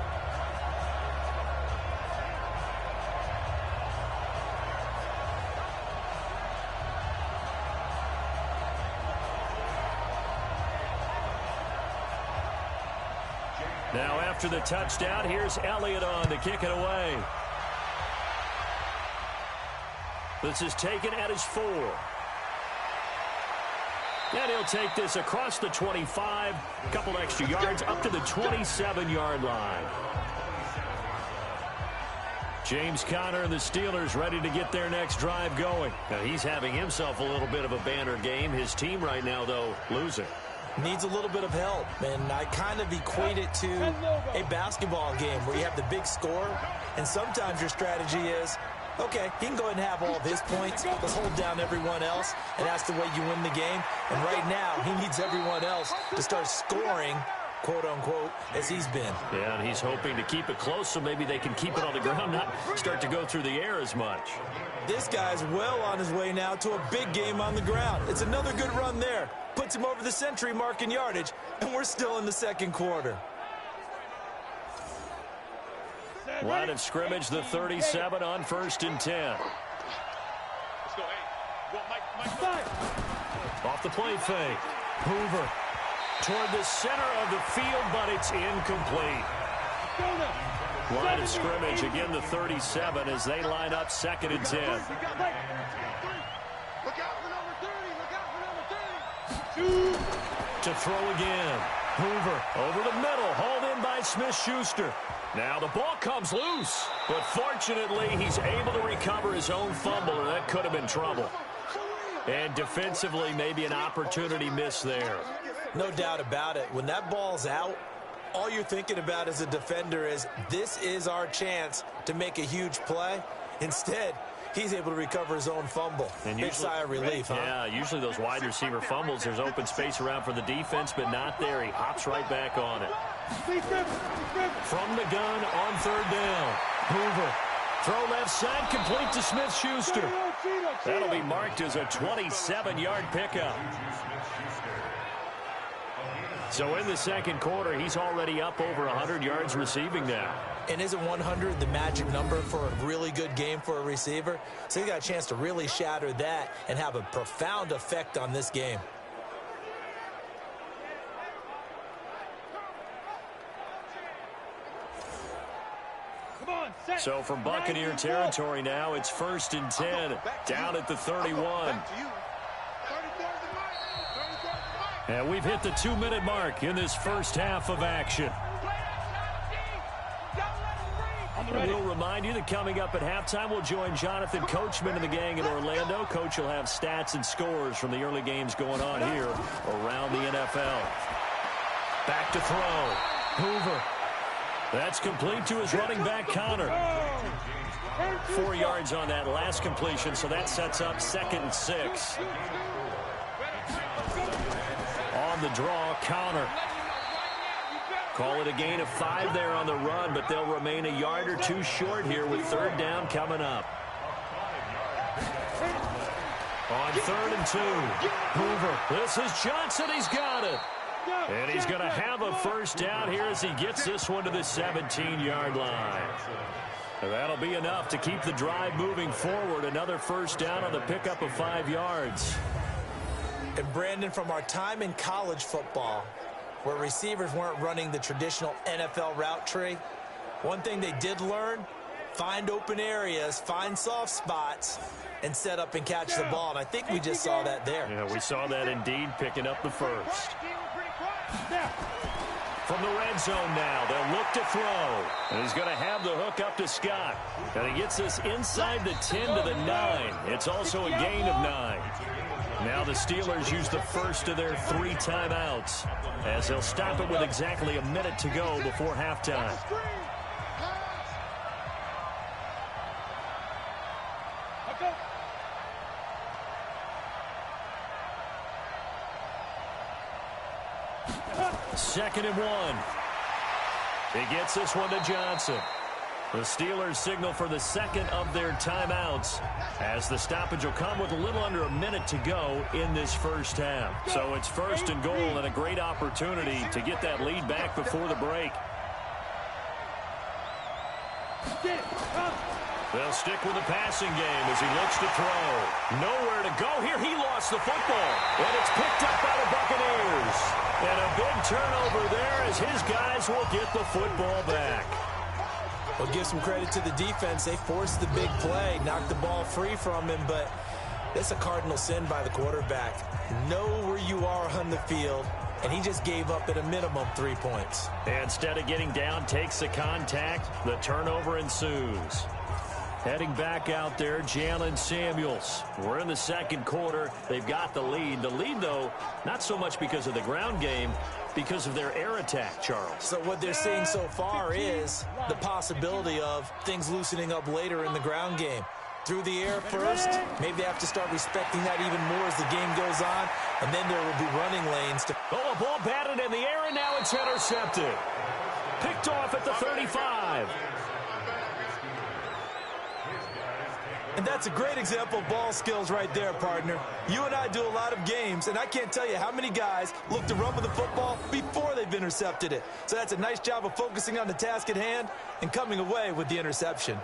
Now after the touchdown, here's Elliott on to kick it away. This is taken at his 4. And he'll take this across the 25, a couple extra yards up to the 27-yard line. James Conner and the Steelers ready to get their next drive going. Now he's having himself a little bit of a banner game. His team right now, though, losing. Needs a little bit of help, and I kind of equate it to a basketball game where you have the big score, and sometimes your strategy is, okay, he can go ahead and have all of his points. Let's hold down everyone else, and that's the way you win the game. And right now, he needs everyone else to start scoring, quote-unquote, as he's been. Yeah, and he's hoping to keep it close so maybe they can keep it on the ground, not start to go through the air as much. This guy's well on his way now to a big game on the ground. It's another good run there. Puts him over the century mark in yardage, and we're still in the second quarter. Line of scrimmage, the 37 on 1st and 10. Let's go, Mike. Off the play fake. Hoover toward the center of the field, but it's incomplete. Line of scrimmage, again the 37 as they line up 2nd and 10. Look out for number 30. Look out for number 30. To throw again. Hoover over the middle, hauled in by Smith-Schuster. Now the ball comes loose, but fortunately he's able to recover his own fumble, and that could have been trouble. And defensively, maybe an opportunity missed there. No doubt about it. When that ball's out, all you're thinking about as a defender is this is our chance to make a huge play. Instead, he's able to recover his own fumble. And big sigh of relief, huh? Yeah, usually those wide receiver fumbles, there's open space around for the defense, but not there. He hops right back on it. From the gun on third down. Hoover. Throw left side, complete to Smith-Schuster. That'll be marked as a 27-yard pickup. So in the second quarter, he's already up over 100 yards receiving now. And isn't 100 the magic number for a really good game for a receiver? So he got a chance to really shatter that and have a profound effect on this game. So from Buccaneer territory now, it's 1st and 10, down at the 31. And we've hit the 2-minute mark in this first half of action. We'll remind you that coming up at halftime, we'll join Jonathan Coachman and the gang in Orlando. Coach will have stats and scores from the early games going on here around the NFL. Back to throw. Hoover. That's complete to his running back, Connor. 4 yards on that last completion, so that sets up 2nd and 6. On the draw, Connor. Call it a gain of 5 there on the run, but they'll remain a yard or two short here with 3rd down coming up. On 3rd and 2, Hoover. This is Johnson. He's got it. And he's going to have a first down here as he gets this one to the 17-yard line. That'll be enough to keep the drive moving forward. Another first down on the pickup of 5 yards. And Brandon, from our time in college football, where receivers weren't running the traditional NFL route tree, one thing they did learn, find open areas, find soft spots, and set up and catch the ball. And I think we just saw that there. Yeah, we saw that indeed, picking up the first. From the red zone now, they'll look to throw. And he's going to have the hook up to Scott. And he gets this inside the 10 to the 9. It's also a gain of 9. Now the Steelers use the first of their 3 timeouts, as they'll stop it with exactly a minute to go before halftime. Second and 1. He gets this one to Johnson. The Steelers signal for the second of their timeouts, as the stoppage will come with a little under a minute to go in this first half. So it's 1st and goal and a great opportunity to get that lead back before the break. They'll stick with the passing game as he looks to throw. Nowhere to go here. He lost the football, and it's picked up by the Buccaneers. And a big turnover there as his guys will get the football back. Well, give some credit to the defense. They forced the big play, knocked the ball free from him, but it's a cardinal sin by the quarterback. Know where you are on the field, and he just gave up at a minimum 3 points. And instead of getting down, takes the contact. The turnover ensues. Heading back out there, Jalen Samuels. We're in the second quarter. They've got the lead. The lead, though, not so much because of the ground game, because of their air attack, Charles. So what they're seeing so far is the possibility of things loosening up later in the ground game. Through the air first, maybe they have to start respecting that even more as the game goes on, and then there will be running lanes. Oh, a ball batted in the air, and now it's intercepted. Picked off at the 35. And that's a great example of ball skills right there, partner. You and I do a lot of games, and I can't tell you how many guys look to run with the football before they've intercepted it. So that's a nice job of focusing on the task at hand and coming away with the interception.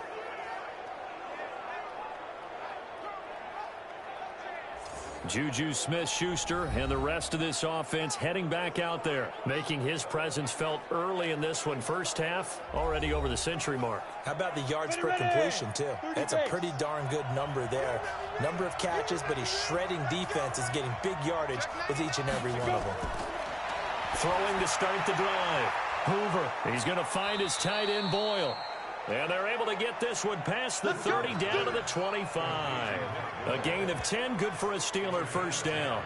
Juju Smith-Schuster and the rest of this offense heading back out there, making his presence felt early in this one. First half, already over the century mark. How about the yards per completion, too? That's a pretty darn good number there. Number of catches, but he's shredding defense, is getting big yardage with each and every one of them. Throwing to start the drive. Hoover, he's going to find his tight end, Boyle. And they're able to get this one past the 30 down to the 25. A gain of 10, good for a Steeler first down.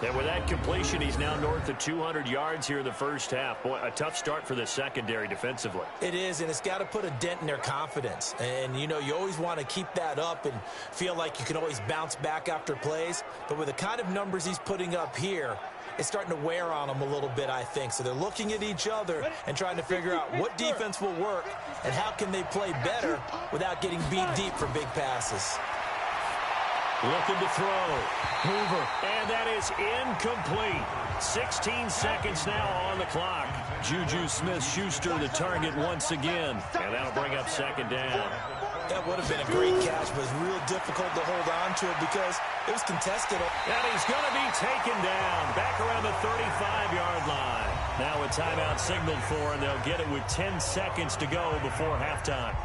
And with that completion, he's now north of 200 yards here in the first half. Boy, a tough start for the secondary defensively. It is, and it's got to put a dent in their confidence. And, you know, you always want to keep that up and feel like you can always bounce back after plays. But with the kind of numbers he's putting up here, it's starting to wear on them a little bit, I think. So they're looking at each other and trying to figure out what defense will work and how can they play better without getting beat deep for big passes. Looking to throw. Hoover. And that is incomplete. 16 seconds now on the clock. Juju Smith-Schuster the target once again. And that'll bring up second down. That would have been a great catch, but it's real difficult to hold on to it because it was contested. And he's going to be taken down back around the 35-yard line. Now a timeout signaled for, and they'll get it with 10 seconds to go before halftime.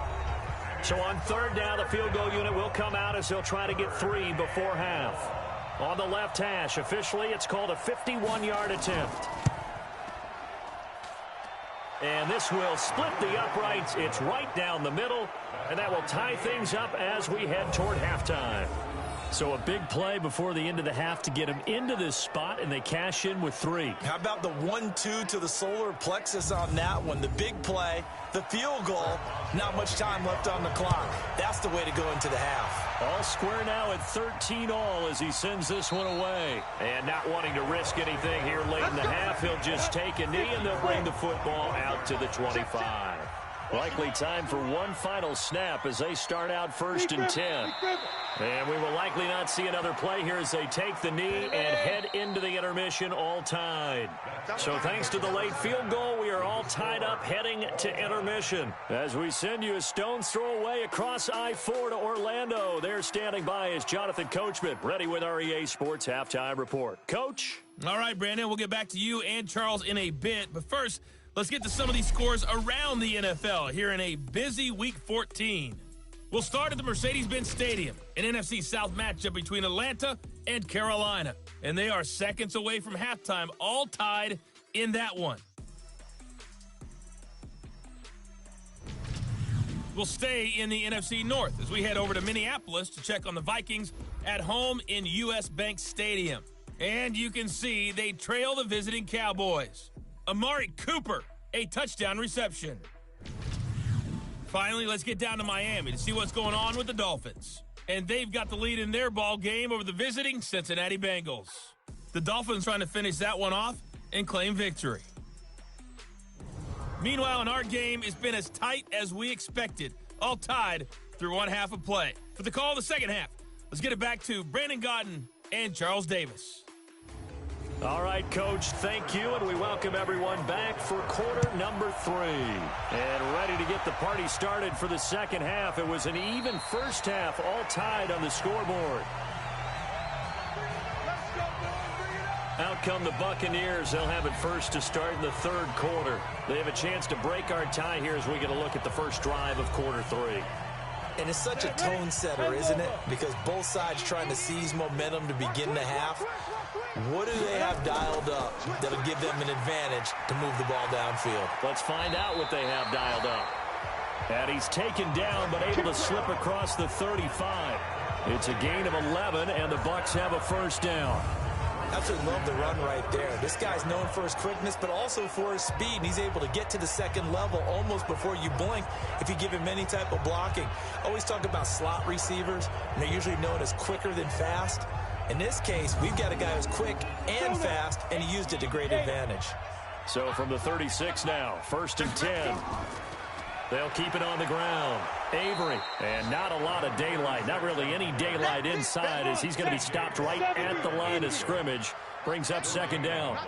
So on third down, the field goal unit will come out as they'll try to get 3 before half. On the left hash, officially, it's called a 51-yard attempt. And this will split the uprights. It's right down the middle, and that will tie things up as we head toward halftime. So a big play before the end of the half to get them into this spot, and they cash in with 3. How about the 1-2 to the solar plexus on that one? The big play, the field goal, not much time left on the clock. That's the way to go into the half. All square now at 13 all as he sends this one away. And not wanting to risk anything here late in the half, he'll just take a knee, and they'll bring the football out to the 25. Likely time for one final snap as they start out first and 10. And we will likely not see another play here as they take the knee and head into the intermission all tied. So thanks to the late field goal, we are all tied up heading to intermission. As we send you a stone's throw away across I-4 to Orlando. There standing by is Jonathan Coachman, ready with our EA Sports Halftime Report. Coach? All right, Brandon, we'll get back to you and Charles in a bit. But first, let's get to some of these scores around the NFL here in a busy Week 14. We'll start at the Mercedes-Benz Stadium, an NFC South matchup between Atlanta and Carolina. And they are seconds away from halftime, all tied in that one. We'll stay in the NFC North as we head over to Minneapolis to check on the Vikings at home in U.S. Bank Stadium. And you can see they trail the visiting Cowboys. Amari Cooper, a touchdown reception. Finally, let's get down to Miami to see what's going on with the Dolphins. And they've got the lead in their ball game over the visiting Cincinnati Bengals. The Dolphins trying to finish that one off and claim victory. Meanwhile, in our game, it's been as tight as we expected, all tied through one half of play. For the call of the second half, let's get it back to Brandon Gaudin and Charles Davis. All right, Coach, thank you, and we welcome everyone back for quarter number 3. And ready to get the party started for the second half. It was an even first half, all tied on the scoreboard. Out come the Buccaneers. They'll have it first to start in the third quarter. They have a chance to break our tie here as we get a look at the first drive of quarter 3. And it's such a tone setter, isn't it? Because both sides trying to seize momentum to begin the half. What do they have dialed up that'll give them an advantage to move the ball downfield? Let's find out what they have dialed up. And he's taken down, but able to slip across the 35. It's a gain of 11, and the Bucs have a first down. Absolutely love the run right there. This guy's known for his quickness, but also for his speed. And he's able to get to the second level almost before you blink if you give him any type of blocking. Always talk about slot receivers, and they're usually known as quicker than fast. In this case, we've got a guy who's quick and fast, and he used it to great advantage. So from the 36 now, first and 10. They'll keep it on the ground. Avery, and not a lot of daylight, not really any daylight inside as he's going to be stopped right at the line of scrimmage. Brings up second down.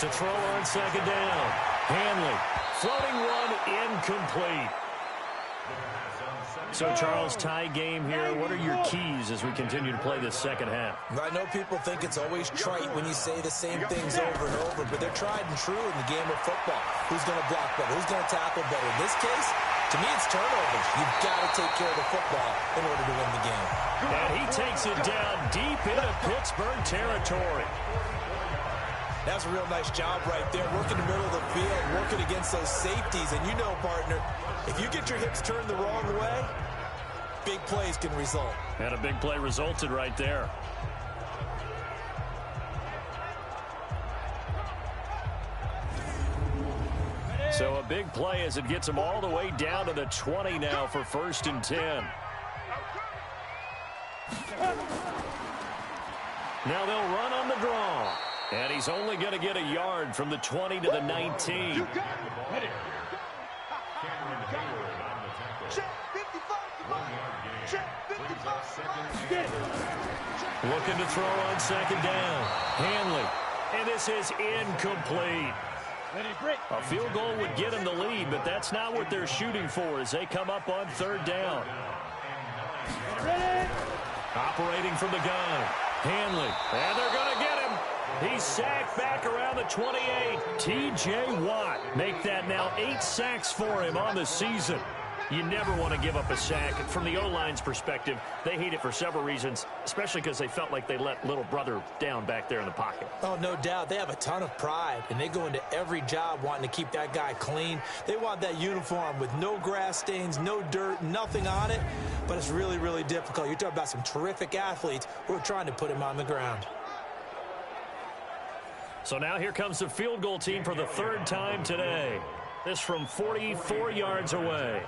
To throw on second down. Hanley, floating one, incomplete. So, Charles, tie game here. What are your keys as we continue to play this second half? I know people think it's always trite when you say the same things over and over, but they're tried and true in the game of football. Who's going to block better? Who's going to tackle better? In this case, to me, it's turnovers. You've got to take care of the football in order to win the game. And he takes it down deep into Pittsburgh territory. That's a real nice job right there. Working the middle of the field, working against those safeties. And you know, partner, if you get your hips turned the wrong way, big plays can result. And a big play resulted right there. So a big play as it gets them all the way down to the 20 now for 1st and 10. Now they'll run on the draw. And he's only going to get a yard from the 20 to the 19. Looking to throw on 2nd down. Hanley. And this is incomplete. A field goal would get him the lead, but that's not what they're shooting for as they come up on 3rd down. Operating from the gun. Hanley. And they're going to get him. He's sacked back around the 28. T.J. Watt. Make that now 8 sacks for him on the season. You never want to give up a sack. From the O-line's perspective, they hate it for several reasons, especially because they felt like they let little brother down back there in the pocket. Oh, no doubt. They have a ton of pride, and they go into every job wanting to keep that guy clean. They want that uniform with no grass stains, no dirt, nothing on it, but it's really, really difficult. You're talking about some terrific athletes who are trying to put him on the ground. So now here comes the field goal team for the 3rd time today. This from 44 yards away.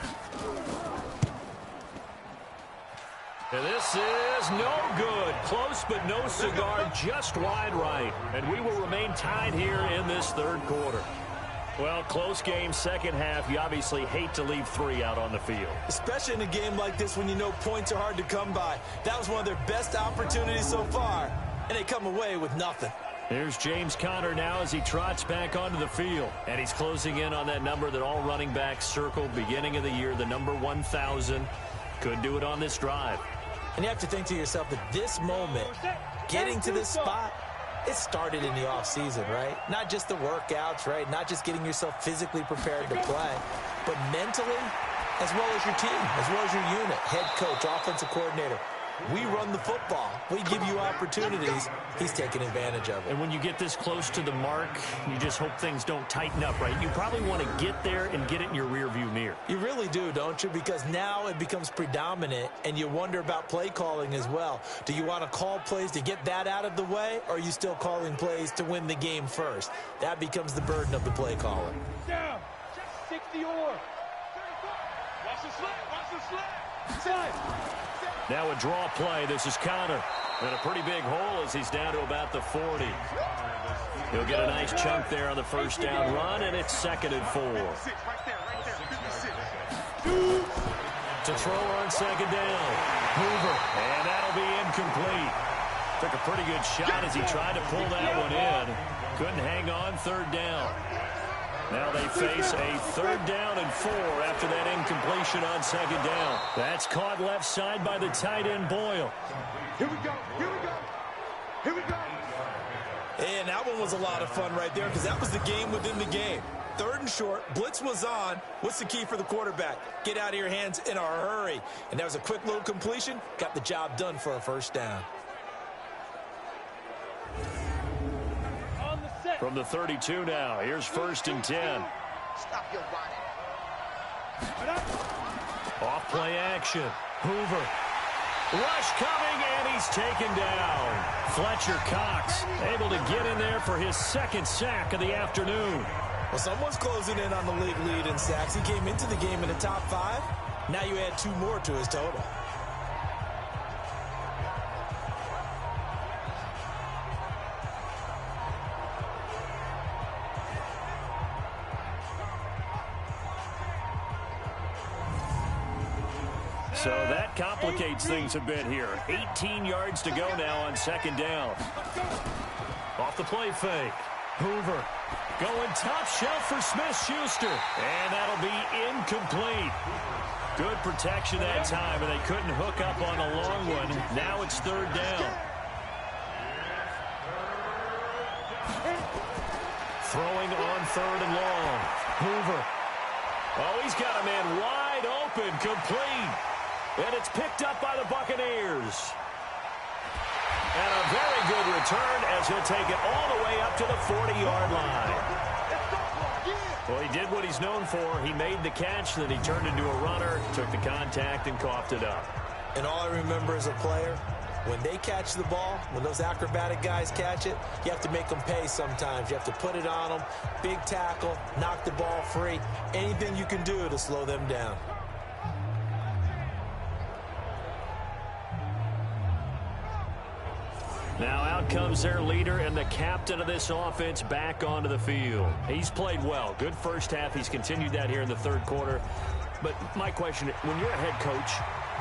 And this is no good. Close but no cigar, just wide right. And we will remain tied here in this 3rd quarter. Well, close game, 2nd half. You obviously hate to leave 3 out on the field. Especially in a game like this when you know points are hard to come by. That was one of their best opportunities so far, and they come away with nothing. Here's James Conner now as he trots back onto the field. And he's closing in on that number that all running backs circled beginning of the year, the number 1,000. Could do it on this drive. And you have to think to yourself that this moment, getting to this spot, it started in the offseason, right? Not just the workouts, right? Not just getting yourself physically prepared to play, but mentally, as well as your team, as well as your unit, head coach, offensive coordinator. We run the football. We give you opportunities. He's taking advantage of it. And when you get this close to the mark, you just hope things don't tighten up, right? You probably want to get there and get it in your rearview mirror. You really do, don't you? Because now it becomes predominant, and you wonder about play calling as well. Do you want to call plays to get that out of the way, or are you still calling plays to win the game first? That becomes the burden of the play caller. Down. 60 or. Watch the slip. Watch the slip. Side. Now a draw play. This is Conner. And a pretty big hole as he's down to about the 40. He'll get a nice chunk there on the 1st down run, and it's 2nd and 4. To throw on 2nd down. Hoover. And that'll be incomplete. Took a pretty good shot as he tried to pull that one in. Couldn't hang on 3rd down. Now they face a 3rd down and 4 after that incompletion on 2nd down. That's caught left side by the tight end Boyle. Here we go. Here we go. Here we go. And that one was a lot of fun right there because that was the game within the game. 3rd and short. Blitz was on. What's the key for the quarterback? Get out of your hands in a hurry. And that was a quick little completion. Got the job done for a 1st down. From the 32 now, here's 1st and 10. Stop your running. Off play action. Hoover. Rush coming, and he's taken down. Fletcher Cox able to get in there for his 2nd sack of the afternoon. Well, someone's closing in on the league lead in sacks. He came into the game in the top 5. Now you add 2 more to his total. So that complicates things a bit here. 18 yards to go now on 2nd down. Off the play fake. Hoover going top shelf for Smith-Schuster. And that'll be incomplete. Good protection that time, and they couldn't hook up on a long one. Now it's 3rd down. Throwing on 3rd and long. Hoover. Oh, he's got a man wide open, complete. And it's picked up by the Buccaneers. And a very good return as he'll take it all the way up to the 40-yard line. Well, he did what he's known for. He made the catch, then he turned into a runner, took the contact, and coughed it up. And all I remember as a player, when they catch the ball, when those acrobatic guys catch it, you have to make them pay sometimes. You have to put it on them, big tackle, knock the ball free, anything you can do to slow them down. Now out comes their leader and the captain of this offense back onto the field. He's played well. Good first half. He's continued that here in the third quarter. But my question, when you're a head coach,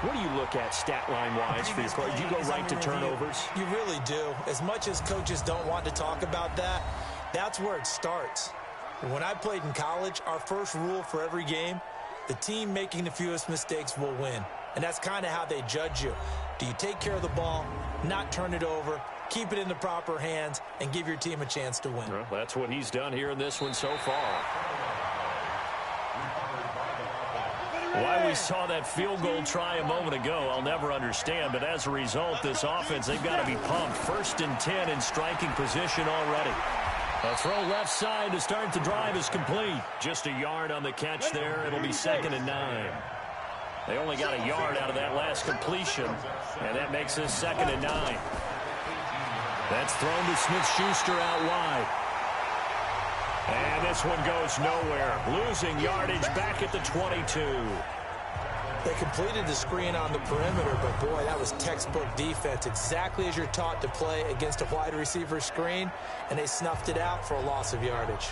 what do you look at stat line-wise for your coach? Do you go right to turnovers? You really do. As much as coaches don't want to talk about that, that's where it starts. When I played in college, our first rule for every game, the team making the fewest mistakes will win. And that's kind of how they judge you. Do you take care of the ball, not turn it over, keep it in the proper hands, and give your team a chance to win? Well, that's what he's done here in this one so far. Why we saw that field goal try a moment ago, I'll never understand. But as a result, this offense, they've got to be pumped. 1st and 10 in striking position already. A throw left side to start the drive is complete. Just a yard on the catch there. It'll be 2nd and 9. They only got a yard out of that last completion, and that makes this 2nd and 9. That's thrown to Smith-Schuster out wide. And this one goes nowhere. Losing yardage back at the 22. They completed the screen on the perimeter, but boy, that was textbook defense. Exactly as you're taught to play against a wide receiver screen, and they snuffed it out for a loss of yardage.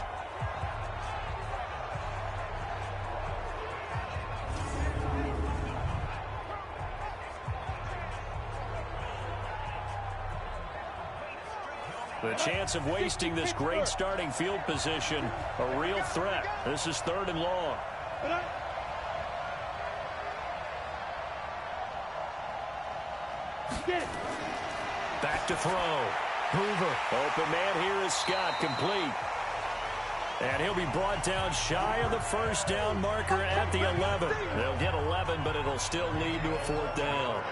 The chance of wasting this great starting field position, a real threat. This is 3rd and long. Back to throw. Hoover. Open man here is Scott, complete. And he'll be brought down shy of the first down marker at the 11. They'll get 11, but it'll still lead to a 4th down.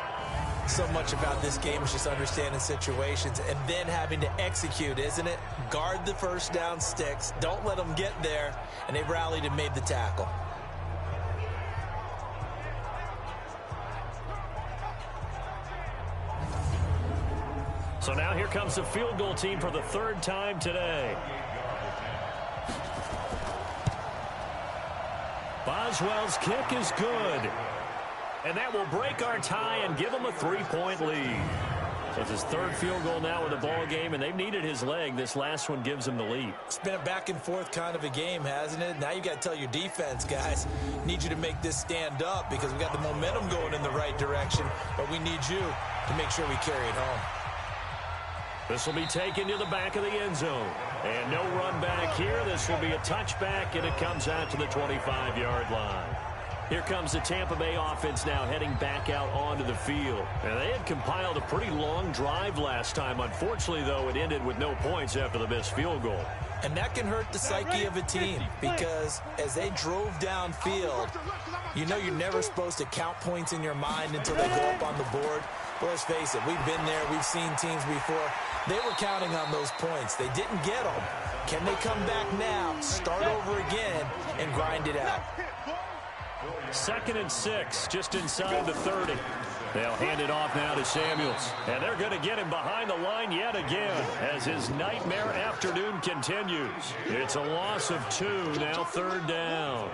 So much about this game is just understanding situations and then having to execute, isn't it? Guard the first down sticks. Don't let them get there. And they rallied and made the tackle. So now here comes the field goal team for the 3rd time today. Boswell's kick is good. And that will break our tie and give him a 3-point lead. So it's his 3rd field goal now with the ball game, and they've needed his leg. This last one gives him the lead. It's been a back-and-forth kind of a game, hasn't it? Now you got to tell your defense, guys, need you to make this stand up because we got the momentum going in the right direction, but we need you to make sure we carry it home. This will be taken to the back of the end zone. And no run back here. This will be a touchback, and it comes out to the 25-yard line. Here comes the Tampa Bay offense now heading back out onto the field. And they had compiled a pretty long drive last time. Unfortunately, though, it ended with no points after the missed field goal. And that can hurt the psyche of a team because as they drove downfield, you know you're never supposed to count points in your mind until they go up on the board. But let's face it, we've been there. We've seen teams before. They were counting on those points. They didn't get them. Can they come back now, start over again, and grind it out? 2nd and 6, just inside the 30. They'll hand it off now to Samuels. And they're going to get him behind the line yet again as his nightmare afternoon continues. It's a loss of 2, now 3rd down.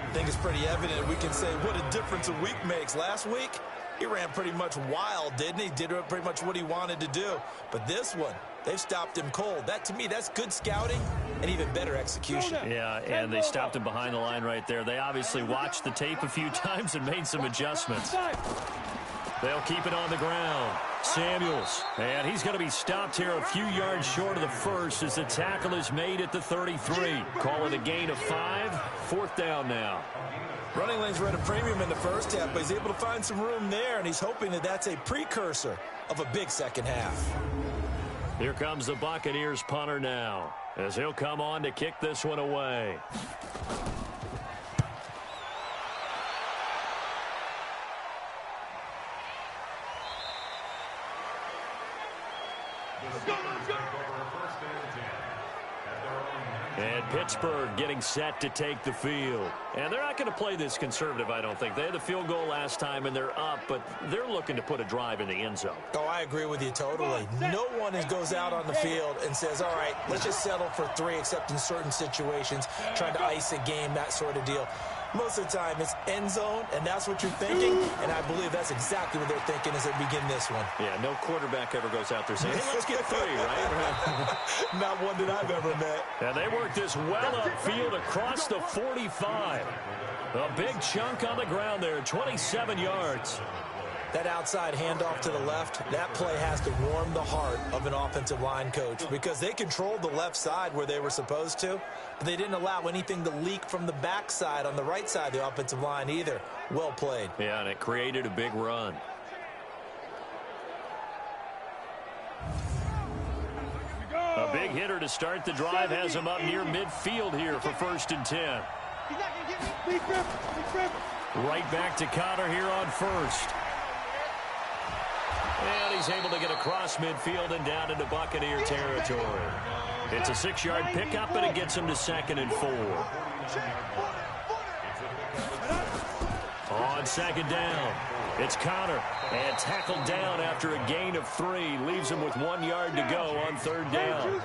I think it's pretty evident we can say what a difference a week makes. Last week, he ran pretty much wild, didn't he? Did pretty much what he wanted to do. But this one, they've stopped him cold. That, to me, that's good scouting and even better execution. Yeah, and they stopped him behind the line right there. They obviously watched the tape a few times and made some adjustments. They'll keep it on the ground. Samuels, and he's going to be stopped here a few yards short of the first as the tackle is made at the 33. Call it a gain of 5, 4th down now. Running lanes were at a premium in the first half, but he's able to find some room there, and he's hoping that that's a precursor of a big second half. Here comes the Buccaneers punter now as he'll come on to kick this one away. And Pittsburgh getting set to take the field. And they're not going to play this conservative, I don't think. They had the field goal last time, and they're up, but they're looking to put a drive in the end zone. Oh, I agree with you totally. No one goes out on the field and says, all right, let's just settle for 3, except in certain situations, trying to ice a game, that sort of deal. Most of the time, it's end zone, and that's what you're thinking, and I believe that's exactly what they're thinking as they begin this one. Yeah, no quarterback ever goes out there saying, hey, let's get 3, right? Not one that I've ever met. And they work this well upfield across the 45. A big chunk on the ground there, 27 yards. That outside handoff to the left, that play has to warm the heart of an offensive line coach because they controlled the left side where they were supposed to, but they didn't allow anything to leak from the backside on the right side of the offensive line either. Well played. Yeah, and it created a big run. A big hitter to start the drive has him up near midfield here for 1st and 10. He's not going to get me. Please grip him. Please grip him. Right back to Connor here on 1st. And he's able to get across midfield and down into Buccaneer territory. It's a 6-yard pickup, and it gets him to 2nd and 4. On 2nd down, it's Connor, and tackled down after a gain of 3. Leaves him with 1 yard to go on 3rd down.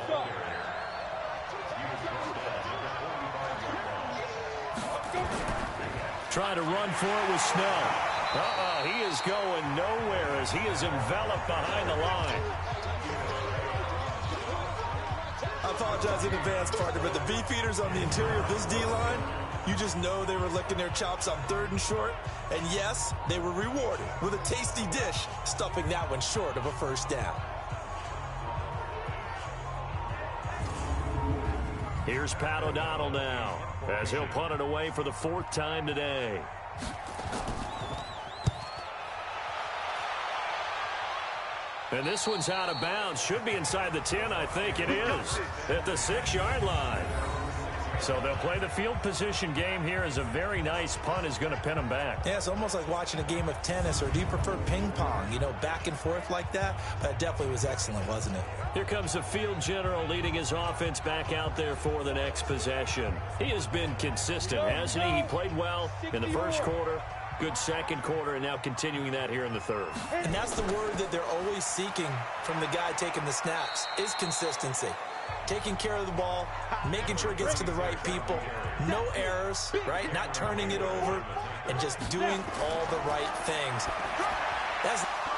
Trying to run for it with Snell. He is going nowhere as he is enveloped behind the line. I apologize in advance, partner, but the beefeaters on the interior of this D-line, you just know they were licking their chops on 3rd and short. And yes, they were rewarded with a tasty dish, stuffing that one short of a 1st down. Here's Pat O'Donnell now, as he'll punt it away for the 4th time today. And this one's out of bounds. Should be inside the 10, I think it is, at the 6-yard line. So they'll play the field position game here as a very nice punt is going to pin them back. Yeah, it's almost like watching a game of tennis, or do you prefer ping pong, you know, back and forth like that? But it definitely was excellent, wasn't it? Here comes the field general leading his offense back out there for the next possession. He has been consistent, hasn't he? He played well in the 1st quarter. Good 2nd quarter, and now continuing that here in the 3rd. And that's the word that they're always seeking from the guy taking the snaps, is consistency. Taking care of the ball, making sure it gets to the right people, no errors, right? Not turning it over, and just doing all the right things.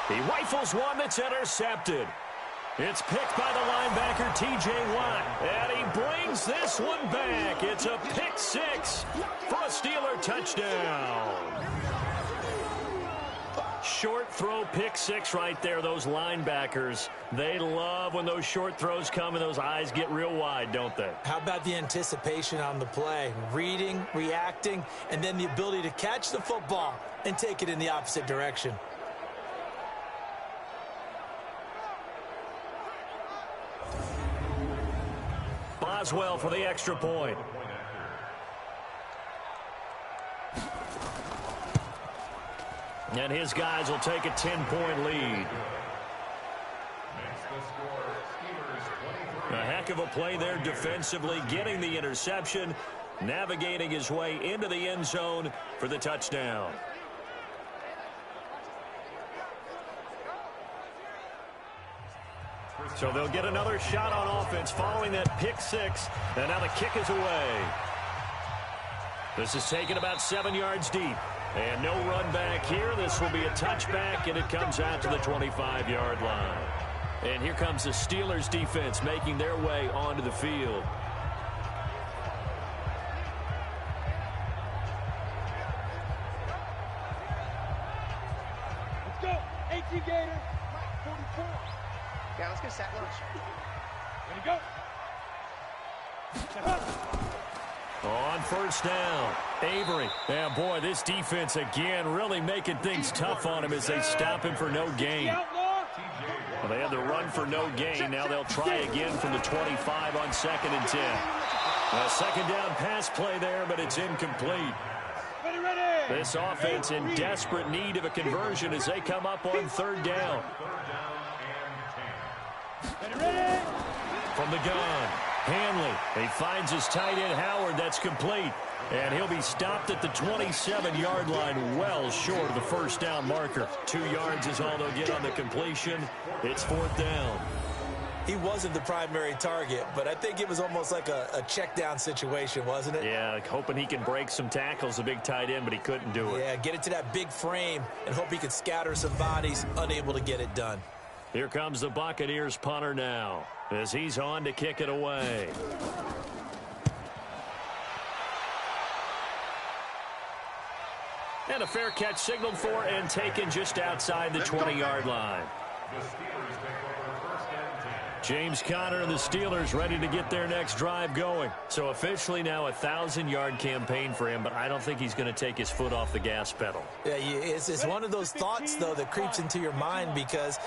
He rifles one that's intercepted. It's picked by the linebacker, T.J. Watt, and he brings this one back. It's a pick 6 for a Steeler touchdown. Short throw, pick 6 right there. Those linebackers, they love when those short throws come and those eyes get real wide, don't they? How about the anticipation on the play? Reading, reacting, and then the ability to catch the football and take it in the opposite direction. Boswell for the extra point. And his guys will take a 10-point lead. A heck of a play there defensively, getting the interception, navigating his way into the end zone for the touchdown. So they'll get another shot on offense following that pick 6, and now the kick is away. This is taken about 7 yards deep. And no run back here. This will be a touchback, and it comes out to the 25-yard line. And here comes the Steelers defense making their way onto the field. Let's go. 18 Gator. 44. Yeah, let's go sack lunch. Ready to go. On 1st down, Avery. Yeah, boy, this defense again really making things tough on him as they stop him for no gain. Well, they had the run for no gain. Now they'll try again from the 25 on 2nd and 10. A 2nd down pass play there, but it's incomplete. This offense in desperate need of a conversion as they come up on 3rd down. From the gun, Hanley, he finds his tight end Howard. That's complete. And he'll be stopped at the 27-yard line, well short of the first down marker. 2 yards is all they'll get on the completion. It's 4th down. He wasn't the primary target, but I think it was almost like a check down situation, wasn't it? Yeah, hoping he can break some tackles, a big tight end, but he couldn't do it. Yeah, get it to that big frame and hope he could scatter some bodies, unable to get it done. Here comes the Buccaneers punter now as he's on to kick it away. And a fair catch signaled for and taken just outside the 20-yard line. James Conner and the Steelers ready to get their next drive going. So officially now a 1,000-yard campaign for him, but I don't think he's going to take his foot off the gas pedal. Yeah, it's one of those thoughts, though, that creeps into your mind because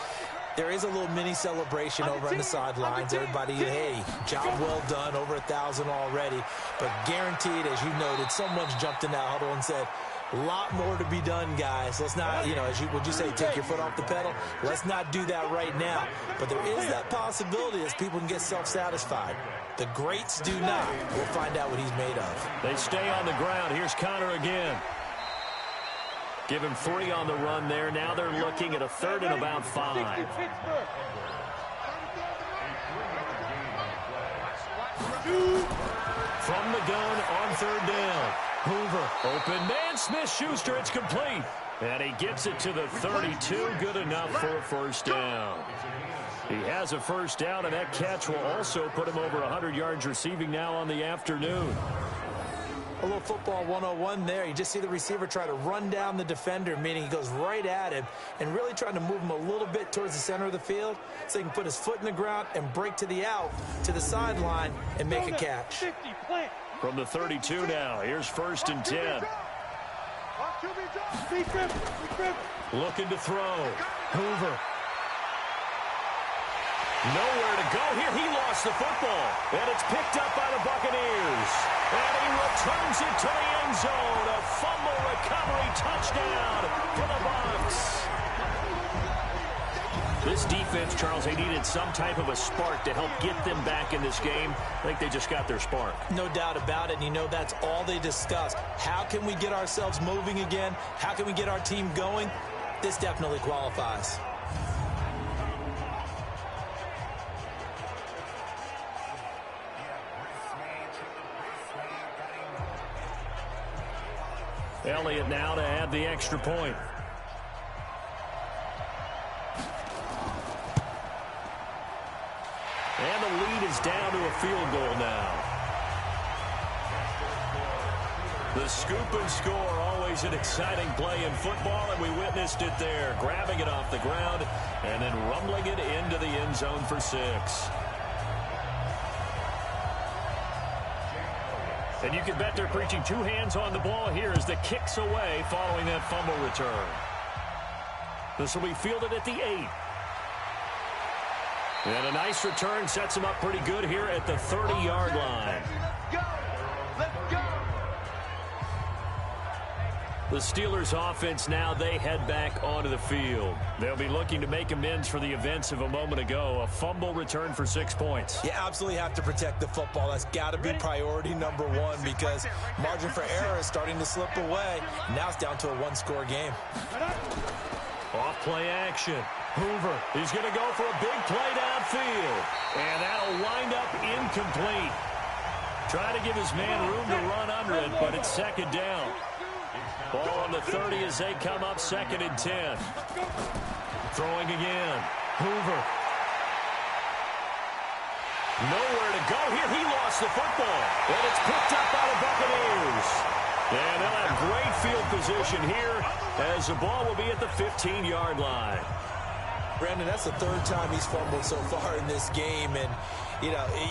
there is a little mini celebration over on the sidelines. Everybody, hey, job well done, over 1,000 already. But guaranteed, as you noted, someone's jumped in that huddle and said, a lot more to be done, guys. Let's not, would you say, take your foot off the pedal? Let's not do that right now. But there is that possibility as people can get self-satisfied. The greats do not. We'll find out what he's made of. They stay on the ground. Here's Conner again. Give him 3 on the run there. Now they're looking at a 3rd and about 5. From the gun on 3rd down. Hoover, open man, Smith-Schuster, it's complete. And he gets it to the 32, good enough for a first down. He has a first down, and that catch will also put him over 100 yards receiving now on the afternoon. A little football 101 there. You just see the receiver try to run down the defender, meaning he goes right at him and really trying to move him a little bit towards the center of the field so he can put his foot in the ground and break to the out, to the sideline, and make a catch. From the 32 now, here's 1st and 10. Looking to throw. Hoover. Nowhere to go here. He lost the football. And it's picked up by the Buccaneers. And he returns it to the end zone. A fumble recovery touchdown for the Bucs. This defense, Charles, they needed some type of a spark to help get them back in this game. I think they just got their spark. No doubt about it. And that's all they discussed. How can we get ourselves moving again? How can we get our team going? This definitely qualifies. Elliott now to add the extra point. And the lead is down to a field goal now. The scoop and score, always an exciting play in football, and we witnessed it there. Grabbing it off the ground and then rumbling it into the end zone for 6. And you can bet they're preaching 2 hands on the ball here as the kick's away following that fumble return. This will be fielded at the 8. And a nice return sets him up pretty good here at the 30-yard line. Let's go. The Steelers offense now, they head back onto the field. They'll be looking to make amends for the events of a moment ago. A fumble return for 6 points. You absolutely have to protect the football. That's got to be priority number 1 because margin for error is starting to slip away. Now it's down to a 1-score game. Off play action. Hoover, he's going to go for a big play downfield. And that'll wind up incomplete. Trying to give his man room to run under it, but it's 2nd down. Ball on the 30 as they come up 2nd and 10. Throwing again. Hoover. Nowhere to go here. He lost the football. And it's picked up by the Buccaneers. And they'll have great field position here as the ball will be at the 15-yard line. Brandon, that's the 3rd time he's fumbled so far in this game. And,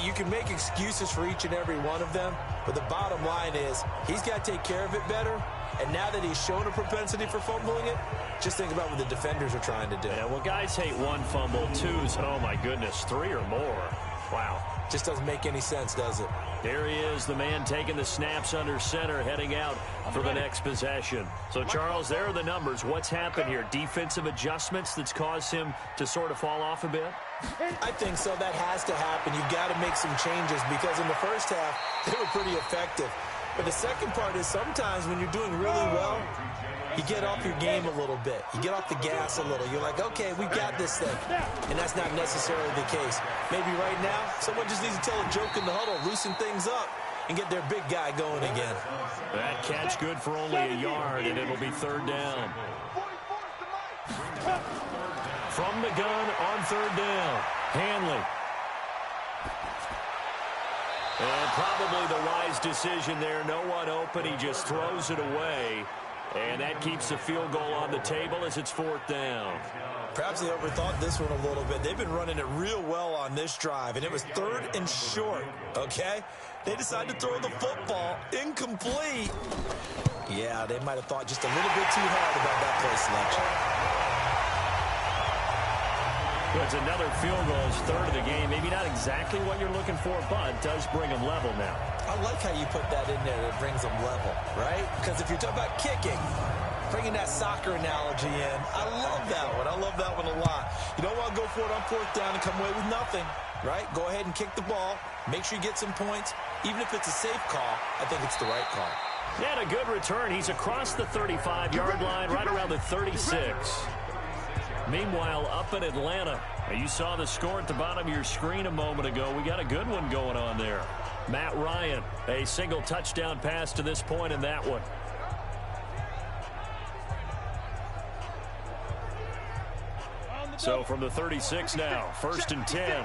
you can make excuses for each and every one of them. But the bottom line is he's got to take care of it better. And now that he's shown a propensity for fumbling it, just think about what the defenders are trying to do. Yeah, well, guys hate 1 fumble, 2s, oh my goodness, 3 or more. Wow. Just doesn't make any sense, does it? Here he is, the man taking the snaps under center, heading out for the next possession. So, Charles, there are the numbers. What's happened here? Defensive adjustments that's caused him to sort of fall off a bit? I think so. That has to happen. You've got to make some changes because in the first half, they were pretty effective. But the second part is sometimes when you're doing really well, you get off your game a little bit. You get off the gas a little. You're like, okay, we got this thing. And that's not necessarily the case. Maybe right now, someone just needs to tell a joke in the huddle, loosen things up, and get their big guy going again. That catch good for only a yard, and it'll be third down. From the gun on third down, Hanley. And probably the wise decision there. No one open. He just throws it away. And that keeps the field goal on the table as it's fourth down. Perhaps they overthought this one a little bit. They've been running it real well on this drive, and it was third and short, okay? They decided to throw the football incomplete. Yeah, they might have thought just a little bit too hard about that play selection. It's another field goal, his third of the game. Maybe not exactly what you're looking for, but it does bring them level now. I like how you put that in there. It brings them level, right? Because if you're talking about kicking, bringing that soccer analogy in, I love that one. I love that one a lot. You don't want to go for it on fourth down and come away with nothing, right? Go ahead and kick the ball. Make sure you get some points. Even if it's a safe call, I think it's the right call. He had a good return. He's across the 35-yard line, right around the 36. Meanwhile, up in Atlanta, you saw the score at the bottom of your screen a moment ago. We got a good one going on there. Matt Ryan, a single touchdown pass to this point in that one. So from the 36 now, first and 10.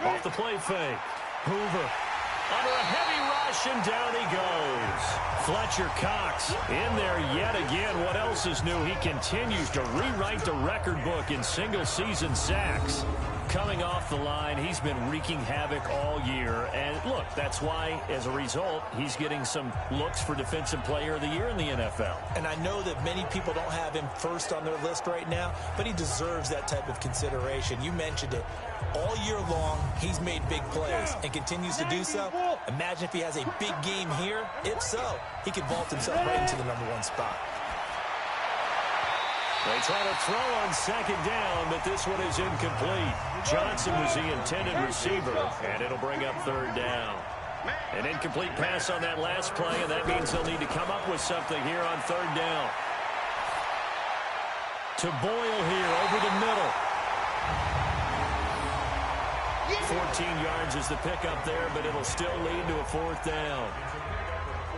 Off the play fake. Hoover under a heavy rush, and down he goes. Fletcher Cox in there yet again. What else is new? He continues to rewrite the record book in single-season sacks. Coming off the line, he's been wreaking havoc all year. And look, that's why, as a result, he's getting some looks for Defensive Player of the Year in the NFL. And I know that many people don't have him first on their list right now, but he deserves that type of consideration. You mentioned it. All year long, he's made big plays and continues to do so. Imagine if he has a big game here. If so, he could vault himself right into the #1 spot. They try to throw on second down, but this one is incomplete. Johnson was the intended receiver, and it'll bring up third down. An incomplete pass on that last play, and that means they'll need to come up with something here on third down. To Boyle here over the middle. 14 yards is the pickup there, but it'll still lead to a fourth down.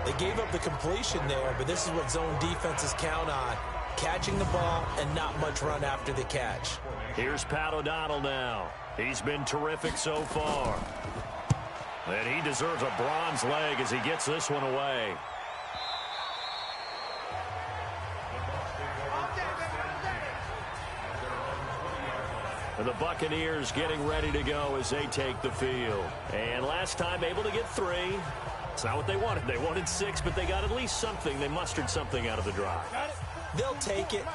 They gave up the completion there, but this is what zone defenses count on. Catching the ball and not much run after the catch. Here's Pat O'Donnell now. He's been terrific so far. And he deserves a bronze leg as he gets this one away. The Buccaneers getting ready to go as they take the field. And last time able to get 3. It's not what they wanted. They wanted 6, but they got at least something. They mustered something out of the drive. They'll take it.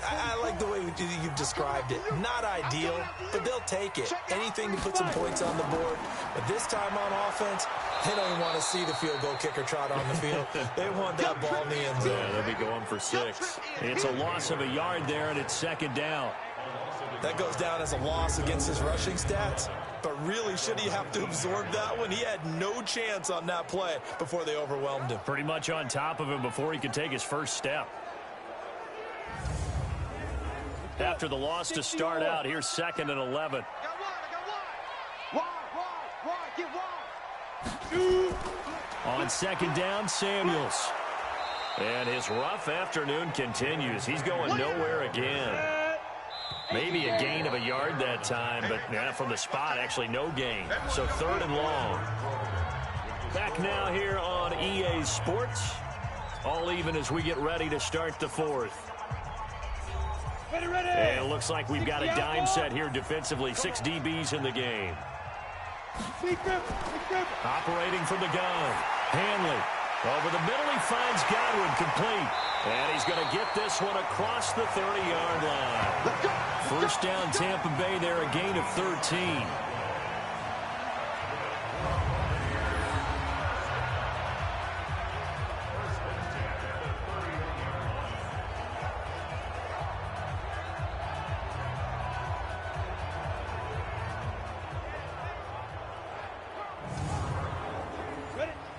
I like the way you've described it. Not ideal, but they'll take it. Anything to put some points on the board. But this time on offense, they don't even want to see the field goal kicker trot on the field. They want that ball in the end zone. Yeah, they'll be going for 6. It's a loss of a yard there, and it's second down. That goes down as a loss against his rushing stats. But really, should he have to absorb that one? He had no chance on that play before they overwhelmed him. Pretty much on top of him before he could take his first step. After the loss to start out, here's 2nd and 11. On second down, Samuels. And his rough afternoon continues. He's going nowhere again. Maybe a gain of a yard that time, but from the spot, actually no gain. So 3rd and long. Back now here on EA Sports. All even as we get ready to start the 4th. And it looks like we've got a dime set here defensively. 6 DBs in the game. Operating from the gun. Hanley. Over the middle, he finds Godwin complete. And he's going to get this one across the 30-yard line. First down, Tampa Bay there, a gain of 13.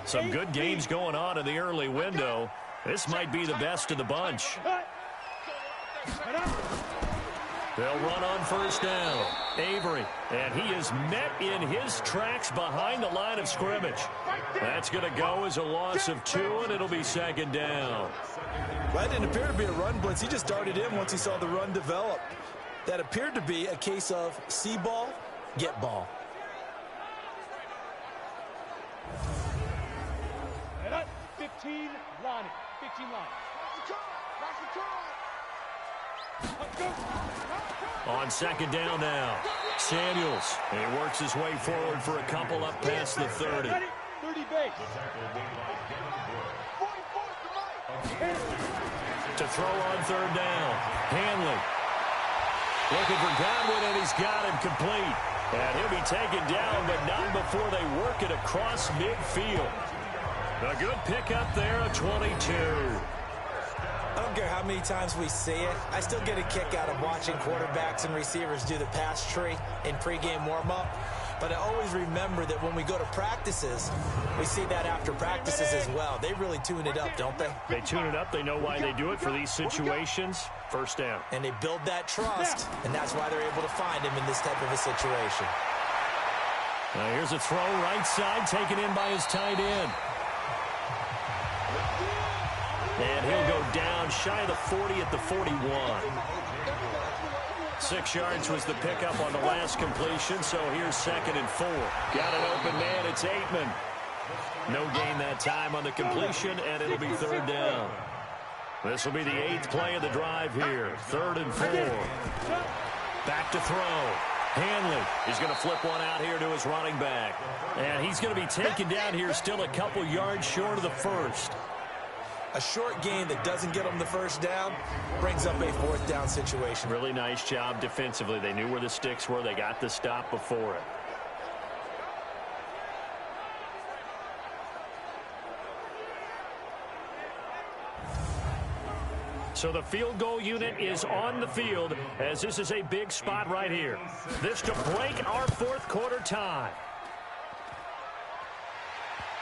Some good games going on in the early window. This might be the best of the bunch. They'll run on first down. Avery, and he is met in his tracks behind the line of scrimmage. That's going to go as a loss of 2, and it'll be second down. Well, that didn't appear to be a run blitz. He just darted in once he saw the run develop. That appeared to be a case of see ball, get ball. And up, 15 line. 15 line. On second down now, Samuels. And he works his way forward for a couple up past the 30. 30 base. To throw on third down, Hanley. Looking for Godwin, and he's got him complete. And he'll be taken down, but not before they work it across midfield. A good pickup there, a 22. I don't care how many times we see it. I still get a kick out of watching quarterbacks and receivers do the pass tree in pregame warm-up. But I always remember that when we go to practices, we see that after practices as well. They really tune it up, don't they? They tune it up. They know why they do it for these situations. First down. And they build that trust, and that's why they're able to find him in this type of a situation. Now here's a throw right side, taken in by his tight end. And he'll go down shy of the 40 at the 41. 6 yards was the pickup on the last completion, so here's 2nd and 4. Got an open man, it's Aitman. No gain that time on the completion, and it'll be 3rd down. This will be the 8th play of the drive here. 3rd and 4. Back to throw. Hanley is going to flip one out here to his running back. And he's going to be taken down here still a couple yards short of the first. A short gain that doesn't get them the first down brings up a 4th down situation. Really nice job defensively. They knew where the sticks were. They got the stop before it. So the field goal unit is on the field as this is a big spot right here. This to break our 4th quarter tie.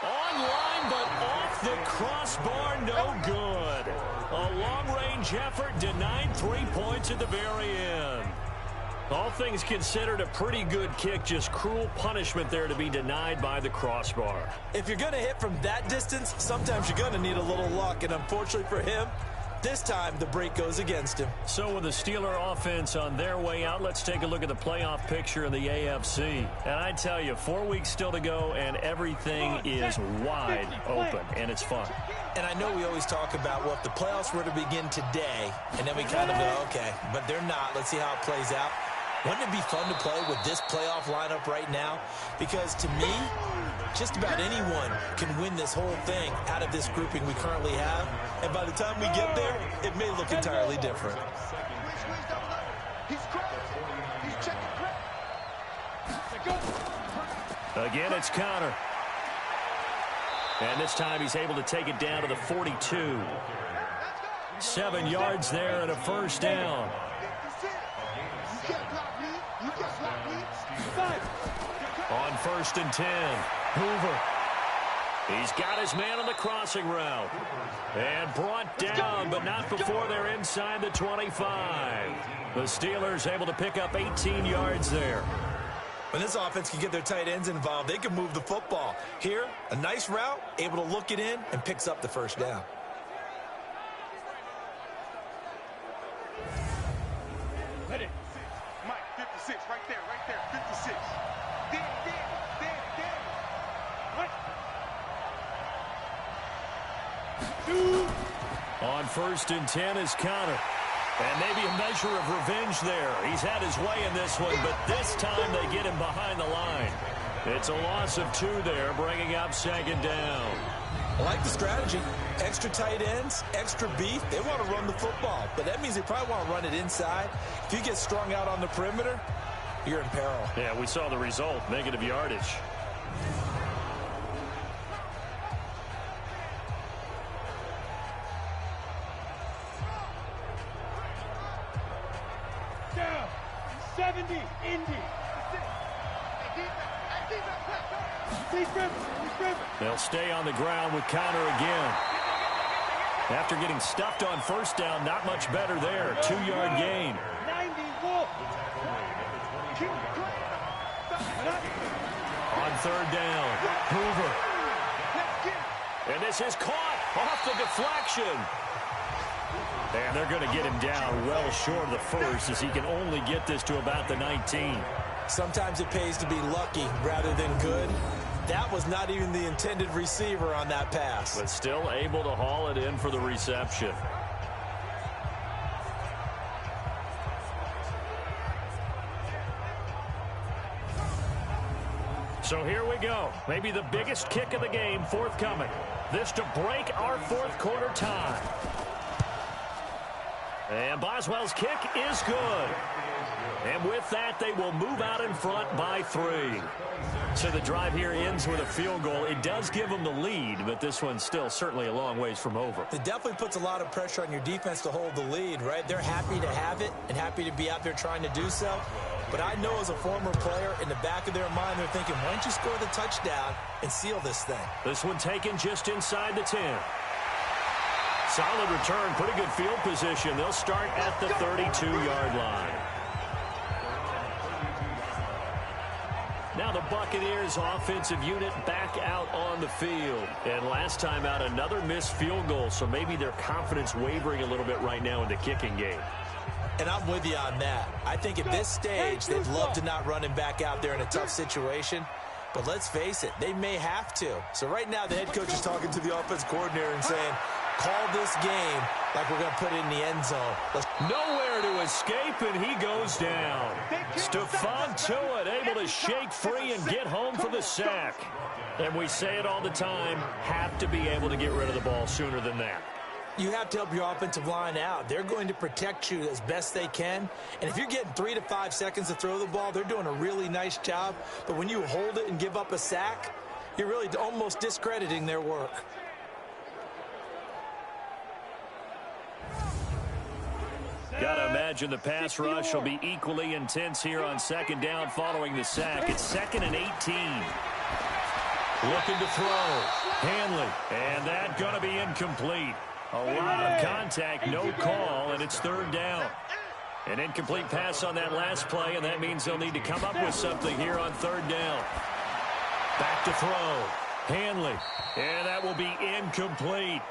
Online, but off the crossbar, no good. A long-range effort denied 3 points at the very end. All things considered, a pretty good kick, just cruel punishment there to be denied by the crossbar. If you're going to hit from that distance, sometimes you're going to need a little luck, and unfortunately for him, this time the break goes against him. So with the Steeler offense on their way out, let's take a look at the playoff picture in the AFC. And I tell you, 4 weeks still to go, and everything is wide open, and it's fun. And I know we always talk about, well, if the playoffs were to begin today, and then we kind of go, okay, but they're not. Let's see how it plays out. Wouldn't it be fun to play with this playoff lineup right now? Because to me, just about anyone can win this whole thing out of this grouping we currently have. And by the time we get there, it may look entirely different. Again, it's Connor. And this time he's able to take it down to the 42. 7 yards there and a first down. On 1st and 10, Hoover. He's got his man on the crossing route. And brought down, but not before they're inside the 25. The Steelers able to pick up 18 yards there. When this offense can get their tight ends involved, they can move the football. Here, a nice route, able to look it in, and picks up the first down. Ready. Mike, 56, right there, 56. Dan. What? 2. On 1st and 10 is Connor. And maybe a measure of revenge there. He's had his way in this one, but this time they get him behind the line. It's a loss of 2 there, bringing up 2nd down. I like the strategy. Extra tight ends, extra beef. They want to run the football, but that means they probably want to run it inside. If you get strung out on the perimeter, you're in peril. Yeah, we saw the result, negative yardage. Down. 70, Indy. They'll stay on the ground with Connor again. After getting stuffed on first down, not much better there. 2-yard gain. On third down, Hoover. And this is caught off the deflection. And they're going to get him down well short of the first, as he can only get this to about the 19. Sometimes it pays to be lucky rather than good. That was not even the intended receiver on that pass. But still able to haul it in for the reception. So here we go. Maybe the biggest kick of the game forthcoming. This to break our fourth quarter tie. And Boswell's kick is good. And with that, they will move out in front by 3. So the drive here ends with a field goal. It does give them the lead, but this one's still certainly a long ways from over. It definitely puts a lot of pressure on your defense to hold the lead, right? They're happy to have it and happy to be out there trying to do so. But I know as a former player, in the back of their mind, they're thinking, why don't you score the touchdown and seal this thing? This one taken just inside the 10. Solid return, pretty good field position. They'll start at the 32-yard line. Now the Buccaneers offensive unit back out on the field. And last time out, another missed field goal, so maybe their confidence wavering a little bit right now in the kicking game. And I'm with you on that. I think at this stage, they'd love to not run him back out there in a tough situation. But let's face it, they may have to. So right now, the head coach is talking to the offense coordinator and saying, call this game like we're going to put it in the end zone. Nowhere to escape, and he goes down. Stephon Tuitt able to shake free and get home for the sack. And we say it all the time, have to be able to get rid of the ball sooner than that. You have to help your offensive line out. They're going to protect you as best they can. And if you're getting 3 to 5 seconds to throw the ball, they're doing a really nice job. But when you hold it and give up a sack, you're really almost discrediting their work. Gotta imagine the pass rush will be equally intense here on second down following the sack. It's 2nd and 18. Looking to throw. Hanley. And that gonna be incomplete. A lot of contact, no call, and it's 3rd down. An incomplete pass on that last play, and that means they'll need to come up with something here on 3rd down. Back to throw. Hanley. And that will be incomplete.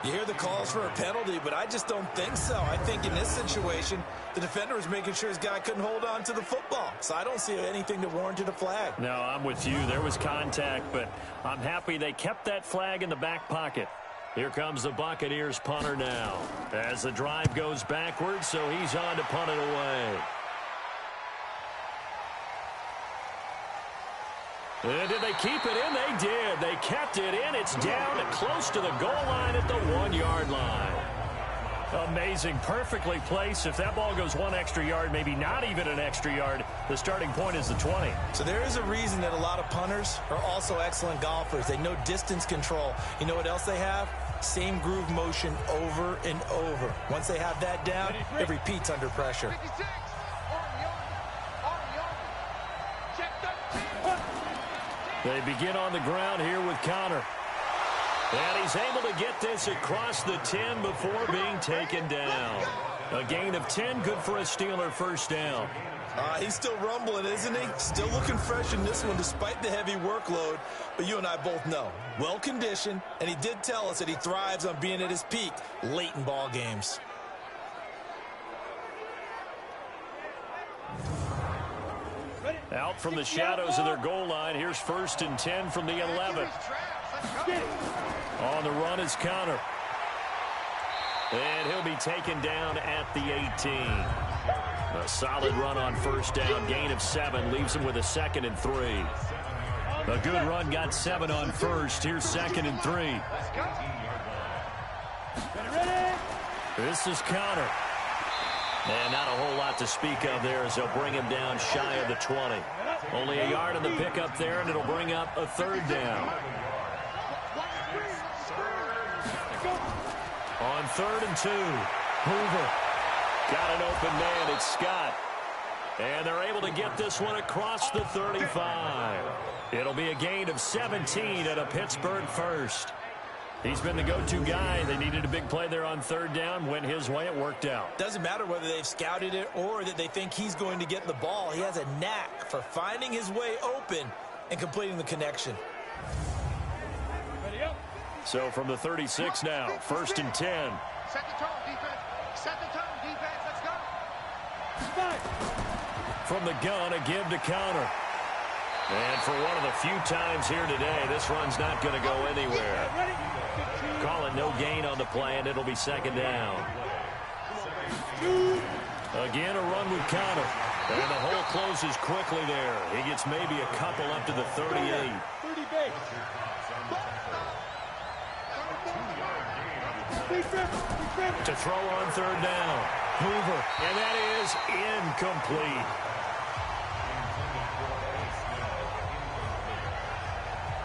You hear the calls for a penalty, but I just don't think so. I think in this situation, the defender was making sure his guy couldn't hold on to the football. So I don't see anything that warranted a flag. No, I'm with you. There was contact, but I'm happy they kept that flag in the back pocket. Here comes the Buccaneers punter now. As the drive goes backwards, so he's on to punt it away. And did they keep it in? They did. They kept it in. It's down and close to the goal line at the 1-yard line. Amazing. Perfectly placed. If that ball goes 1 extra yard, maybe not even an extra yard, the starting point is the 20. So there is a reason that a lot of punters are also excellent golfers. They know distance control. You know what else they have? Same groove motion over and over. Once they have that down, it repeats under pressure. They begin on the ground here with Connor. And he's able to get this across the 10 before being taken down. A gain of 10, good for a Steeler first down. He's still rumbling, isn't he? Still looking fresh in this one despite the heavy workload. But you and I both know, well-conditioned, and he did tell us that he thrives on being at his peak late in ball games. Out from the shadows of their goal line. Here's 1st and 10 from the 11. On the run is Connor. And he'll be taken down at the 18. A solid run on first down. Gain of 7 leaves him with a 2nd and 3. A good run got 7 on first. Here's 2nd and 3. This is Connor. And not a whole lot to speak of there as they'll bring him down shy of the 20. Only a yard in the pickup there, and it'll bring up a 3rd down. On 3rd and 2, Hoover. Got an open man. It's Scott. And they're able to get this one across the 35. It'll be a gain of 17 at a Pittsburgh first. He's been the go-to guy. They needed a big play there on third down. Went his way. It worked out. Doesn't matter whether they've scouted it or that they think he's going to get the ball. He has a knack for finding his way open and completing the connection. So from the 36 now, 1st and 10. Set the tone, defense. Set the tone, defense. Let's go. From the gun, a give to counter. And for one of the few times here today, this run's not going to go anywhere. Call it no gain on the play, and it'll be 2nd down. Again, a run with counter. And the hole closes quickly there. He gets maybe a couple up to the 38. To throw on third down. Hoover. And that is incomplete.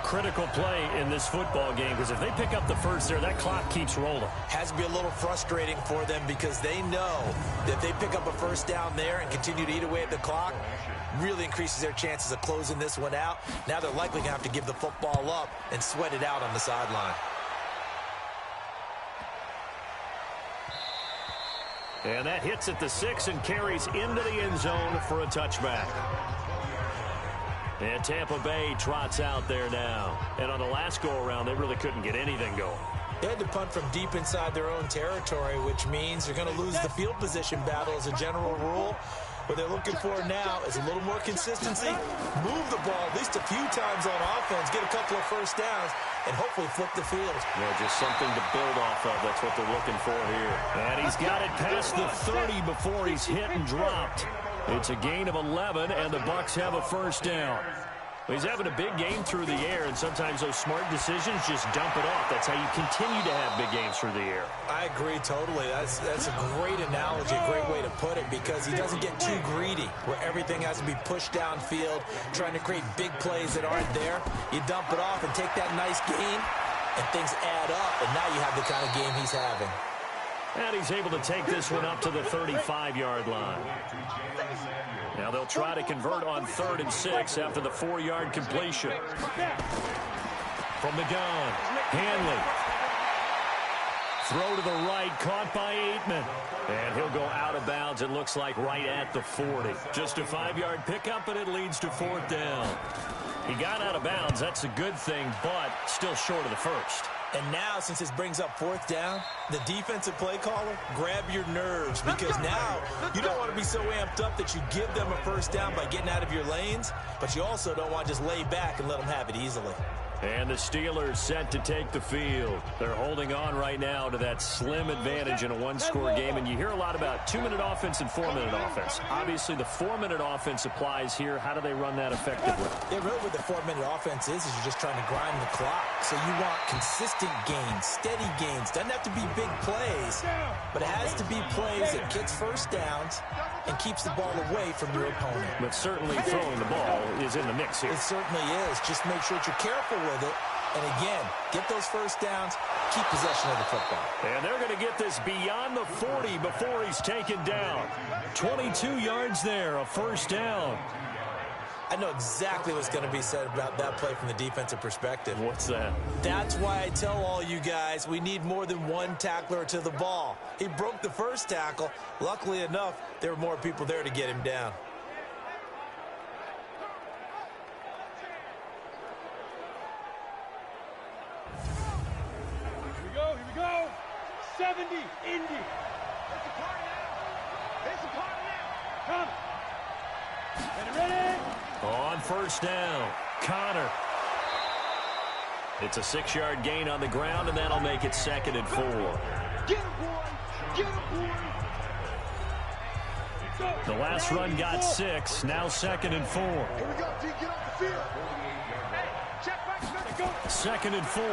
Critical play in this football game, because if they pick up the first there, that clock keeps rolling. Has to be a little frustrating for them because they know that if they pick up a first down there and continue to eat away at the clock, really increases their chances of closing this one out. Now they're likely going to have to give the football up and sweat it out on the sideline. And that hits at the 6 and carries into the end zone for a touchback. And Tampa Bay trots out there now. And on the last go-around, they really couldn't get anything going. They had to punt from deep inside their own territory, which means they're going to lose the field position battle as a general rule. What they're looking for now is a little more consistency, move the ball at least a few times on offense, get a couple of first downs, and hopefully flip the field. Yeah, just something to build off of. That's what they're looking for here. And he's got it past the 30 before he's hit and dropped. It's a gain of 11, and the Bucs have a first down. He's having a big game through the air, and sometimes those smart decisions just dump it off. That's how you continue to have big games through the air. I agree totally. That's a great analogy, a great way to put it, because he doesn't get too greedy where everything has to be pushed downfield, trying to create big plays that aren't there. You dump it off and take that nice gain, and things add up, and now you have the kind of game he's having. And he's able to take this one up to the 35-yard line. Now they'll try to convert on 3rd and 6 after the 4-yard completion. From the gun, Hanley. Throw to the right, caught by Aitman. And he'll go out of bounds, it looks like, right at the 40. Just a 5-yard pickup, and it leads to 4th down. He got out of bounds, that's a good thing, but still short of the first. And now, since this brings up 4th down, the defensive play caller, grab your nerves, because now you don't want to be so amped up that you give them a first down by getting out of your lanes, but you also don't want to just lay back and let them have it easily. And the Steelers set to take the field. They're holding on right now to that slim advantage in a one-score game. And you hear a lot about 2-minute offense and 4-minute offense. Obviously, the 4-minute offense applies here. How do they run that effectively? Yeah, really what the 4-minute offense is you're just trying to grind the clock. So you want consistent gains, steady gains. Doesn't have to be big plays, but it has to be plays that gets first downs and keeps the ball away from your opponent. But certainly throwing the ball is in the mix here. It certainly is. Just make sure that you're careful with it. And again, get those first downs, keep possession of the football. And they're going to get this beyond the 40 before he's taken down. 22 yards there, a first down. I know exactly what's going to be said about that play from the defensive perspective. What's that? That's why I tell all you guys we need more than one tackler to the ball. He broke the first tackle. Luckily enough, there were more people there to get him down. Here we go. 70, Indy. It's a party now. It's a party now. Come. Ready. On first down, Connor. It's a 6-yard gain on the ground, and that'll make it 2nd and 4. Get him, boy. Get him, boy. The last run got 6, now 2nd and 4. Here we go, D. Get off the field. Hey, check back. Go. 2nd and 4.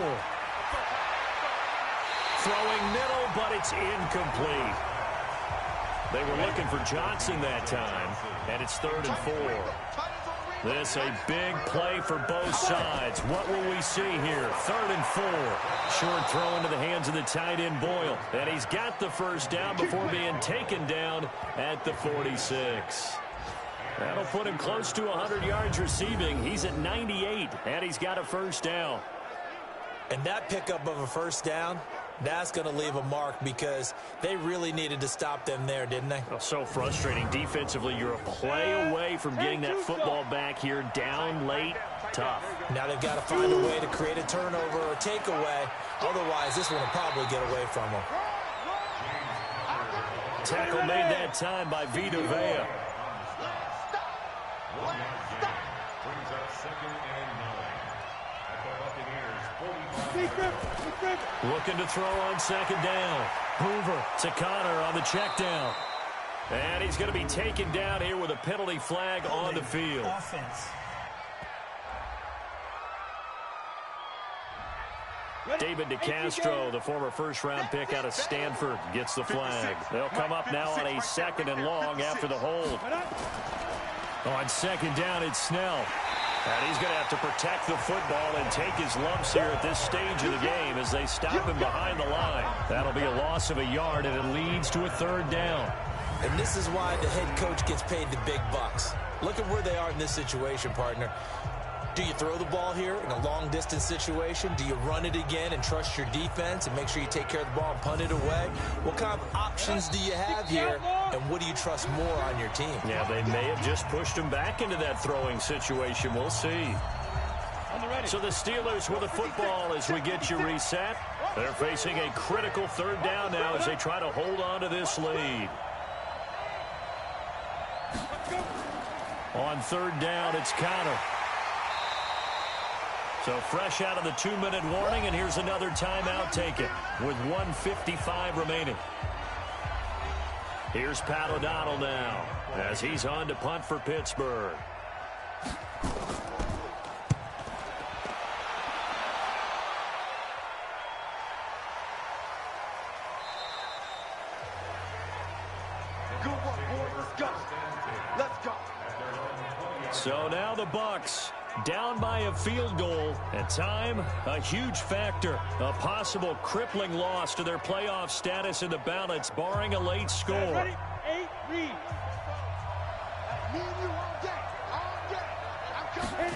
Throwing middle, but it's incomplete. They were looking for Johnson that time, and it's 3rd and 4. This a big play for both sides. What will we see here? 3rd and 4. Short throw into the hands of the tight end Boyle. And he's got the first down before being taken down at the 46. That'll put him close to 100 yards receiving. He's at 98, and he's got a first down. And that pickup of a first down, that's going to leave a mark because they really needed to stop them there, didn't they? Oh, so frustrating. Defensively, you're a play away from getting that football back here down late. Tough. Now they've got to find a way to create a turnover or takeaway. Otherwise, this one will probably get away from them. Tackle made that time by Vita Vea. Looking to throw on second down. Hoover to Connor on the check down. And he's going to be taken down here with a penalty flag on the field. David DeCastro, the former first-round pick out of Stanford, gets the flag. They'll come up now on a second and long after the hold. On second down, it's Snell. And he's going to have to protect the football and take his lumps here at this stage of the game as they stop him behind the line. That'll be a loss of a yard, and it leads to a third down. And this is why the head coach gets paid the big bucks. Look at where they are in this situation, partner. Do you throw the ball here in a long-distance situation? Do you run it again and trust your defense and make sure you take care of the ball and punt it away? What kind of options do you have here, and what do you trust more on your team? Yeah, they may have just pushed him back into that throwing situation. We'll see. So the Steelers with the football as we get you reset. They're facing a critical third down now as they try to hold on to this lead. On third down, it's Connor. So fresh out of the 2-minute warning, and here's another timeout taken with 1:55 remaining. Here's Pat O'Donnell now as he's on to punt for Pittsburgh. Good work, boys. Let's go. Let's go. So now the Bucs down by a field goal, and time, a huge factor. A possible crippling loss to their playoff status in the balance, barring a late score. Ready? 8 reads. Me and you all day. All day. I'm coming.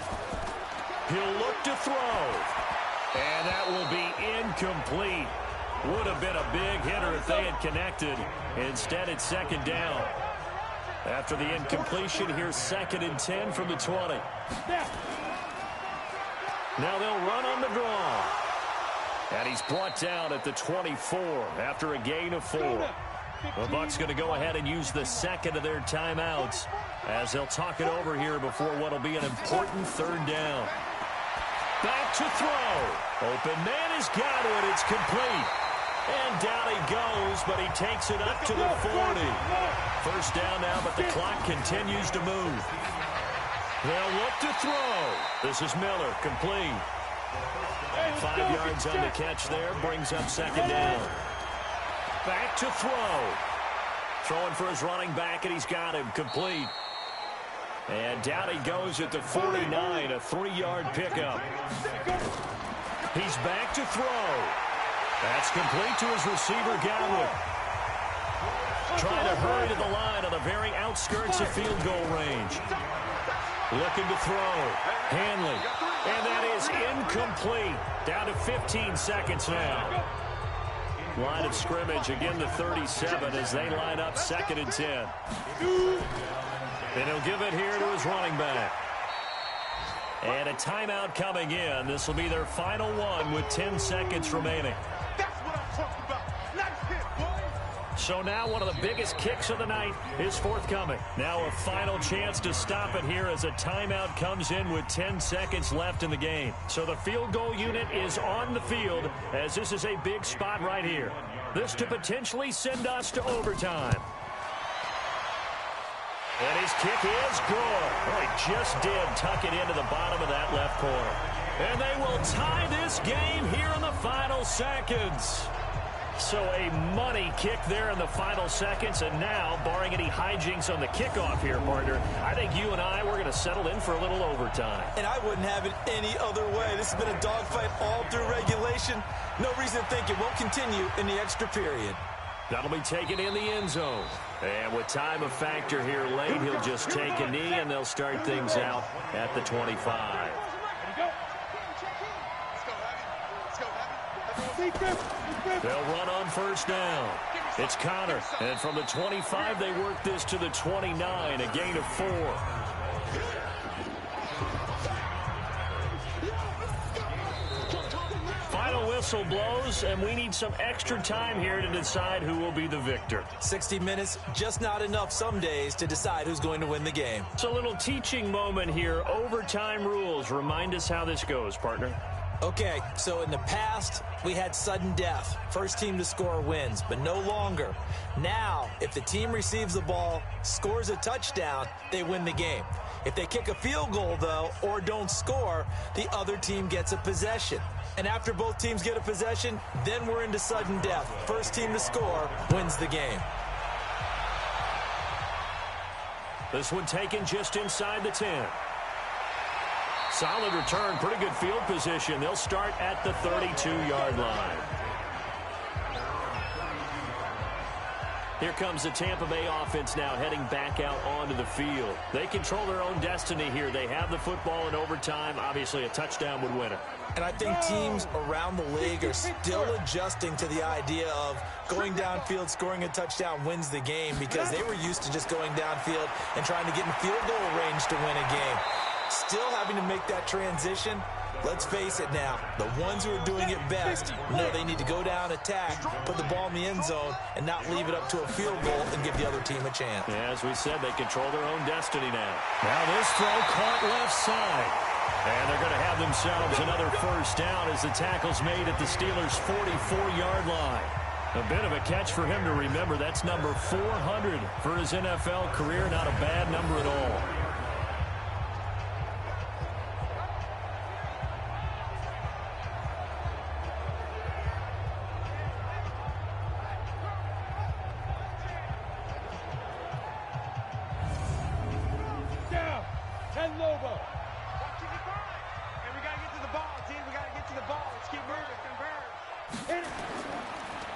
He'll look to throw, and that will be incomplete. Would have been a big hitter if they had connected. Instead, it's second down. After the incompletion, here's 2nd and 10 from the 20. Now they'll run on the draw. And he's brought down at the 24 after a gain of 4. The Bucs going to go ahead and use the second of their timeouts as they'll talk it over here before what will be an important third down. Back to throw. Open man has got it. It's complete. And down he goes, but he takes it up to the 40. First down now, but the clock continues to move. They'll look to throw. This is Miller, complete. 5 yards on the catch there, brings up second down. Back to throw. Throwing for his running back, and he's got him, complete. And down he goes at the 49, a 3-yard pickup. He's back to throw. That's complete to his receiver, Godwin. Trying to hurry to the line on the very outskirts of field goal range. Looking to throw. Hanley. And that is incomplete. Down to 15 seconds now. Line of scrimmage, again the 37 as they line up 2nd and 10. And he'll give it here to his running back. And a timeout coming in. This will be their final one with 10 seconds remaining. That's what I'm talking about. Nice hit, boys. So now one of the biggest kicks of the night is forthcoming. Now a final chance to stop it here as a timeout comes in with 10 seconds left in the game. So the field goal unit is on the field as this is a big spot right here. This to potentially send us to overtime. And his kick is good. Oh, he just did tuck it into the bottom of that left corner. And they will tie this game here in the final seconds. So a money kick there in the final seconds. And now, barring any hijinks on the kickoff here, partner, I think you and I, we're going to settle in for a little overtime. And I wouldn't have it any other way. This has been a dogfight all through regulation. No reason to think it won't continue in the extra period. That'll be taken in the end zone. And with time a factor here late, he'll just take a knee, and they'll start things out at the 25. They'll run on first down. It's Connor. And from the 25, they work this to the 29, a gain of 4. Final whistle blows, and we need some extra time here to decide who will be the victor. 60 minutes, just not enough some days to decide who's going to win the game. It's a little teaching moment here. Overtime rules. Remind us how this goes, partner. Okay, so in the past, we had sudden death. First team to score wins, but no longer. Now, if the team receives the ball, scores a touchdown, they win the game. If they kick a field goal, though, or don't score, the other team gets a possession. And after both teams get a possession, then we're into sudden death. First team to score wins the game. This one taken just inside the 10. Solid return, pretty good field position. They'll start at the 32-yard line. Here comes the Tampa Bay offense now heading back out onto the field. They control their own destiny here. They have the football in overtime. Obviously, a touchdown would win it. And I think teams around the league are still adjusting to the idea of going downfield, scoring a touchdown wins the game, because they were used to just going downfield and trying to get in field goal range to win a game. Still having to make that transition. Let's face it now, the ones who are doing it best know they need to go down, attack, put the ball in the end zone, and not leave it up to a field goal and give the other team a chance. Yeah, as we said, they control their own destiny now. Now this throw caught left side. And they're going to have themselves another first down as the tackle's made at the Steelers' 44-yard line. A bit of a catch for him to remember. That's number 400 for his NFL career. Not a bad number at all.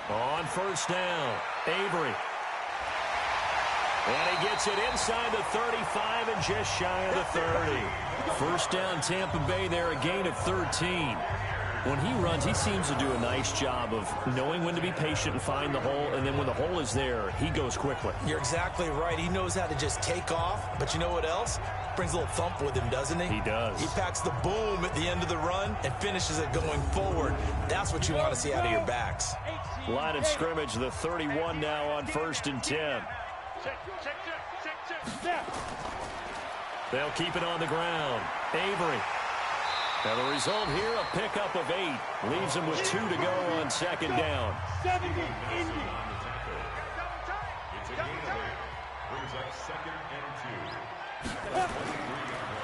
On first down, Avery. And he gets it inside the 35 and just shy of the 30. First down, Tampa Bay there, a gain of 13. When he runs, he seems to do a nice job of knowing when to be patient and find the hole, and then when the hole is there, he goes quickly. You're exactly right. He knows how to just take off, but you know what else? Brings a little thump with him, doesn't he? He does. He packs the boom at the end of the run and finishes it going forward. That's what you want to see out of your backs. Line of scrimmage, the 31 now on first and 10. They'll keep it on the ground. Avery. Now the result here, a pickup of 8. Leaves him with 2 to go on second down. 70, Indy.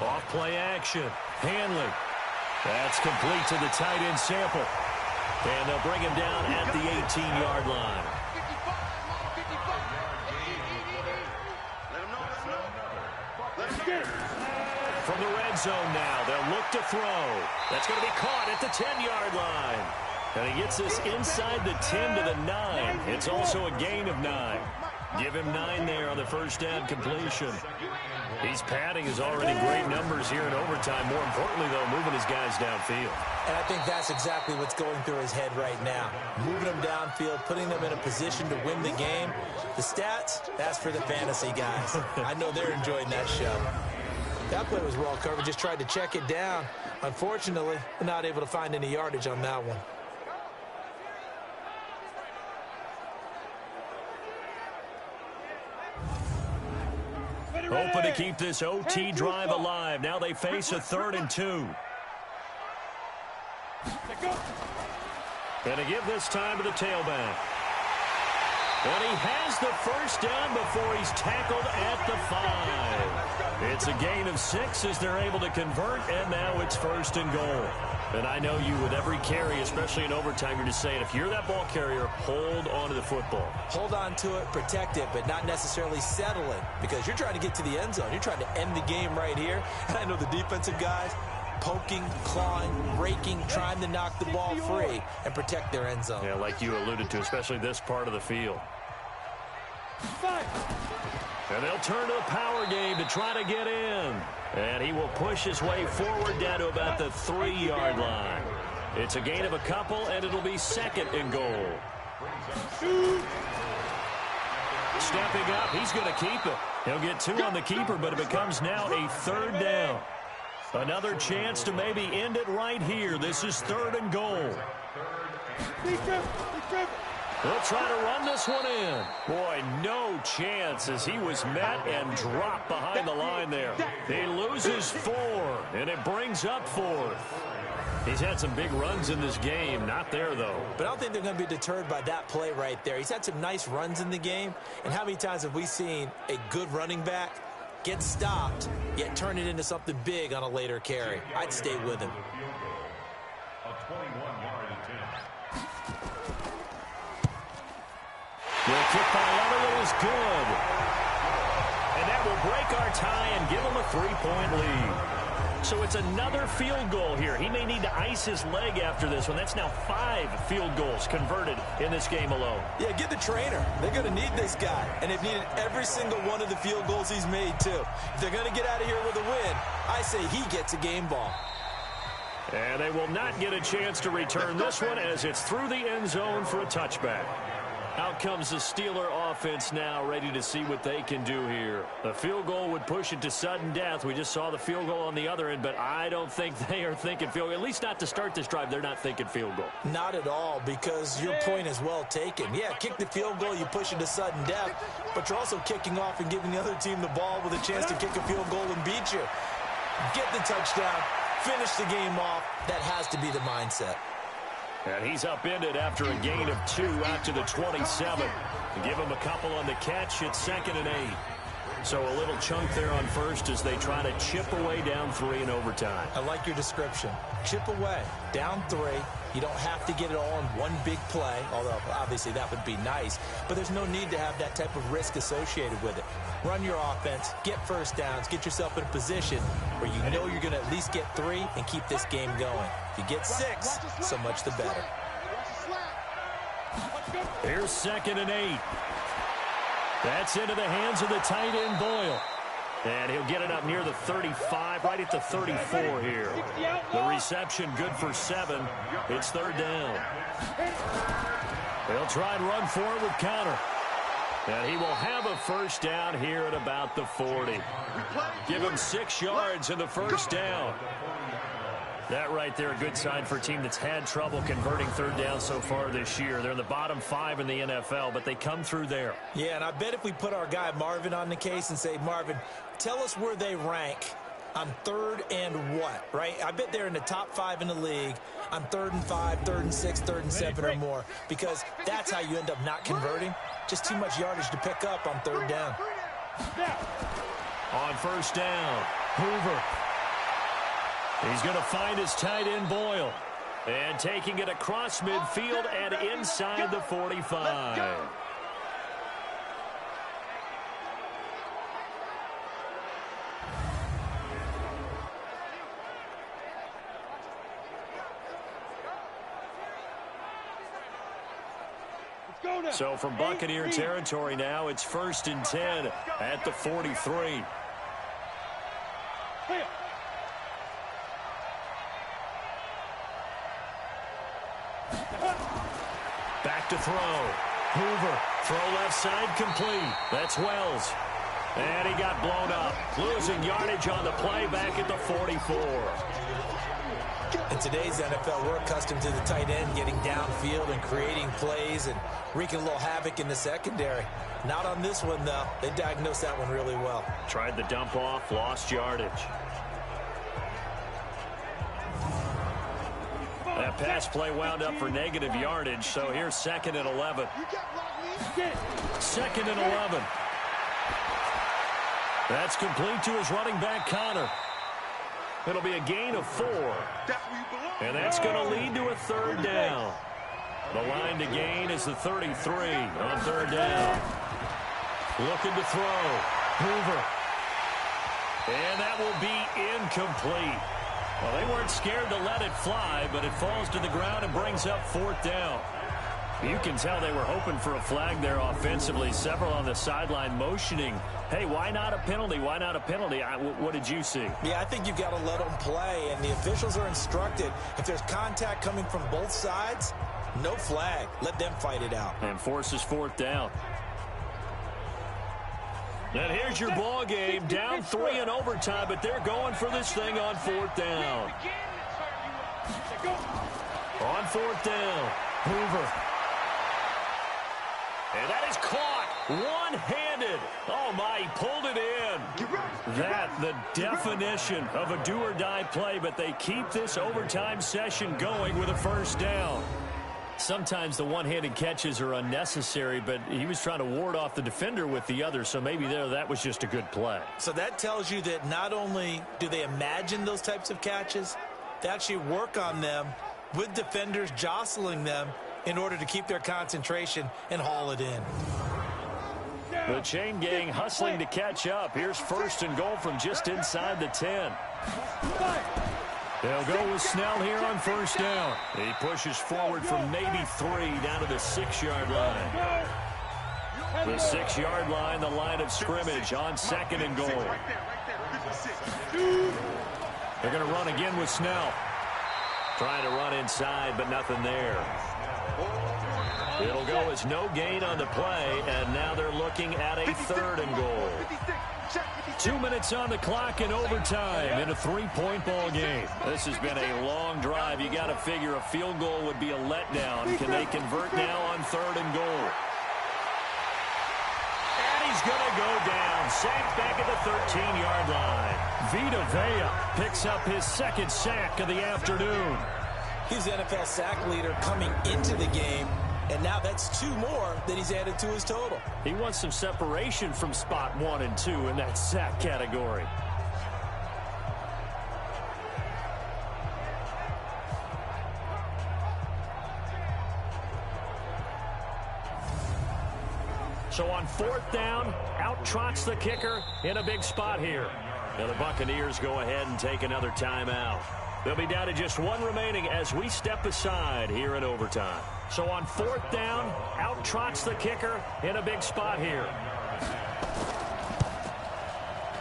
Off play action. Hanley. That's complete to the tight end Sample. And they'll bring him down at the 18-yard line. From the red zone now, they'll look to throw. That's going to be caught at the 10-yard line. And he gets this inside the 10 to the 9. It's also a gain of 9. Give him 9 there on the first down completion. He's padding his already great numbers here in overtime. More importantly, though, moving his guys downfield. And I think that's exactly what's going through his head right now. Moving them downfield, putting them in a position to win the game. The stats, that's for the fantasy guys. I know they're enjoying that show. That play was well covered, just tried to check it down. Unfortunately, not able to find any yardage on that one. Hoping to keep this OT drive alive. Now they face a 3rd and 2. And to give this time to the tailback. And he has the first down before he's tackled at the 5. It's a gain of 6 as they're able to convert, and now it's 1st and goal. And I know you with every carry, especially in overtime, you're just saying, if you're that ball carrier, hold on to the football. Hold on to it, protect it, but not necessarily settle it, because you're trying to get to the end zone. You're trying to end the game right here. And I know the defensive guys poking, clawing, raking, trying to knock the ball free and protect their end zone. Yeah, like you alluded to, especially this part of the field. And they'll turn to the power game to try to get in. And he will push his way forward down to about the 3-yard line. It's a gain of a couple, and it'll be 2nd and goal. Stepping up, he's going to keep it. He'll get 2 on the keeper, but it becomes now a 3rd down. Another chance to maybe end it right here. This is 3rd and goal. They'll try to run this one in. Boy, no chance as he was met and dropped behind the line there. He loses 4, and it brings up 4th. He's had some big runs in this game. Not there, though. But I don't think they're going to be deterred by that play right there. He's had some nice runs in the game. And how many times have we seen a good running back get stopped, yet turn it into something big on a later carry? I'd stay with him. A 21-yard attempt. The kick by Elliott is good. And that will break our tie and give him a 3-point lead. So it's another field goal here. He may need to ice his leg after this one. That's now 5 field goals converted in this game alone. Yeah, get the trainer. They're going to need this guy. And they've needed every single one of the field goals he's made, too. If they're going to get out of here with a win, I say he gets a game ball. And they will not get a chance to return this one as it's through the end zone for a touchback. Out comes the Steeler offense now, ready to see what they can do here. The field goal would push it to sudden death. We just saw the field goal on the other end, but I don't think they are thinking field goal. At least not to start this drive. They're not thinking field goal. Not at all, because your point is well taken. Yeah, kick the field goal, you push it to sudden death, but you're also kicking off and giving the other team the ball with a chance to kick a field goal and beat you. Get the touchdown, finish the game off. That has to be the mindset. And he's upended after a gain of 2 out to the 27. Give him a couple on the catch. It's 2nd and 8. So a little chunk there on first as they try to chip away down 3 in overtime. I like your description. Chip away, down 3. You don't have to get it all in one big play, although obviously that would be nice. But there's no need to have that type of risk associated with it. Run your offense, get first downs, get yourself in a position where you know you're going to at least get 3 and keep this game going. If you get 6, so much the better. Here's 2nd and 8. That's into the hands of the tight end, Boyle. And he'll get it up near the 35, right at the 34 here. The reception good for 7. It's 3rd down. They'll try and run for it with Connor. And he will have a first down here at about the 40. Give him 6 yards in the first down. That right there, a good sign for a team that's had trouble converting 3rd down so far this year. They're in the bottom 5 in the NFL, but they come through there. Yeah, and I bet if we put our guy Marvin on the case and say, Marvin, tell us where they rank on 3rd and what, right? I bet they're in the top 5 in the league on 3rd and 5, 3rd and 6, 3rd and 7 or more, because that's how you end up not converting. Just too much yardage to pick up on 3rd down. On first down, Hoover. He's going to find his tight end, Boyle. And taking it across midfield and inside the 45. So from Buccaneer territory now, it's 1st and 10 at the 43. Back to throw. Hoover. Throw left side complete. That's Wells. And he got blown up. Losing yardage on the play back at the 44. In today's NFL, we're accustomed to the tight end getting downfield and creating plays and wreaking a little havoc in the secondary. Not on this one, though. They diagnosed that one really well. Tried the dump off, lost yardage. That pass play wound up for negative yardage, so here's 2nd and 11. 2nd and 11. That's complete to his running back, Connor. It'll be a gain of 4. And that's going to lead to a 3rd down. The line to gain is the 33 on 3rd down. Looking to throw. Hoover. And that will be incomplete. Well, they weren't scared to let it fly, but it falls to the ground and brings up 4th down. You can tell they were hoping for a flag there offensively. Several on the sideline motioning, hey, why not a penalty? Why not a penalty? What did you see? Yeah, I think you've got to let them play, and the officials are instructed, if there's contact coming from both sides, no flag. Let them fight it out. And forces 4th down. And here's your ball game, down 3 in overtime, but they're going for this thing on 4th down. On 4th down, Hoover. And that is caught one-handed. Oh, my, he pulled it in. That, the definition of a do-or-die play, but they keep this overtime session going with a 1st down. Sometimes the one-handed catches are unnecessary, but he was trying to ward off the defender with the other, so maybe that was just a good play. So that tells you that not only do they imagine those types of catches, they actually work on them with defenders jostling them in order to keep their concentration and haul it in. The chain gang hustling to catch up. Here's 1st and goal from just inside the 10. They'll go with Snell here on 1st down. He pushes forward from maybe 3 down to the 6-yard line. The 6-yard line, the line of scrimmage on 2nd and goal. They're going to run again with Snell. Trying to run inside, but nothing there. It'll go as no gain on the play, and now they're looking at a 3rd and goal. 2 minutes on the clock in overtime in a 3-point ball game. This has been a long drive. You got to figure a field goal would be a letdown. Can they convert now on 3rd and goal? And he's going to go down. Sacked back at the 13-yard line. Vita Vea picks up his 2nd sack of the afternoon. He's the NFL sack leader coming into the game, and now that's 2 more that he's added to his total. He wants some separation from spot 1 and 2 in that sack category. So on 4th down, out trots the kicker in a big spot here. Now the Buccaneers go ahead and take another timeout. They'll be down to just 1 remaining as we step aside here in overtime. So on 4th down, out trots the kicker in a big spot here.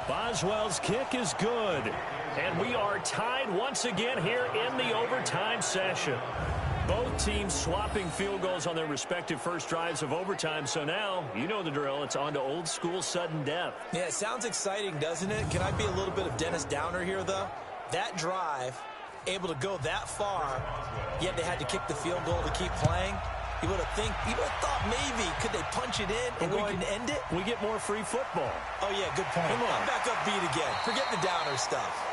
Boswell's kick is good. And we are tied once again here in the overtime session. Both teams swapping field goals on their respective first drives of overtime. So now, you know the drill. It's on to old school sudden death. Yeah, it sounds exciting, doesn't it? Can I be a little bit of Dennis Downer here, though? That drive, able to go that far, yet they had to kick the field goal to keep playing. You would have thought maybe, could they punch it in and go ahead and end it? We get more free football. Oh, yeah, good point. Come on. I'm back upbeat again. Forget the Downer stuff.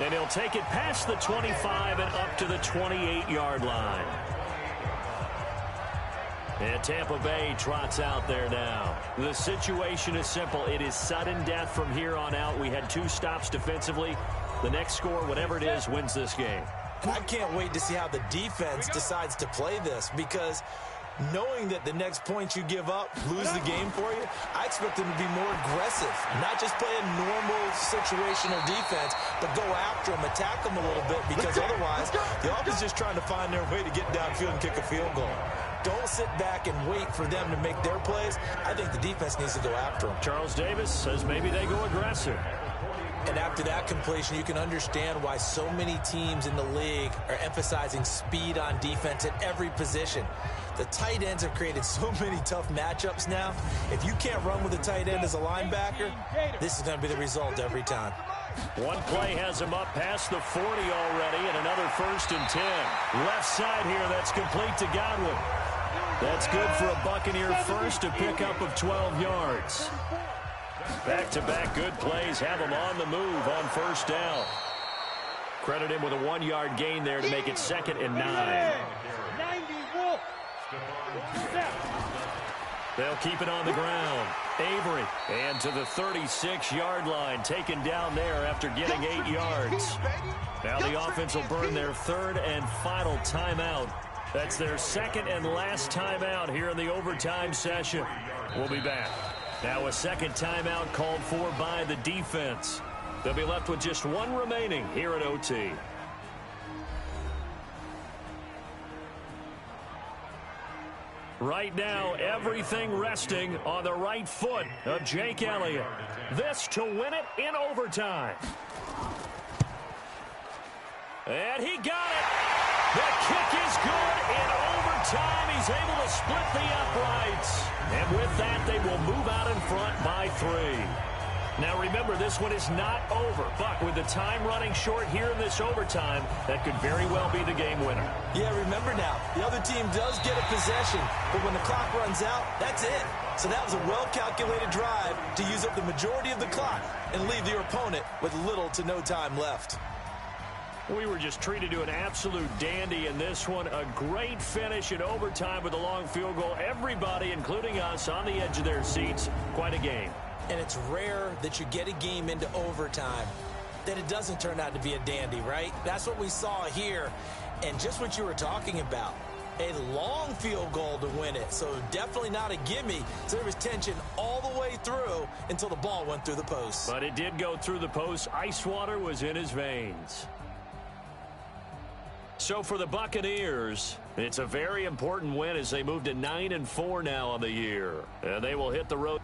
And he'll take it past the 25 and up to the 28-yard line. And Tampa Bay trots out there now. The situation is simple. It is sudden death from here on out. We had 2 stops defensively. The next score, whatever it is, wins this game. I can't wait to see how the defense decides to play this, because knowing that the next point you give up lose the game for you, I expect them to be more aggressive, not just play a normal situational defense, but go after them, attack them a little bit, because otherwise the offense is just trying to find their way to get downfield and kick a field goal. Don't sit back and wait for them to make their plays. I think the defense needs to go after them. Charles Davis says maybe they go aggressive. And after that completion, you can understand why so many teams in the league are emphasizing speed on defense at every position. The tight ends have created so many tough matchups now. If you can't run with a tight end as a linebacker, this is going to be the result every time. One play has him up past the 40 already, and another 1st and 10. Left side here, that's complete to Godwin. That's good for a Buccaneer first, a pickup of 12 yards. Back-to-back good plays have him on the move on 1st down. Credit him with a 1-yard gain there to make it 2nd and 9. They'll keep it on the ground. Avery, and to the 36-yard line, taken down there after getting 8 yards. Now the offense will burn their 3rd and final timeout. That's their 2nd and last timeout here in the overtime session. We'll be back. Now a 2nd timeout called for by the defense. They'll be left with just 1 remaining here at OT. Right now, everything resting on the right foot of Jake Elliott. This to win it in overtime. And he got it. The kick is good in overtime. He's able to split the uprights. And with that, they will move out in front by 3. Now remember, this one is not over, but with the time running short here in this overtime, that could very well be the game winner. Yeah, remember now, the other team does get a possession, but when the clock runs out, that's it. So that was a well-calculated drive to use up the majority of the clock and leave your opponent with little to no time left. We were just treated to an absolute dandy in this one. A great finish in overtime with a long field goal. Everybody, including us, on the edge of their seats. Quite a game. And it's rare that you get a game into overtime that it doesn't turn out to be a dandy, right? That's what we saw here. And just what you were talking about, a long field goal to win it. So definitely not a gimme. So there was tension all the way through until the ball went through the post. But it did go through the post. Ice water was in his veins. So for the Buccaneers, it's a very important win as they move to 9-4 now on the year. And they will hit the road.